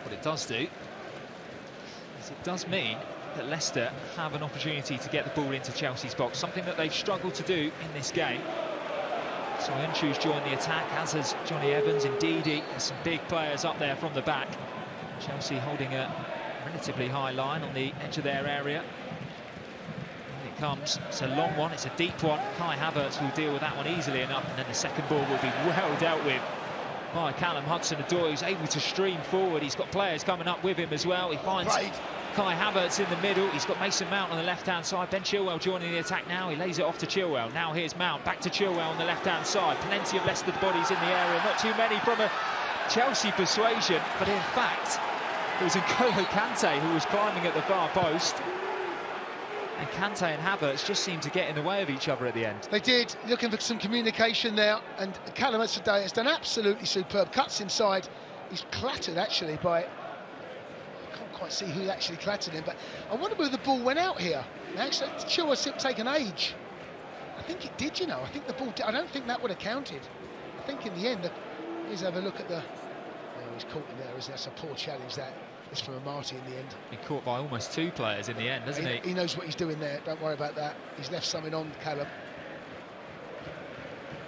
What it does do is it does mean that Leicester have an opportunity to get the ball into Chelsea's box, something that they've struggled to do in this game. Soyuncu's joined the attack, as has Johnny Evans. Indeed, there's some big players up there from the back. Chelsea holding a relatively high line on the edge of their area. In it comes, it's a long one, it's a deep one. Kai Havertz will deal with that one easily enough, and then the second ball will be well dealt with by Callum Hudson-Odoi, who's able to stream forward. He's got players coming up with him as well. He finds Kai Havertz in the middle. He's got Mason Mount on the left-hand side. Ben Chilwell joining the attack now. He lays it off to Chilwell. Now here's Mount, back to Chilwell on the left-hand side. Plenty of Leicester bodies in the area, not too many from a Chelsea persuasion, but in fact, it was N'Golo Kante who was climbing at the far post. And Kante and Havertz just seemed to get in the way of each other at the end. They did, looking for some communication there, and Callum Hudson-Odoi has done absolutely superb. Cuts inside, he's clattered actually by, I can't quite see who actually clattered him, but I wonder whether the ball went out here. Actually, Chilwell seemed to take an age. I think it did, you know. I think the ball, I don't think that would have counted. I think in the end, let's have a look at the, oh, he's caught in there, isn't it? That's a poor challenge that. It's from Amati in the end. He caught by almost 2 players in the end, doesn't he? He knows what he's doing there, don't worry about that. He's left something on Callum.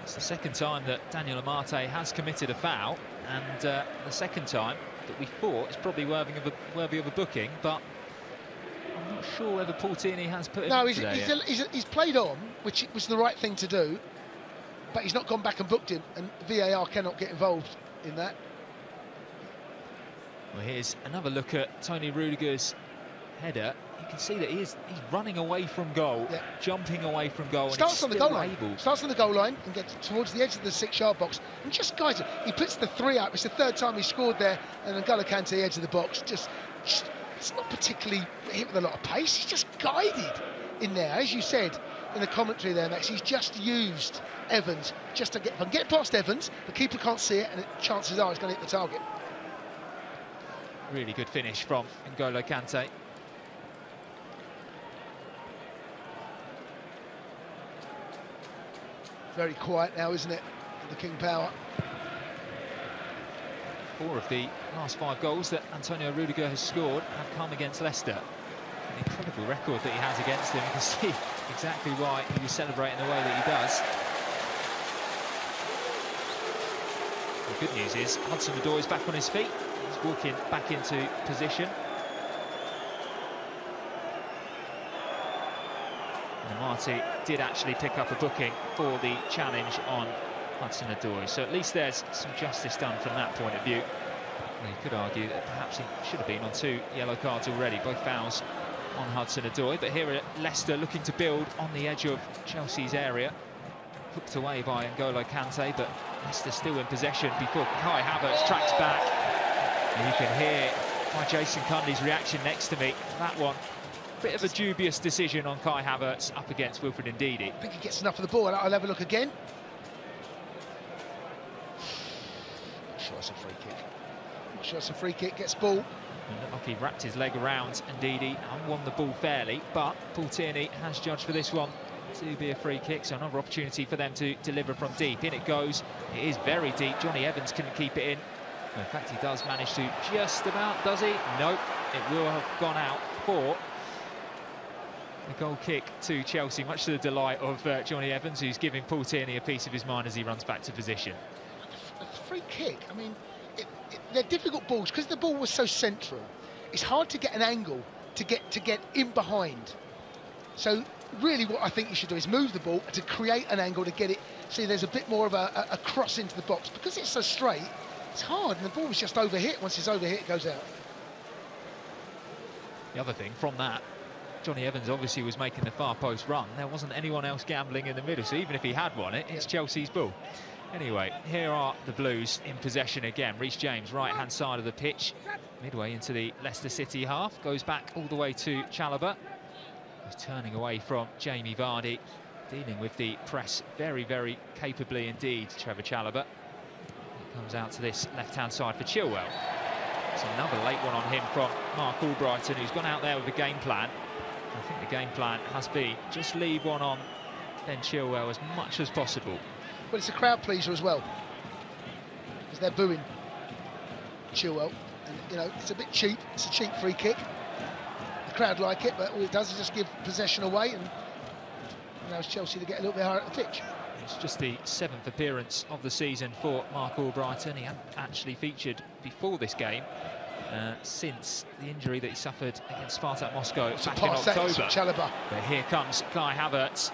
It's the second time that Daniel Amate has committed a foul, and the second time that we thought is probably worthy of a booking, but I'm not sure whether Paul Tierney has put him in today yet. He's played on, which was the right thing to do, but he's not gone back and booked him, and VAR cannot get involved in that. Well, here's another look at Tony Rudiger's header. You can see that he's running away from goal, jumping away from goal. Starts on the goal line. Starts on the goal line and gets towards the edge of the 6-yard box and just guides it. He puts the 3 up. It's the 3rd time he scored there, and N'Golo Kante, edge of the box. Just it's not particularly hit with a lot of pace. He's just guided in there, as you said in the commentary there, Max. He's just used Evans just to get past Evans. The keeper can't see it, and chances are he's going to hit the target. Really good finish from N'Golo Kante. Very quiet now, isn't it, the King Power? 4 of the last 5 goals that Antonio Rudiger has scored have come against Leicester. An incredible record that he has against them. You can see exactly why he was celebrating the way that he does. The good news is Hudson-Odoi is back on his feet. He's walking back into position. And Amati did actually pick up a booking for the challenge on Hudson-Odoi, so at least there's some justice done from that point of view. And you could argue that perhaps he should have been on 2 yellow cards already, both fouls on Hudson-Odoi. But here at Leicester looking to build on the edge of Chelsea's area. Hooked away by N'Golo Kante, but Leicester still in possession before Kai Havertz tracks back. And you can hear by Jason Cunley's reaction next to me, that one. Bit of a dubious decision on Kai Havertz up against Wilfred Ndidi. I think he gets enough of the ball. I'll have a look again. Not sure it's a free kick. Not sure it's a free kick. Gets ball. Looked like he wrapped his leg around Ndidi and won the ball fairly, but Paul Tierney has judged for this one to be a free kick, so another opportunity for them to deliver from deep. In it goes. It is very deep. Johnny Evans couldn't keep it in. In fact, he does manage to just about, does he? Nope. It will have gone out for a goal kick to Chelsea, much to the delight of Johnny Evans, who's giving Paul Tierney a piece of his mind as he runs back to position. A free kick, I mean, they're difficult balls because the ball was so central. It's hard to get an angle to get in behind. So really what I think you should do is move the ball to create an angle to get it, see there's a bit more of a cross into the box. Because it's so straight, it's hard, and the ball was just overhit. Once it's overhit, it goes out. The other thing from that, Johnny Evans obviously was making the far post run. There wasn't anyone else gambling in the middle, so even if he had won it, it's Chelsea's ball. Anyway, here are the Blues in possession again. Reece James, right-hand side of the pitch, midway into the Leicester City half, goes back all the way to Chalobah. He's turning away from Jamie Vardy, dealing with the press very, very capably indeed, Trevor Chalobah. He comes out to this left-hand side for Chilwell. It's another late one on him from Mark Albrighton, who's gone out there with a game plan. I think the game plan has been just leave one on Ben Chilwell as much as possible. But it's a crowd pleaser as well, because they're booing Chilwell, and you know it's a bit cheap. It's a cheap free kick. The crowd like it, but all it does is just give possession away and allows Chelsea to get a little bit higher at the pitch. It's just the 7th appearance of the season for Mark Albrighton. He hadn't actually featured before this game. Since the injury that he suffered against Spartak Moscow back in October. But here comes Kai Havertz.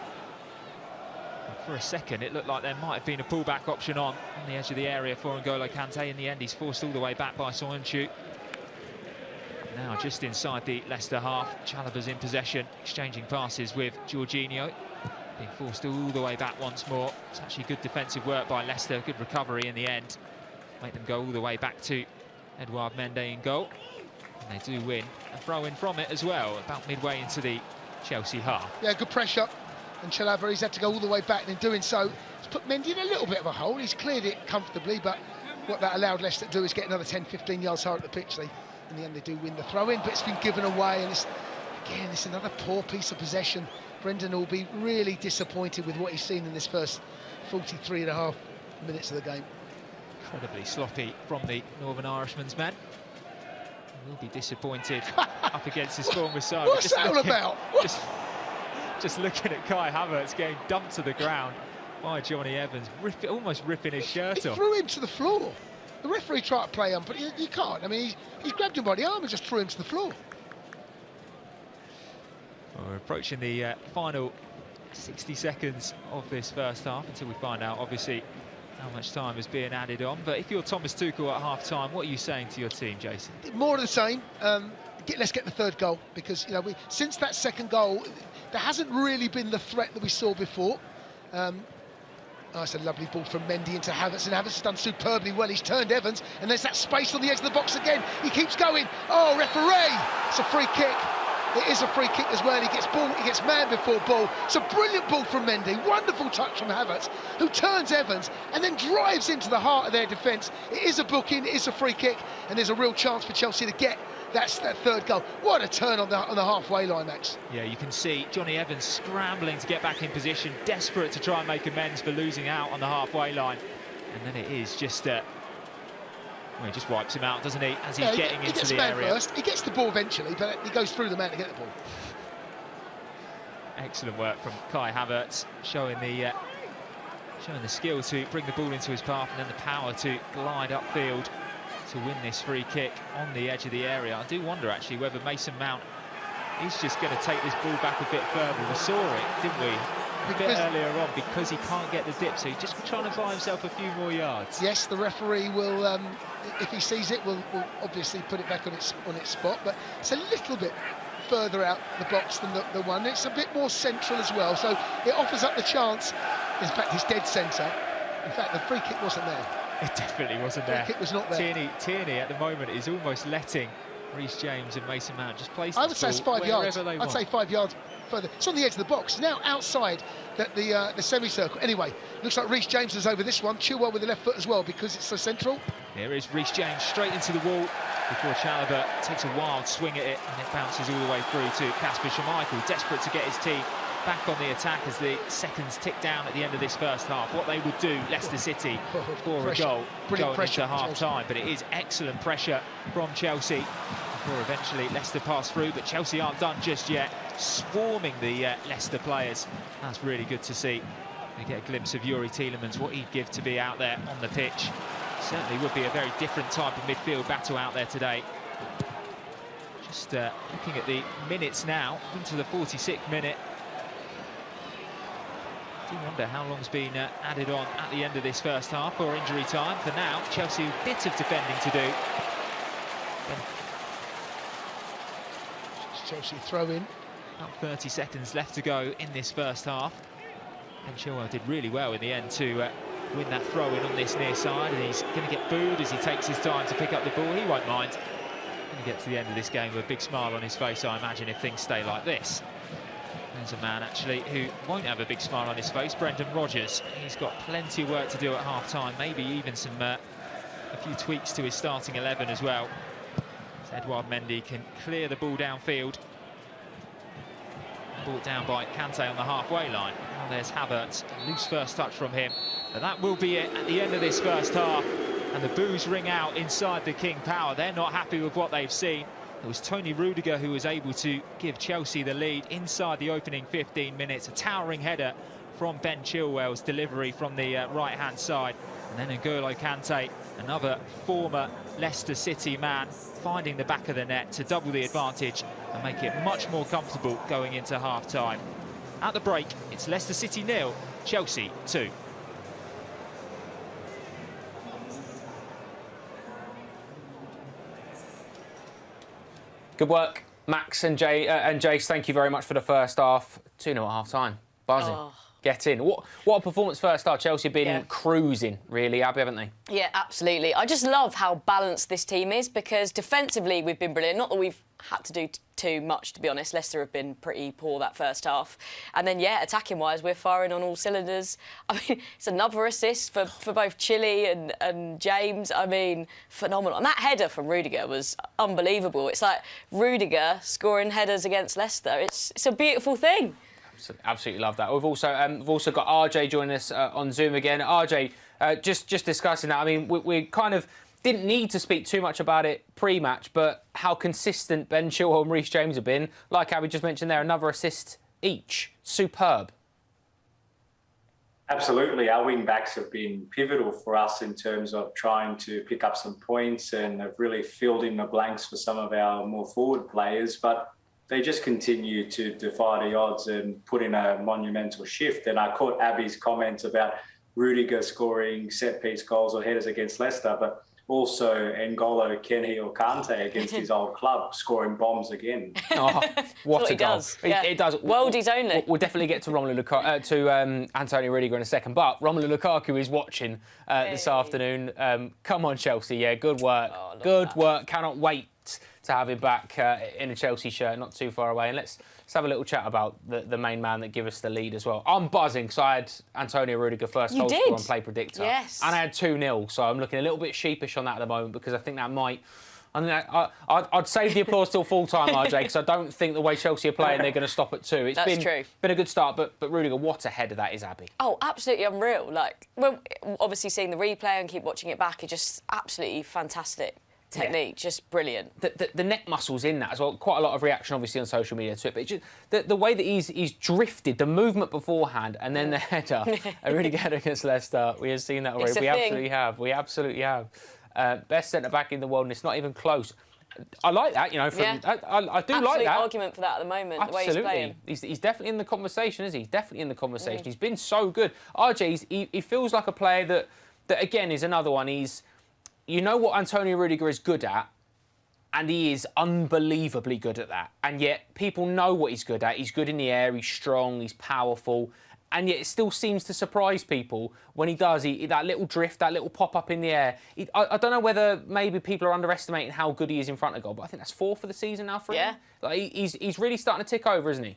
And for a second, it looked like there might have been a pullback option on the edge of the area for N'Golo Kante. In the end, he's forced all the way back by Soyuncu. Now just inside the Leicester half, Chalobah's in possession, exchanging passes with Jorginho. Being forced all the way back once more. It's actually good defensive work by Leicester, good recovery in the end. Make them go all the way back to Edouard Mendy in goal. And they do win a throw-in from it as well, about midway into the Chelsea half. Yeah, good pressure. And Chalobah, he's had to go all the way back, and in doing so, he's put Mendy in a little bit of a hole. He's cleared it comfortably, but what that allowed Leicester to do is get another 10-15 yards higher at the pitch. In the end, they do win the throw-in, but it's been given away, and it's another poor piece of possession. Brendan will be really disappointed with what he's seen in this first 43.5 minutes of the game. Incredibly sloppy from the Northern Irishman's men. He will be disappointed up against his former side. What's that all about? Just looking at Kai Havertz getting dumped to the ground by Johnny Evans, almost ripping his shirt he off. Threw him to the floor. The referee tried to play him, but you can't. I mean, he grabbed him by the arm and just threw him to the floor. Well, we're approaching the final 60 seconds of this first half until we find out, obviously, how much time is being added on. But if you're Thomas Tuchel at half-time, what are you saying to your team, Jason? More of the same. Let's get the third goal, because since that second goal, there hasn't really been the threat that we saw before. It's a lovely ball from Mendy into Havertz, and Havertz has done superbly well. He's turned Evans, and there's that space on the edge of the box again. He keeps going. Oh, referee! It's a free kick. It is a free kick as well. He gets man before ball. It's a brilliant ball from Mendy. Wonderful touch from Havertz, who turns Evans and then drives into the heart of their defence. It is a booking, it is a free kick, and there's a real chance for Chelsea to get that third goal. What a turn on the halfway line, Max. Yeah, you can see Johnny Evans scrambling to get back in position, desperate to try and make amends for losing out on the halfway line. And then it is just... he just wipes him out, doesn't he, as he's getting into the area. First. He gets the ball eventually, but he goes through the man to get the ball. Excellent work from Kai Havertz, showing the skill to bring the ball into his path, and then the power to glide upfield to win this free kick on the edge of the area. I do wonder, actually, whether Mason Mount is just going to take this ball back a bit further. We saw it, didn't we, a bit earlier on, because he can't get the dip, so he's just trying to buy himself a few more yards. Yes, the referee will, if he sees it, will obviously put it back on its spot, but it's a little bit further out the box than the one. It's a bit more central as well, so it offers up the chance. In fact, it's dead centre. In fact, the free kick wasn't there. It definitely wasn't there. Free kick was not there. Tierney at the moment is almost letting Reece James and Mason Mount just place. I would say it's 5 yards. I'd say 5 yards further. It's on the edge of the box. Now outside the semicircle. Anyway, looks like Reece James is over this one. Chilwell with the left foot as well, because it's so central. Here is Reece James straight into the wall before Chalobah takes a wild swing at it, and it bounces all the way through to Kasper Schmeichel, desperate to get his team back on the attack as the seconds tick down at the end of this first half. What they would do, Leicester City, for a goal going into half-time, but it is excellent pressure from Chelsea before eventually Leicester pass through, but Chelsea aren't done just yet, swarming the Leicester players. That's really good to see. We get a glimpse of Youri Tielemans, what he'd give to be out there on the pitch. Certainly would be a very different type of midfield battle out there today. Just looking at the minutes now, into the 46th minute. I do wonder how long's been added on at the end of this first half, or injury time. For now, Chelsea a bit of defending to do. Chelsea throw in. About 30 seconds left to go in this first half. And Chilwell did really well in the end to win that throw-in on this near side, and he's going to get booed as he takes his time to pick up the ball. He won't mind. Going to get to the end of this game with a big smile on his face, I imagine, if things stay like this. There's a man, actually, who won't have a big smile on his face, Brendan Rodgers. He's got plenty of work to do at half-time, maybe even a few tweaks to his starting 11 as well. As Edouard Mendy can clear the ball downfield. Brought down by Kante on the halfway line. Now there's Havertz, a loose first touch from him. But that will be it at the end of this first half. And the boos ring out inside the King Power. They're not happy with what they've seen. It was Tony Rudiger who was able to give Chelsea the lead inside the opening 15 minutes. A towering header from Ben Chilwell's delivery from the right-hand side. And then N'Golo Kante, another former Leicester City man, finding the back of the net to double the advantage and make it much more comfortable going into half-time. At the break, it's Leicester City 0, Chelsea 2. Good work, Max and Jace. Thank you very much for the first half. 2-0 at half-time. Buzzing. Oh. get in. What a performance first half. Chelsea have been cruising, really, Abby, haven't they? Yeah, absolutely. I just love how balanced this team is because defensively we've been brilliant. Not that we've had to do too much, to be honest. Leicester have been pretty poor that first half. And then, yeah, attacking-wise, we're firing on all cylinders. I mean, it's another assist for both Chile and James. I mean, phenomenal. And that header from Rudiger was unbelievable. It's like Rudiger scoring headers against Leicester. It's a beautiful thing. Absolutely love that. We've also got RJ joining us on Zoom again. RJ, just discussing that. I mean, we kind of didn't need to speak too much about it pre-match, but how consistent Ben Chilwell and Reece James have been. Like Abby just mentioned there, another assist each. Superb. Absolutely. Our wing-backs have been pivotal for us in terms of trying to pick up some points and have really filled in the blanks for some of our more forward players. But they just continue to defy the odds and put in a monumental shift. And I caught Abby's comments about Rudiger scoring set-piece goals or headers against Leicester, but also N'Golo Kante against his old club, scoring bombs again. Oh, what a goal. Does. Yeah. It does. Worldies only. We'll definitely get to Romelu Lukaku, to Antonio Rudiger in a second, but Romelu Lukaku is watching this afternoon. Come on, Chelsea. Yeah, good work. Oh, good work. Cannot wait to have him back in a Chelsea shirt, not too far away. And let's have a little chat about the main man that gave us the lead as well. I'm buzzing because I had Antonio Rudiger first goal scorer on Play Predictor. Yes. And I had 2-0, so I'm looking a little bit sheepish on that at the moment because I think that might... I'd save the applause till full time, RJ, because I don't think the way Chelsea are playing, they're going to stop at 2. That's true. Been a good start, but Rudiger, what a header that is, Abby. Oh, absolutely unreal. Like, well, obviously seeing the replay and keep watching it back, it's just absolutely fantastic technique, just brilliant. The neck muscles in that as well. Quite a lot of reaction, obviously, on social media to it. But just, the way that he's drifted, the movement beforehand, and then the header, a really good header against Leicester. We have seen that already. We absolutely have. Best centre back in the world, and it's not even close. I like that, you know. I do Absolute like that. argument for that at the moment. Absolutely. The way he's playing. He's definitely in the conversation, isn't he? He's definitely in the conversation. He's been so good. RJ, he feels like a player that again is another one. You know what Antonio Rudiger is good at, and he is unbelievably good at that. And yet people know what he's good at. He's good in the air, he's strong, he's powerful, and yet it still seems to surprise people when he does. That little drift, that little pop-up in the air. I don't know whether maybe people are underestimating how good he is in front of goal, but I think that's 4 for the season now for him. Like, he's really starting to tick over, isn't he?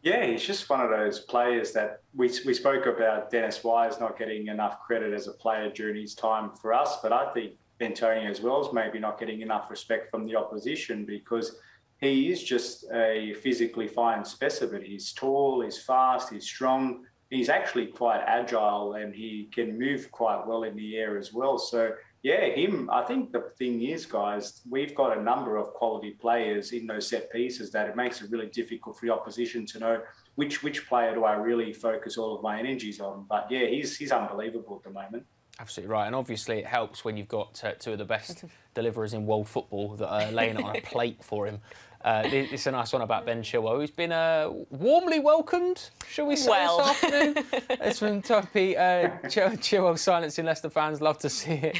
Yeah, he's just one of those players that we spoke about. Dennis Wise not getting enough credit as a player during his time for us, but I think Antonio as well is maybe not getting enough respect from the opposition because he is just a physically fine specimen. He's tall, he's fast, he's strong. He's actually quite agile and he can move quite well in the air as well. So, yeah, I think the thing is, guys, we've got a number of quality players in those set pieces that it makes it really difficult for the opposition to know which player do I really focus all of my energies on. But, yeah, he's unbelievable at the moment. Absolutely right, and obviously it helps when you've got 2 of the best deliverers in world football that are laying it on a plate for him. It's a nice one about Ben Chilwell, who's been warmly welcomed, shall we say, this afternoon. It's from Topi. Chilwell silencing Leicester fans, love to see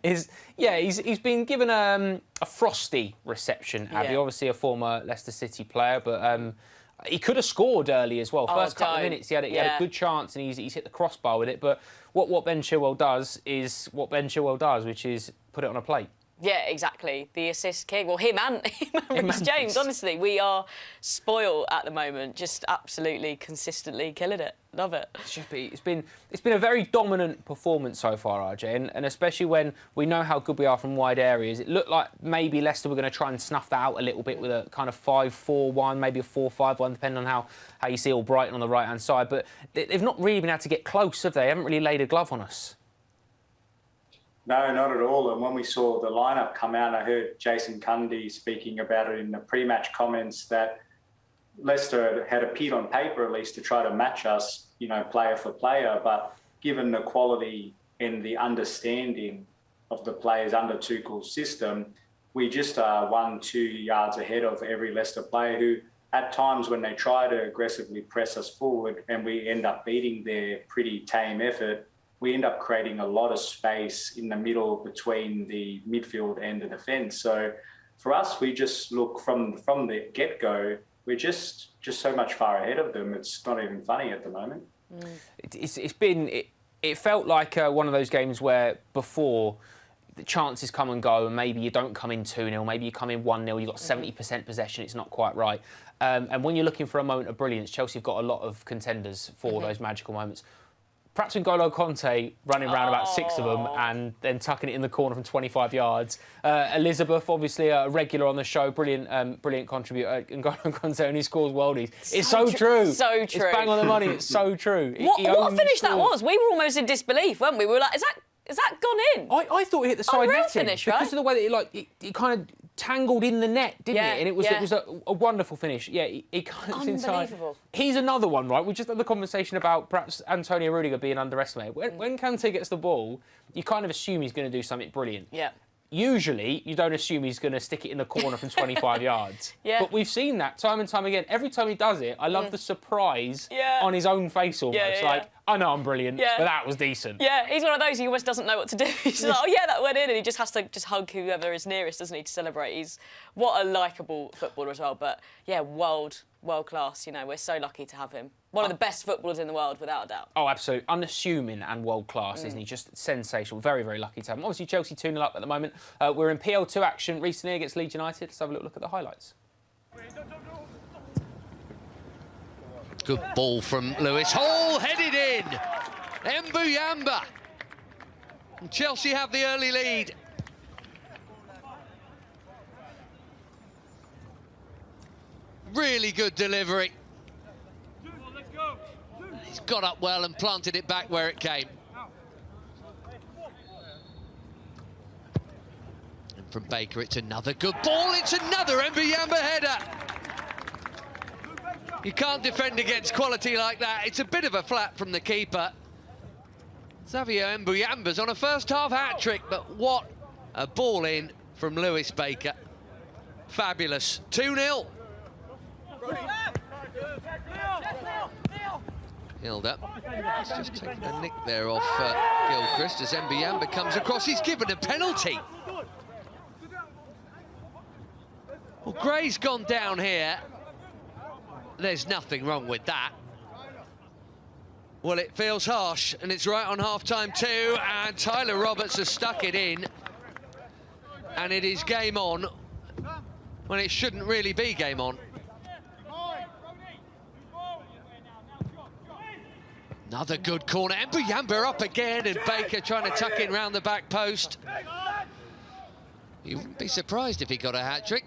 it. He's been given a frosty reception, Abby. Obviously a former Leicester City player, but he could have scored early as well. First couple of minutes, he had a good chance, and he's hit the crossbar with it. But what Ben Chilwell does is what Ben Chilwell does, which is put it on a plate. Yeah, exactly. The assist king. Well, him and Reece James, honestly, we are spoiled at the moment. Just absolutely consistently killing it. Love it. It's been a very dominant performance so far, RJ, and especially when we know how good we are from wide areas. It looked like maybe Leicester were going to try and snuff that out a little bit with a kind of 5-4-1, maybe a 4-5-1, depending on how you see Albrighton on the right-hand side. But they've not really been able to get close, have they? They haven't really laid a glove on us. No, not at all. And when we saw the lineup come out, I heard Jason Cundy speaking about it in the pre-match comments that Leicester had appeared on paper, at least, to try to match us, you know, player for player. But given the quality and the understanding of the players under Tuchel's system, we just are 1-2 yards ahead of every Leicester player who, at times when they try to aggressively press us forward and we end up beating their pretty tame effort, we end up creating a lot of space in the middle between the midfield and the defence. So for us, we just look from the get-go, we're just so much far ahead of them. It's not even funny at the moment. It felt like one of those games where before the chances come and go, and maybe you don't come in 2-0, maybe you come in 1-0, you've got 70% possession, it's not quite right. And when you're looking for a moment of brilliance, Chelsea have got a lot of contenders for those magical moments. Perhaps N'Golo Conte running around about 6 of them and then tucking it in the corner from 25 yards. Elizabeth, obviously a regular on the show, brilliant contributor. N'Golo Conte only scores worldies. It's so true. So true. It's bang on the money. It's so true. What a finish that was. We were almost in disbelief, weren't we? We were like, is that gone in? I thought it hit the side Unreal netting finish, right? because of the way that it kind of tangled in the net, didn't it? And it was a wonderful finish. Yeah, it kind of inside. He's another one, right? We just had the conversation about perhaps Antonio Rudiger being underestimated. When Kante gets the ball, you kind of assume he's going to do something brilliant. Yeah. Usually, you don't assume he's going to stick it in the corner from 25 yards. Yeah. But we've seen that time and time again. Every time he does it, I love the surprise on his own face almost. I know I'm brilliant, but that was decent. Yeah, he's one of those who almost doesn't know what to do. He's like, oh, yeah, that went in, and he just has to hug whoever is nearest, doesn't he, to celebrate. He's what a likeable footballer as well. But, yeah, world class. You know, we're so lucky to have him. One of the best footballers in the world, without a doubt. Oh, absolutely. Unassuming and world-class, isn't he? Just sensational. Very, very lucky to have him. Obviously, Chelsea 2-0 up at the moment. We're in PL2 action recently against Leeds United. Let's have a little look at the highlights. Good ball from Lewis Hall, headed in. Mbuyamba. And Chelsea have the early lead. Really good delivery. He's got up well and planted it back where it came. And from Baker, it's another good ball. It's another Mbuyamba header. You can't defend against quality like that. It's a bit of a flat from the keeper. Xavier Mbuyamba's on a first-half hat-trick, but what a ball in from Lewis Baker. Fabulous. 2-0. Hilda. He's just taken a nick there off Gilchrist as Mbuyamba comes across. He's given a penalty. Well, Gray's gone down here. There's nothing wrong with that. Well, it feels harsh, and it's right on half-time too, and Tyler Roberts has stuck it in. And it is game on when it shouldn't really be game on. Another good corner. Mbuyamba up again, and Baker trying to tuck in round the back post. You wouldn't be surprised if he got a hat-trick,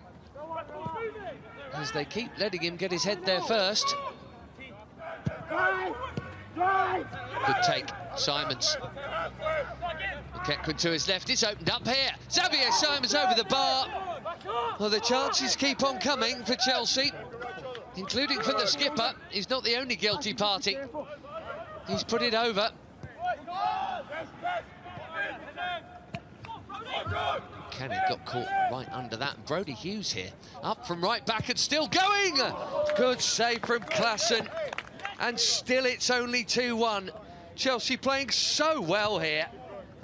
as they keep letting him get his head there first. Good take, Simons. McEachran to his left, it's opened up here. Xavier Simons over the bar. Well, the chances keep on coming for Chelsea, including for the skipper. He's not the only guilty party. He's put it over. Kenny got caught right under that. And Brody Hughes here, up from right back and still going. Good save from Klassen. And still it's only 2-1. Chelsea playing so well here.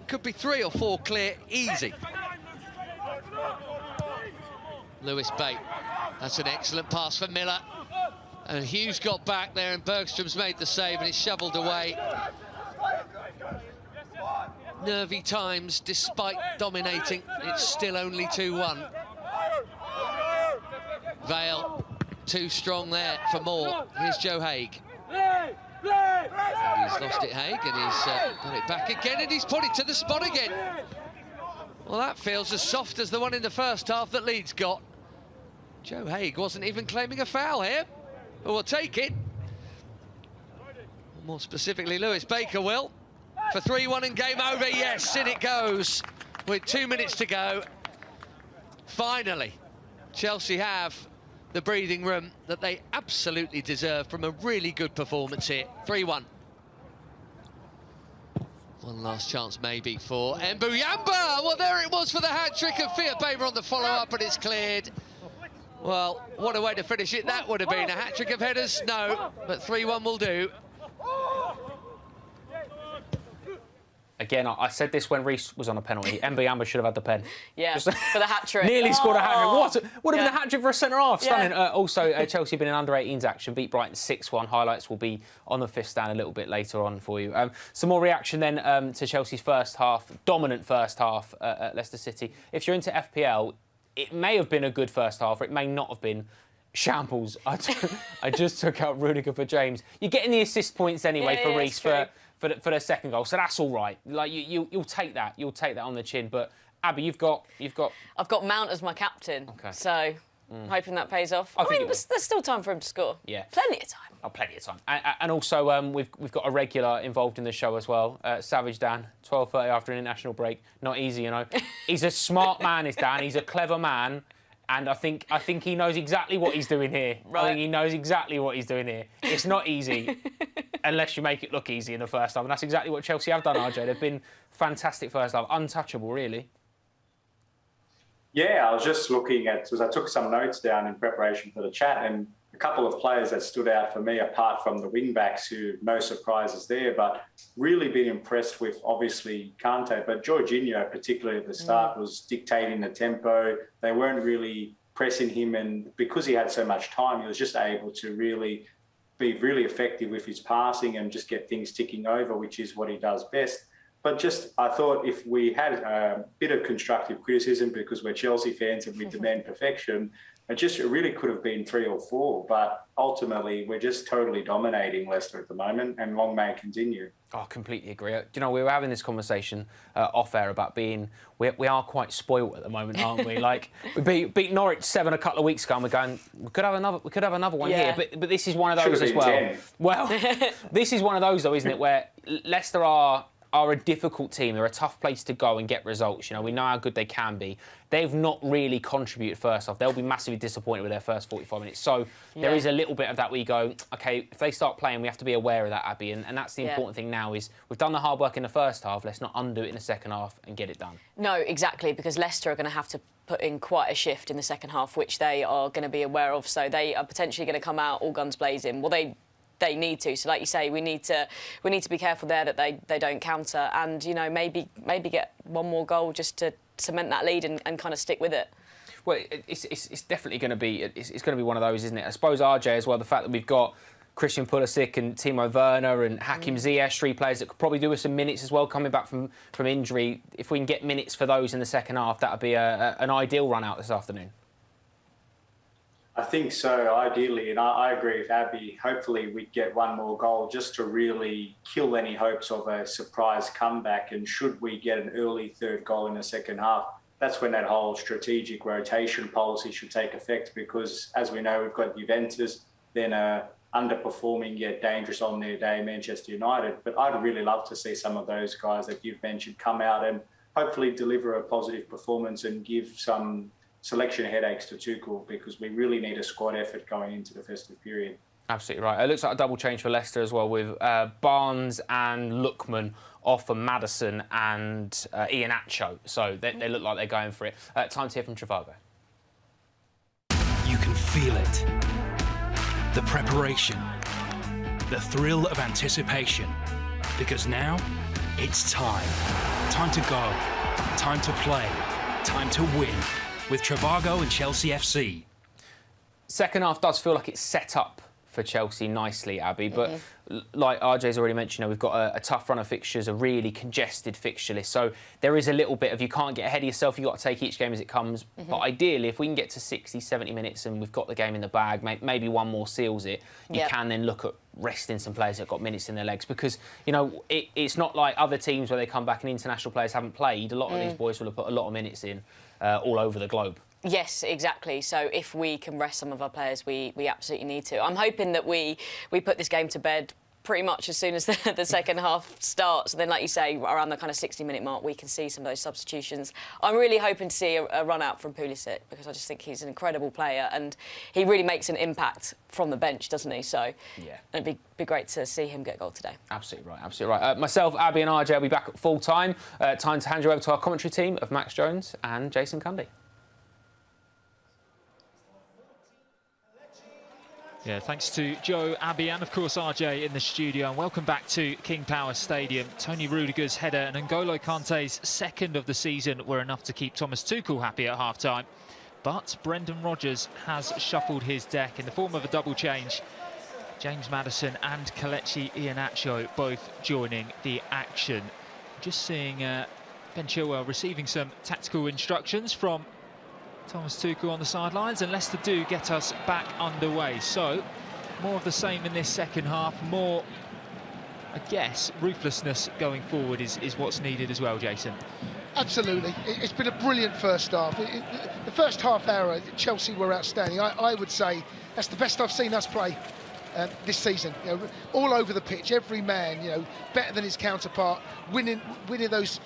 It could be 3 or 4 clear, easy. Lewis Bate. That's an excellent pass for Miller. And Hughes got back there, and Bergstrom's made the save, and it's shoveled away. Nervy times, despite dominating, it's still only 2-1. Vale, too strong there for more. Here's Joe Haig. And he's lost it, Haig, and he's got it back again, and he's put it to the spot again. Well, that feels as soft as the one in the first half that Leeds got. Joe Haig wasn't even claiming a foul here. But we'll take it. More specifically, Lewis Baker will. For 3-1 and game over. Yes, in it goes. With 2 minutes to go. Finally, Chelsea have the breathing room that they absolutely deserve from a really good performance here. 3-1. One last chance maybe for Mbuyamba. Well, there it was for the hat-trick of Fiat Baber on the follow-up, and it's cleared. Well, what a way to finish it that would have been. A hat-trick of headers, no, but 3-1 will do. again, I said this when Reece was on a penalty. MB Amber should have had the pen. Yeah, for the hat-trick. Nearly scored a hat-trick. What? Would have been a hat-trick for a centre-half. Stunning. Yeah. Also, Chelsea been in under-18s action, beat Brighton 6-1. Highlights will be on the fifth stand a little bit later on for you. Some more reaction then to Chelsea's first half, dominant first half at Leicester City. If you're into FPL, it may have been a good first half, or it may not have been. Shambles. I just took out Rudiger for James. You're getting the assist points anyway for Reece for the second goal, so that's all right. Like you'll take that. You'll take that on the chin. But Abby, you've got. I've got Mount as my captain. Okay. So hoping that pays off. I mean, there's still time for him to score. Yeah. Plenty of time. Oh, plenty of time. And also, we've got a regular involved in the show as well. Savage Dan, 12:30 after an international break. Not easy, you know. He's a smart man, is Dan. He's a clever man. And I think he knows exactly what he's doing here. Right. I think he knows exactly what he's doing here. It's not easy unless you make it look easy in the first half. And that's exactly what Chelsea have done, RJ. They've been fantastic first half. Untouchable, really. Yeah, I was just looking at, because I took some notes down in preparation for the chat, and a couple of players that stood out for me, apart from the wing-backs, who no surprises there, but really been impressed with, obviously, Kante. But Jorginho, particularly at the start, was dictating the tempo. They weren't really pressing him, and because he had so much time, he was just able to really be really effective with his passing and just get things ticking over, which is what he does best. But just, I thought if we had a bit of constructive criticism, because we're Chelsea fans and we demand perfection, it really could have been 3 or 4. But ultimately, we're just totally dominating Leicester at the moment, and long may it continue. Oh, I completely agree. You know, we were having this conversation off air about being, we are quite spoilt at the moment, aren't we? Like, we beat Norwich 7 a couple of weeks ago, and we're going, we could have another one here. But this is one of those as well. 10. Well, this is one of those though, isn't it, where Leicester are a difficult team. They're a tough place to go and get results. You know, we know how good they can be. They've not really contributed first off. They'll be massively disappointed with their first 45 minutes. So there is a little bit of that where you go, OK, if they start playing, we have to be aware of that, Abby. And that's the important thing now is we've done the hard work in the first half. Let's not undo it in the second half and get it done. No, exactly, because Leicester are going to have to put in quite a shift in the second half, which they are going to be aware of. So they are potentially going to come out all guns blazing. Well, they need to. So, like you say, we need to be careful there that they don't counter, and you know maybe get one more goal just to cement that lead and kind of stick with it. Well, it's definitely going to be it's going to be one of those, isn't it? I suppose RJ as well. The fact that we've got Christian Pulisic and Timo Werner and Hakim Ziyech, 3 players that could probably do with some minutes as well coming back from injury. If we can get minutes for those in the second half, that would be an ideal run out this afternoon. I think so, ideally, and I agree with Abby. Hopefully we'd get one more goal just to really kill any hopes of a surprise comeback, and should we get an early third goal in the second half, that's when that whole strategic rotation policy should take effect, because as we know, we've got Juventus, then underperforming yet dangerous on their day, Manchester United. But I'd really love to see some of those guys that you've mentioned come out and hopefully deliver a positive performance and give some selection headaches to Tuchel, because we really need a squad effort going into the festive period. Absolutely right. It looks like a double change for Leicester as well, with Barnes and Lookman off for Maddison and Iheanacho. So they look like they're going for it. Time to hear from Trivago. You can feel it. The preparation. The thrill of anticipation. Because now, it's time. Time to go. Time to play. Time to win. With Trivago and Chelsea FC. Second half does feel like it's set up for Chelsea nicely, Abby, but like RJ's already mentioned, we've got a tough run of fixtures, a really congested fixture list, so there is a little bit of you can't get ahead of yourself, you've got to take each game as it comes, but ideally if we can get to 60, 70 minutes and we've got the game in the bag, maybe one more seals it, you can then look at resting some players that have got minutes in their legs, because, you know, it's not like other teams where they come back and international players haven't played. A lot of these boys will have put a lot of minutes in all over the globe. Yes, exactly. So if we can rest some of our players, we absolutely need to. I'm hoping that we put this game to bed pretty much as soon as the second half starts. And then, like you say, around the kind of 60-minute mark, we can see some of those substitutions. I'm really hoping to see a run out from Pulisic, because I just think he's an incredible player and he really makes an impact from the bench, doesn't he? So it'd be great to see him get a goal today. Absolutely right, absolutely right. Myself, Abby and RJ will be back at full time. Time to hand you over to our commentary team of Max Jones and Jason Cundy. Yeah, thanks to Joe, Abby and of course RJ in the studio, and welcome back to King Power Stadium. Tony Rudiger's header and N'Golo Kante's second of the season were enough to keep Thomas Tuchel happy at half-time, but Brendan Rodgers has shuffled his deck in the form of a double change. James Maddison and Kelechi Iheanacho both joining the action. Just seeing Ben Chilwell receiving some tactical instructions from Thomas Tuchel on the sidelines, and Leicester do get us back underway. So, more of the same in this second half. More, I guess, ruthlessness going forward is what's needed as well, Jason. Absolutely. It's been a brilliant first half. The first half hour, Chelsea were outstanding. I would say that's the best I've seen us play this season. You know, all over the pitch, every man, you know, better than his counterpart, winning those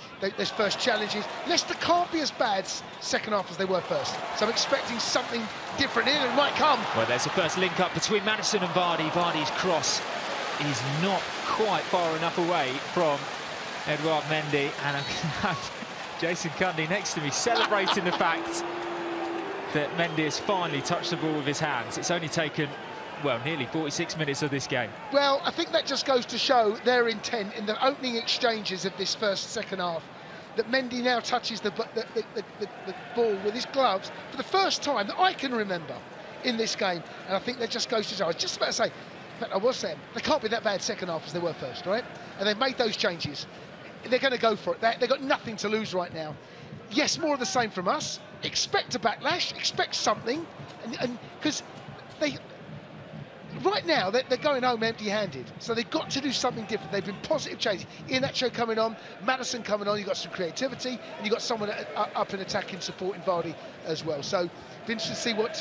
first challenges. Leicester can't be as bad second half as they were first, so I'm expecting something different in, and it might come. Well, there's the first link up between Maddison and Vardy. Vardy's cross is not quite far enough away from Edouard Mendy, and I have Jason Cundy next to me celebrating the fact that Mendy has finally touched the ball with his hands. It's only taken, well, nearly 46 minutes of this game. Well, I think that just goes to show their intent in the opening exchanges of this second half, that Mendy now touches the ball with his gloves for the first time that I can remember in this game. And I think that just goes to show. I was just about to say, in fact, I was saying, they can't be that bad second half as they were first, right? And they've made those changes. They're going to go for it. They've got nothing to lose right now. Yes, more of the same from us. Expect a backlash, expect something, and because they... Right now, they're going home empty-handed, so they've got to do something different. They've been positive changes. Iheanacho coming on, Maddison coming on, you've got some creativity, and you've got someone up and attacking, supporting Vardy as well. So, be interested to see what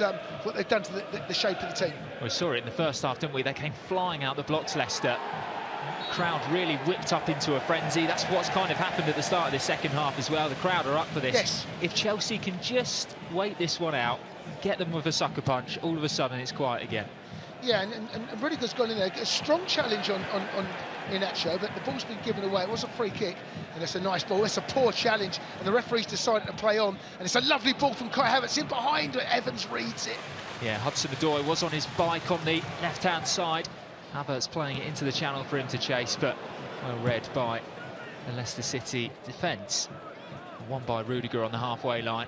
they've done to the shape of the team. We saw it in the first half, didn't we? They came flying out the blocks, Leicester. The crowd really whipped up into a frenzy. That's what's kind of happened at the start of the second half as well. The crowd are up for this. Yes. If Chelsea can just wait this one out, get them with a sucker punch, all of a sudden it's quiet again. Yeah, and Rudiger's gone in there. A strong challenge on Iheanacho, but the ball's been given away. It was a free kick, and it's a nice ball. It's a poor challenge, and the referee's decided to play on. And it's a lovely ball from Kai Havertz in behind, but Evans reads it. Yeah, Hudson-Odoi was on his bike on the left-hand side. Havertz playing it into the channel for him to chase, but well read by the Leicester City defence. Won by Rudiger on the halfway line.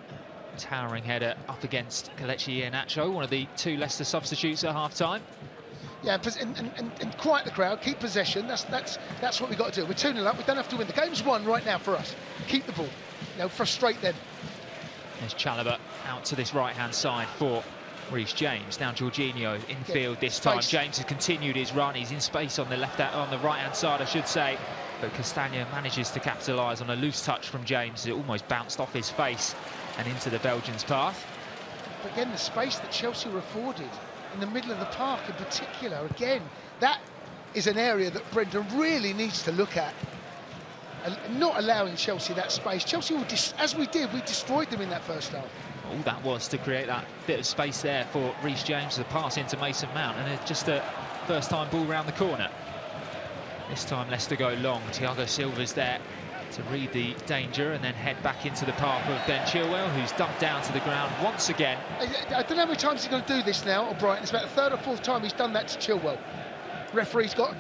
Towering header up against Kelechi Iheanacho, one of the two Leicester substitutes at half-time. Yeah, and quiet the crowd, keep possession. That's what we've got to do. We're 2-0 up. We don't have to win. The game's won right now for us. Keep the ball. You know, frustrate them. There's Chalobah out to this right-hand side for Reece James. Now Jorginho infield this time. James has continued his run. He's in space on the right-hand side, I should say. But Castagna manages to capitalise on a loose touch from James. It almost bounced off his face and into the Belgian's path. But again, the space that Chelsea were afforded in the middle of the park in particular, again, that is an area that Brendan really needs to look at. And not allowing Chelsea that space. Chelsea, as we did, we destroyed them in that first half. All that was to create that bit of space there for Reece James, the pass into Mason Mount, and it's just a first-time ball round the corner. This time Leicester go long. Thiago Silva's there to read the danger and then head back into the path of Ben Chilwell, who's dumped down to the ground once again. I don't know how many times he's going to do this now, O'Brien. It's about the third or fourth time he's done that to Chilwell. Referee's got...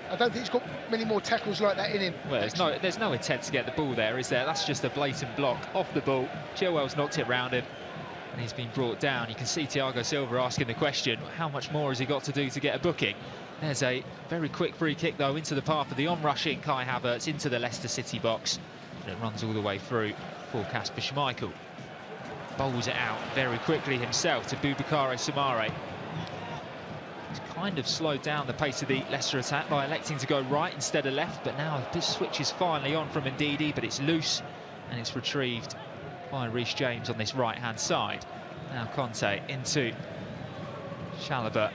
I don't think he's got many more tackles like that in him. Well, there's no intent to get the ball there, is there? That's just a blatant block off the ball. Chilwell's knocked it round him and he's been brought down. You can see Thiago Silva asking the question, how much more has he got to do to get a booking? There's a very quick free kick, though, into the path of the on-rushing Kai Havertz into the Leicester City box. And it runs all the way through for Kasper Schmeichel. Bowls it out very quickly himself to Boubakary Soumaré. He's kind of slowed down the pace of the Leicester attack by electing to go right instead of left, but now this switch is finally on from Ndidi, but it's loose and it's retrieved by Reece James on this right-hand side. Now Conte into Chalobah.